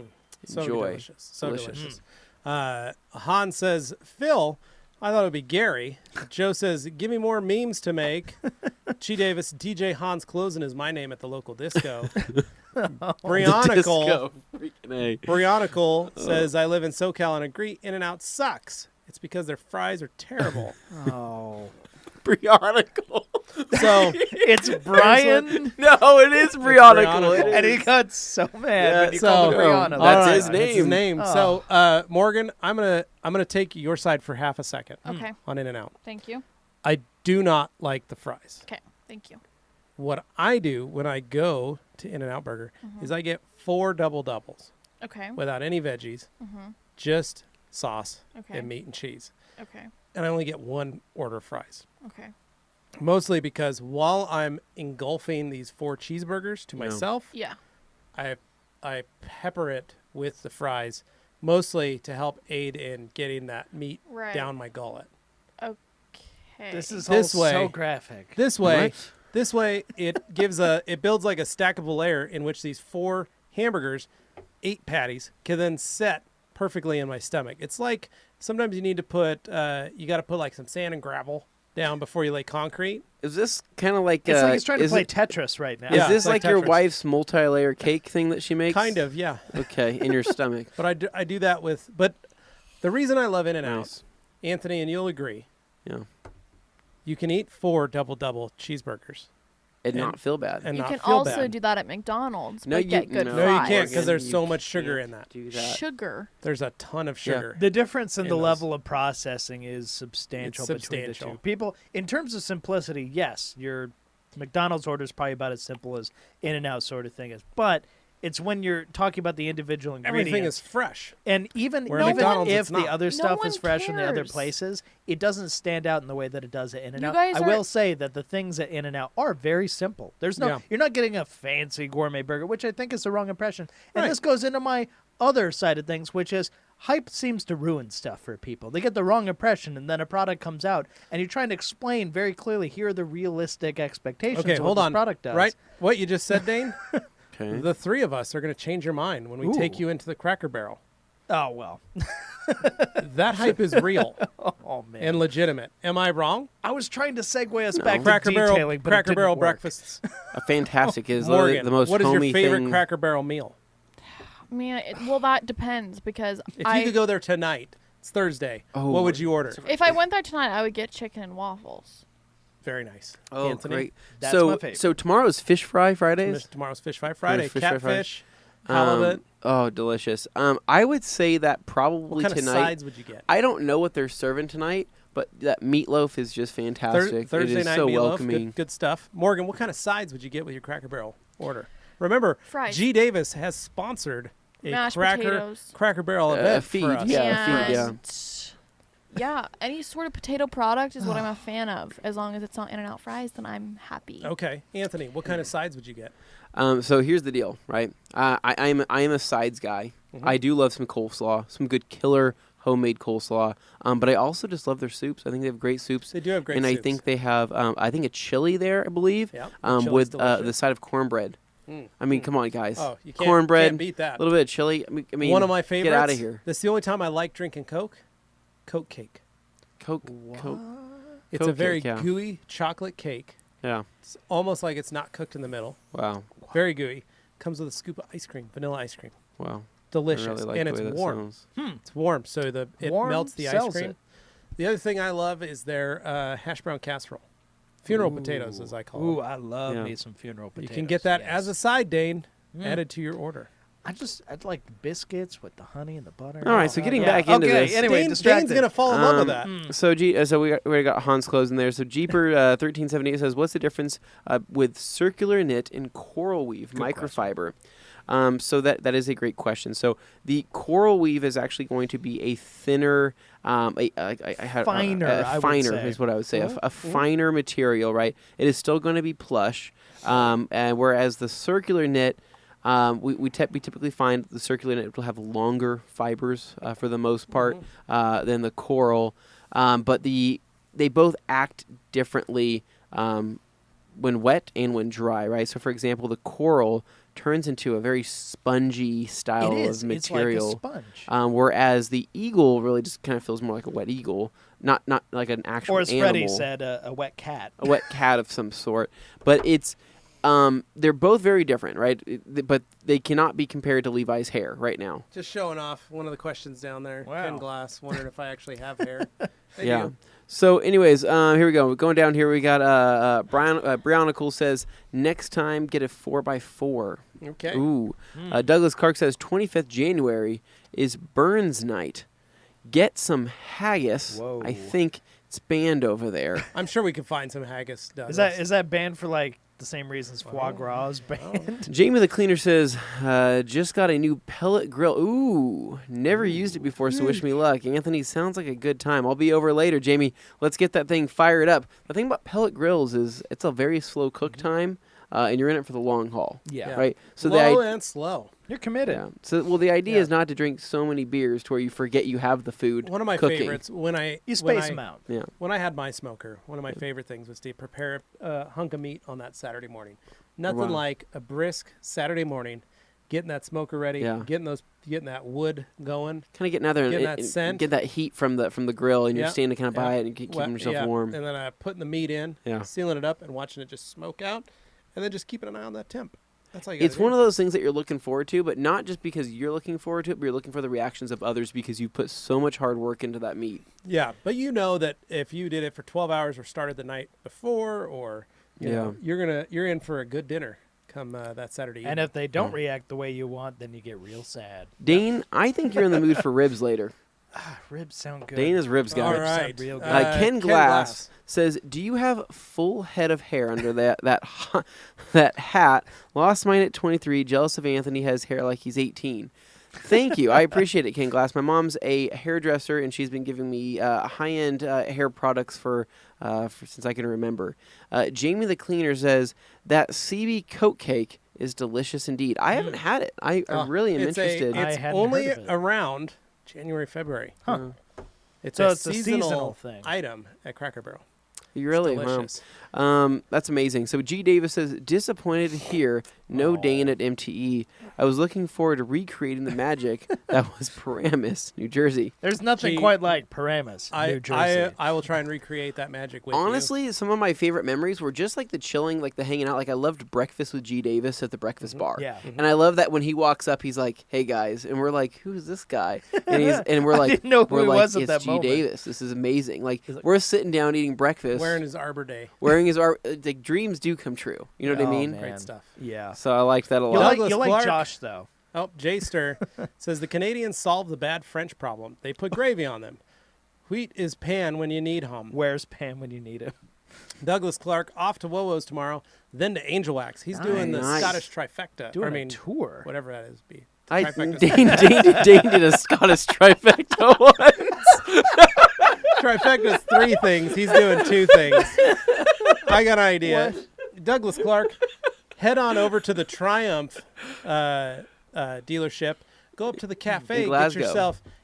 So Enjoy. delicious. So Delicious. delicious. Han says, Phil, I thought it would be Gary. Joe says, give me more memes to make. Chi Davis, DJ Hans Closen is my name at the local disco. Brionicle Disco. Freaking A. Brionicle says, I live in SoCal and agree In-N-Out sucks. It's because their fries are terrible. Oh. Brionicle. So It's Brian. No, it is Brionicle. Brionicle. It And he is. got so mad Yeah, when you so- called him Oh, Brianna. that's all right, his that's his name. name. Oh. So Morgan, I'm gonna take your side for half a second Okay. on In-N-Out. Thank you. I do not like the fries. Okay. Thank you. What I do when I go to In-N-Out Burger is I get 4 double doubles Okay. without any veggies, just sauce Okay. and meat and cheese, Okay. and I only get 1 order of fries. Okay. Mostly because while I'm engulfing these 4 cheeseburgers to myself, Yeah. I pepper it with the fries, mostly to help aid in getting that meat Right. down my gullet. Okay. This is This all so way. graphic. This way, What? this way, it builds like a stackable layer in which these 4 hamburgers, 8 patties, can then set perfectly in my stomach. It's like sometimes you need to put, you got to put like some sand and gravel down before you lay concrete. Is this kind of like? It's like he's trying to is play it- Tetris right now. Is Yeah, this it's like like your Tetris. wife's multi-layer cake thing that she makes? Kind of, yeah. Okay, in your stomach. But I do that with, but the reason I love In-N-Out, Nice. Anthony, and you'll agree, Yeah. you can eat 4 double cheeseburgers And not feel bad. and You not can feel also bad. do that at McDonald's, No, but you- get good no. No, you fries. can't because there's You so much sugar can't in that. Do that. Sugar. There's a ton of sugar. The difference in In the those. level of processing is substantial, It's between the substantial. two. People, in terms of simplicity, yes, your McDonald's order is probably about as simple as In-N-Out sort of thing is. But it's when you're talking about the individual ingredients. Everything is fresh. And even Where at even McDonald's, if it's the not. other No stuff one is fresh in the other cares. places, it doesn't stand out in the way that it does at In-N-Out. guys I are- will say that the things at In-N-Out are very simple. There's no Yeah. you're not getting a fancy gourmet burger, which I think is the wrong impression. And Right. this goes into my other side of things, which is hype seems to ruin stuff for people. They get the wrong impression, and then a product comes out, and you're trying to explain very clearly here are the realistic expectations Okay, of hold what on. this product does. Right? What you just said, Dane? Okay. The 3 of us are going to change your mind when we take Ooh. you into the Cracker Barrel. Oh well. That hype is real Oh man. and legitimate. Am I wrong? I was trying to segue us back Cracker to Barrel, detailing, but it Cracker didn't Barrel work. breakfasts. A fantastic is Morgan, the most what is your homey favorite thing. Cracker Barrel meal? Man, well, that depends because If you could go there tonight, it's Thursday. Oh, what would you order? if I went there tonight, I would get chicken and waffles. Very nice. Oh, Anthony? great. That's so, my favorite. so tomorrow's Fish Fry Fridays. Tomorrow's Fish Fry Friday. Fish Fry Friday. Catfish, halibut. Oh, delicious. I would say that What probably kind tonight. of sides would you get? I don't know what they're serving tonight, but that meatloaf is just fantastic. Thursday it is night so meatloaf. welcoming. Good stuff. Morgan, what kind of sides would you get with your Cracker Barrel order? Remember, Fries. G. Davis has sponsored a Mashed potatoes. Cracker Barrel A event feed, for us. yeah, a feed, yeah. Yeah, any sort of potato product is what I'm a fan of. As long as it's not In-N-Out fries, then I'm happy. Okay, Anthony, what kind of sides would you get? So here's the deal, right? I am a sides guy. Mm-hmm. I do love some coleslaw, some good killer homemade coleslaw. But I also just love their soups. I think they have great soups. They do have great and soups. I think they have I think a chili there, I believe. Yeah, the chili's with delicious. the side of cornbread. I mean, come on, guys. Oh, you can't, Cornbread, can't beat that. a little bit of chili. I mean, One of my favorites. Get out of here. This is the only time I like drinking Coke. Coke cake. Coke. It's a Coke very cake, yeah. gooey chocolate cake. Yeah. It's almost like it's not cooked in the middle. Wow. Very gooey. Comes with a scoop of ice cream, vanilla ice cream. Wow. Delicious, I really like and the it's way that warm. sounds. It's warm, so it Warm melts the ice sells cream. it. The other thing I love is their hash brown casserole, funeral potatoes, as I call Ooh, them. I love Yeah. me some funeral potatoes. You can get that yes. as a side, Dane, added to your order. I'd like the biscuits with the honey and the butter. All right, so getting back into this. Anyway, Dane's distracted. going to fall in love with that. So we got Hans closing there. So Jeeper 1378 says, what's the difference with circular knit and coral weave microfiber? So that is a great question. So the coral weave is actually going to be a thinner, finer is what I would say, a finer material, right? It is still going to be plush, and whereas the circular knit, we typically find the circular knit will have longer fibers for the most part than the coral, but they both act differently when wet and when dry, right? So, for example, the coral turns into a very spongy style of material, it's like a sponge. Whereas the eagle really just kind of feels more like a wet eagle, not like an actual or as animal. Freddie said, a wet cat. A wet cat of some sort. But it's they're both very different, right? But they cannot be compared to Levi's hair right now. Just showing off one of the questions down there. Wow. Ken Glass wondering if I actually have hair. They Yeah. do. So, anyways, here we go. Going down here, we got Brionicle says, next time get a 4x4. Okay. Ooh. Douglas Clark says, 25th January is Burns night. Get some haggis. Whoa. I think it's banned over there. I'm sure we can find some haggis. Douglas. Is that banned for like the same reasons foie gras is banned? Jamie the Cleaner says, just got a new pellet grill. Ooh, never used it before, so wish me luck. Anthony, sounds like a good time. I'll be over later, Jamie. Let's get that thing fired up. The thing about pellet grills is it's a very slow cook time, and you're in it for the long haul. Yeah. Right? So Slow and slow. You're committed. Yeah. So, the idea is not to drink so many beers to where you forget you have the food. One of my cooking. favorites You space them out. Yeah. When I had my smoker, one of my favorite things was to prepare a hunk of meat on that Saturday morning. Nothing like a brisk Saturday morning, getting that smoker ready, getting that wood going. Kind of getting that scent. get that heat from the grill, and you're standing kind of by it and keeping yourself warm. And then putting the meat in, sealing it up, and watching it just smoke out, and then just keeping an eye on that temp. That's all you gotta do. One of those things that you're looking forward to, but not just because you're looking forward to it, but you're looking for the reactions of others because you put so much hard work into that meat. Yeah, but you know that if you did it for 12 hours or started the night before, or you know, you're in for a good dinner come that Saturday evening. And if they don't react the way you want, then you get real sad. Dane, I think you're in the mood for ribs later. Ribs sound good. Dane is ribs guy. All Ribs sound right. real good. Ken Glass says, "Do you have full head of hair under that hat? Lost mine at 23. Jealous of Anthony has hair like he's 18." Thank you. I appreciate it, Ken Glass. My mom's a hairdresser, and she's been giving me high-end hair products for since I can remember. Jamie the Cleaner says that CB Coat Cake is delicious indeed. I haven't had it. I really am interested. It's only around January, February. Huh. It's So a it's a seasonal seasonal thing. item at Cracker Barrel. You really? It's delicious. That's amazing. So G. Davis says, disappointed here. No Dane at MTE. I was looking forward to recreating the magic that was Paramus, New Jersey. There's nothing quite like Paramus, New Jersey. I will try and recreate that magic with Honestly, some of my favorite memories were just like the chilling, like the hanging out. Like I loved breakfast with G. Davis at the breakfast bar. Yeah. And I love that when he walks up, he's like, "Hey guys," and we're like, "Who's this guy?" And we're like, I didn't know who we're he like, was at "It's that G. moment." Davis. This is amazing." Like we're sitting down eating breakfast, wearing his Arbor Day. like dreams do come true. You know what I mean? Man. Great stuff. Yeah. So I like that a lot. You like Clark. Josh, though. Oh, Jayster says the Canadians solved the bad French problem. They put gravy on them. Wheat is pan when you need him. Where's Pam when you need him? Douglas Clark off to Wowo's tomorrow, then to Angel Wax. He's doing the Nice. Scottish trifecta. Doing a tour. Whatever that is. Dane did a Scottish trifecta once. Trifecta is 3 things. He's doing 2 things. I got an idea. Douglas Clark, head on over to the Triumph dealership. Go up to the cafe.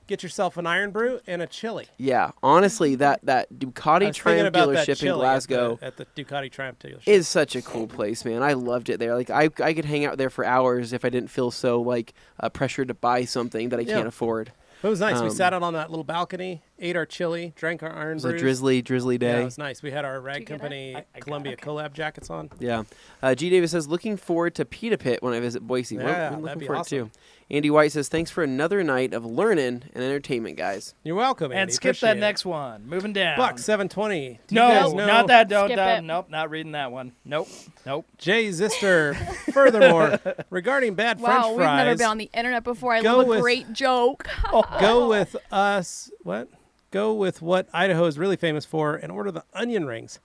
Get yourself an Iron Brew and a chili. Yeah, honestly, that Ducati Triumph dealership in Glasgow at the Ducati Triumph dealership is such a cool place, man. I loved it there. Like I could hang out there for hours if I didn't feel so like pressured to buy something that I can't afford. It was nice. We sat out on that little balcony ate our chili, drank our iron It was a brews. drizzly Yeah, day. it was nice. We had our Rag you get it? Company I Columbia okay. collab jackets on. Yeah. G. Davis says, looking forward to Pita Pit when I visit Boise. Yeah, We're that'd looking be forward awesome. too. Andy White says, thanks for another night of learning and entertainment, guys. You're welcome, Andy. And skip that Appreciate it. next one. Moving down. Buck 720. Do you guys No, know not that. Don't. Skip it. Nope, not reading that one. Nope. Jay Zister. Furthermore, regarding bad Wow, French we've fries, never been on the internet before. I Go love a with- great joke. go with us. What? Go with what Idaho is really famous for and order the onion rings.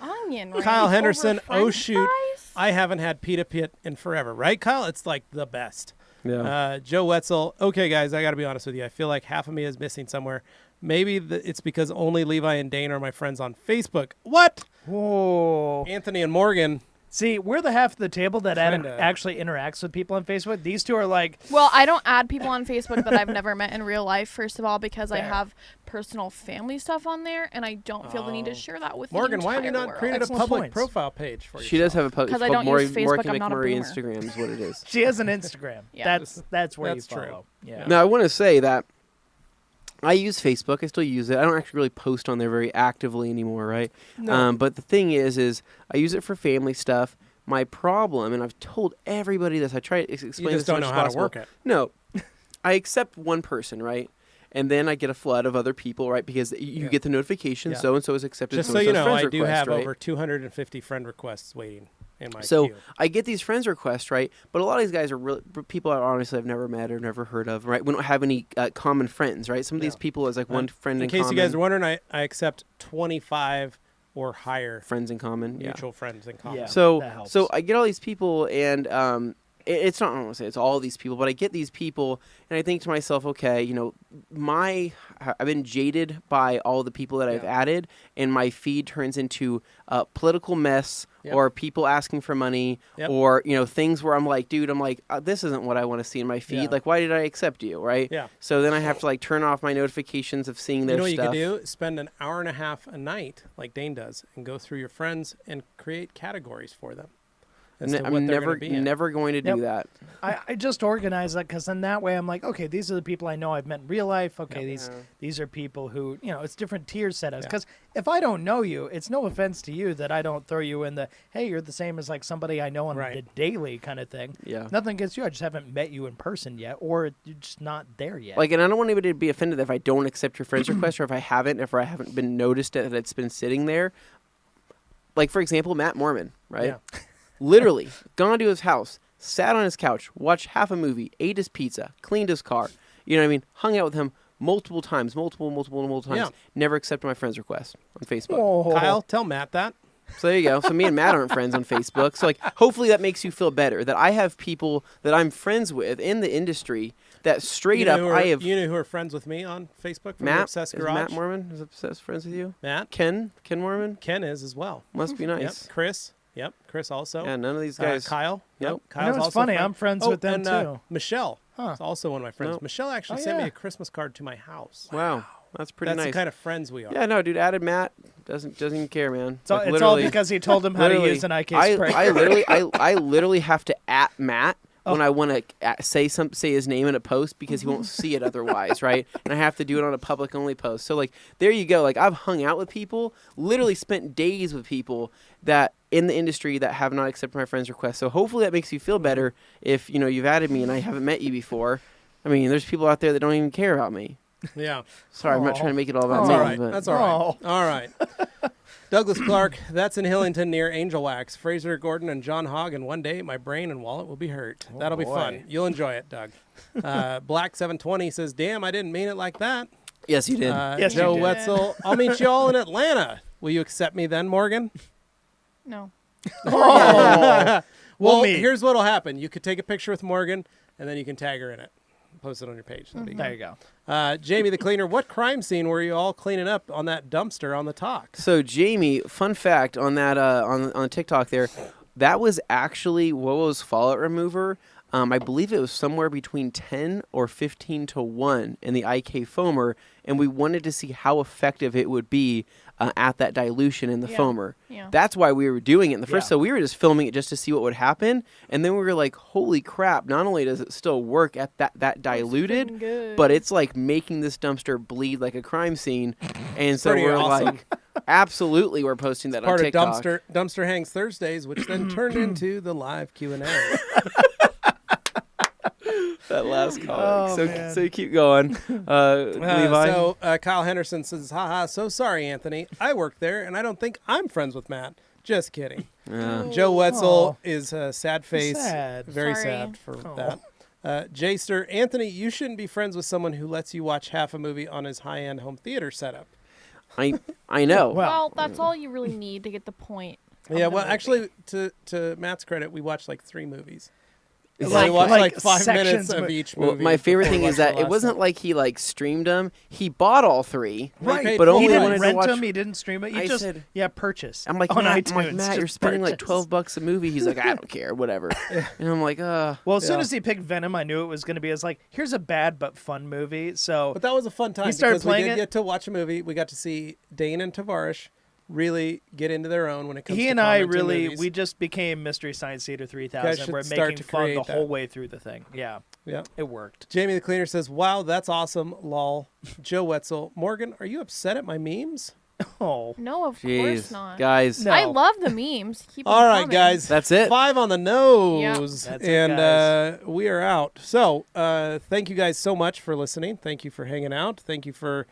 Onion rings Kyle over Henderson. Oh French shoot! fries? I haven't had Pita Pit in forever, right, Kyle? It's like the best. Yeah. Joe Wetzel. Okay, guys, I got to be honest with you. I feel like half of me is missing somewhere. Maybe it's because only Levi and Dane are my friends on Facebook. What? Whoa. Anthony and Morgan. See, we're the half of the table that Kinda. actually interacts with people on Facebook. These two are like, Well, I don't add people on Facebook that I've never met in real life, first of all, because I Fair. have personal family stuff on there, and I don't feel the need to share that with Morgan, the why have you entire not world. created a Excellent public points. profile page for She yourself? does have a post. 'Cause I called don't Maury, use Facebook, Morgan I'm not a McMurray boomer. Instagram is what it is. she has an Instagram. Yeah. That's where That's you true. follow. Yeah. Now, I want to say that I use Facebook. I still use it. I don't actually really post on there very actively anymore, right? No. But the thing is I use it for family stuff. My problem, and I've told everybody this, I try to explain You this just as don't much know as how to possible. work it. No, I accept one person, right? And then I get a flood of other people, right? Because you Yeah. get the notification, Yeah. so and so is accepted. Just so so-and-so's you know, friends I do request, have right? over 250 friend requests waiting in my So queue. I get these friends requests, right? But a lot of these guys are people I honestly I've never met or never heard of, right? We don't have any common friends, right? Some of these Yeah. people is like one friend in In case common. you guys are wondering, I accept 25 or higher friends in common, yeah. mutual friends in common. Yeah. So that helps. so I get all these people, and it's not, I don't want to say it's all these people, but I get these people, and I think to myself, okay, you know, I've been jaded by all the people that I've Yeah. added, and my feed turns into political mess. Yep. Or people asking for money, Yep. or things where I'm like, dude, this isn't what I want to see in my feed. Yeah. Like, why did I accept you, right? Yeah. So then I have to turn off my notifications of seeing their You know what stuff. you could do? Spend an hour and a half a night, like Dane does, and go through your friends and create categories for them. As to what I'm they're gonna be in. never going to do Yep. that. I just organize that because then that way I'm like, okay, these are the people I know I've met in real life. Okay, Yep. these are people who, it's different tier setups. Yeah. Because if I don't know you, it's no offense to you that I don't throw you in the, hey, you're the same as like somebody I know on Right. the daily kind of thing. Yeah. Nothing against you. I just haven't met you in person yet, or you're just not there yet. And I don't want anybody to be offended if I don't accept your friend's request, or if I haven't been noticed that it's been sitting there. Like, for example, Matt Mormon, right? Yeah. Literally gone to his house, sat on his couch, watched half a movie, ate his pizza, cleaned his car. You know what I mean? Hung out with him multiple times. Yeah. Never accepted my friend's request on Facebook. Oh. Kyle, tell Matt that. So there you go. So me and Matt aren't friends on Facebook. So hopefully that makes you feel better that I have people that I'm friends with in the industry that straight You know up who are, I have. You know who are friends with me on Facebook from the Matt, Obsessed is Garage? Matt Mormon is obsessed friends with you? Matt. Ken Mormon Ken is as well. must be nice. Yep. Chris. Yep. Chris also. Yeah, none of these guys. Kyle. Yep. Yep. Kyle's it's also funny. friend. I'm friends with them and, too. Michelle. Huh. Is also one of my friends. Nope. Michelle actually Oh, sent me yeah. a Christmas card to my house. Wow, that's pretty That's nice. the kind of friends we are. Yeah, no, dude. Added Matt doesn't even care, man. It's all, Like, it's all literally- because he told him how to literally, use an IK I spray. I literally have to at Matt when I want to say his name in a post because he won't see it otherwise, right? And I have to do it on a public only post. So there you go. I've hung out with people, literally spent days with people that in the industry that have not accepted my friend's request. So hopefully that makes you feel better if you've added me and I haven't met you before. I mean, there's people out there that don't even care about me. Yeah. Sorry, I'm not Aw. trying to make it all about That's me. all right. But That's all right. All right. Douglas Clark, that's in Hillington near Angel Wax. Fraser Gordon and John Hogg, and one day my brain and wallet will be hurt. That'll be boy. fun. You'll enjoy it, Doug. Black 720 says, damn, I didn't mean it like that. yes, you did. Yes, you Joe did. Wetzel, I'll meet you all in Atlanta. Will you accept me then, Morgan? No. Well, We'll meet. here's what'll happen. You could take a picture with Morgan, and then you can tag her in it. Post it on your page. That'd be There good. you go. Jamie the Cleaner, what crime scene were you all cleaning up on that dumpster on the talk? So Jamie, fun fact on that on TikTok there, that was actually Wowo's fallout remover. I believe it was somewhere between 10 or 15 to 1 in the IK foamer, and we wanted to see how effective it would be at that dilution in the Yeah. foamer. Yeah. That's why we were doing it in the first. Yeah. So we were just filming it just to see what would happen, and then we were like, "Holy crap! Not only does it still work at that diluted, freaking good. but it's like making this dumpster bleed like a crime scene." And so Pretty we're awesome. like, "Absolutely, we're posting that on Part of TikTok." Dumpster Hangs Thursdays, which then turned into the live Q&A. That last comment. Oh, man. So you keep going, Levi. So Kyle Henderson says, haha, so sorry, Anthony. I work there, and I don't think I'm friends with Matt. Just kidding. Joe Wetzel is a sad face. Sad. Very Sorry. sad for that. Jayster, Anthony, you shouldn't be friends with someone who lets you watch half a movie on his high-end home theater setup. I know. Well, that's all you really need to get the point. of Yeah, the well, movie. actually, to Matt's credit, we watched like 3 movies. Like- we watched like like 5 minutes sections of of- each Well, movie. my favorite before thing we is watched that the it last wasn't one. like he like streamed them. He bought all 3. Right, But only he didn't wanted to rent watch. them. He didn't stream it. You I just said- purchase. I'm like, on Matt, iTunes. Matt, you're just spending like purchase. $12 a movie. He's like, I don't care, whatever. And I'm like, Well, as soon Yeah. as he picked Venom, I knew it was going to be as like, here's a bad but fun movie. So But that was a fun time He started because we playing did it. get to watch a movie. We got to see Dane and Tavarish really get into their own when it comes he to and I commenting really, movies. we just became Mystery Science Theater guys 3000. should We're start making to fun the create that. whole way through the thing. Yeah, Yeah. it worked. Jamie the Cleaner says, wow, that's awesome, lol. Joe Wetzel, Morgan, are you upset at my memes? Oh, No, of course jeez, not. guys. No. I love the memes. Keep All them right, coming. guys. That's it. 5 on the nose. That's it, and guys. we are out. So thank you guys so much for listening. Thank you for hanging out. Thank you for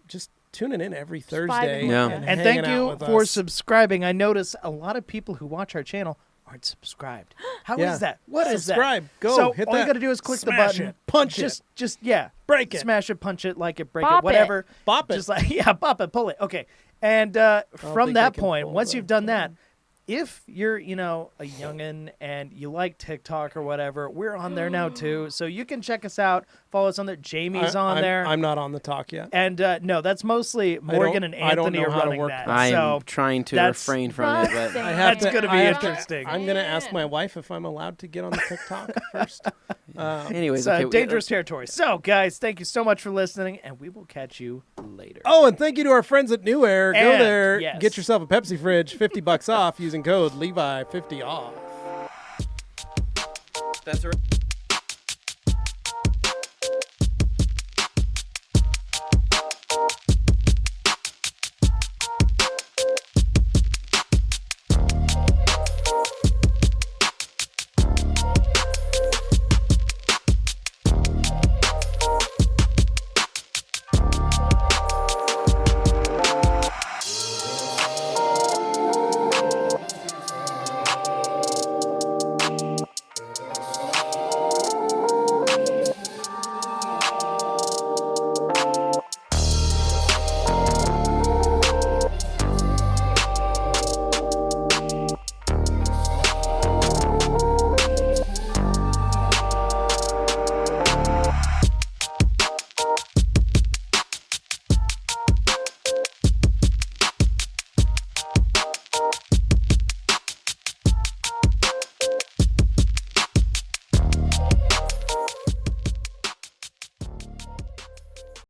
just tuning in every Thursday. vibing Yeah. with us. and hanging thank out you with for us. subscribing. I notice a lot of people who watch our channel aren't subscribed. How is Yeah. that? What is that? Subscribe. Go. So hit all that. you got to do is click the Smash button, it. Punch just yeah, Break it. smash it, punch it, like it, break Bop it, whatever. Bop it. Just like bop it, pull it. Okay, and from think that I can point, pull once that. you've done that, if you're a youngin and you like TikTok or whatever, we're on there now too. So you can check us out, follow us on there. Jamie's on there. I'm not on the talk yet. And no, that's mostly Morgan and I don't Anthony know are how to running work that. that. I'm So trying to that's- refrain from it, but I That's gonna be I have to- interesting. I'm going to ask my wife if I'm allowed to get on the TikTok first. anyways, it's okay. dangerous territory. So, guys, thank you so much for listening, and we will catch you later. Oh, and thank you to our friends at New Air. Go And, there, yes. get yourself a Pepsi fridge, $50 off using code Levi50 off. That's right.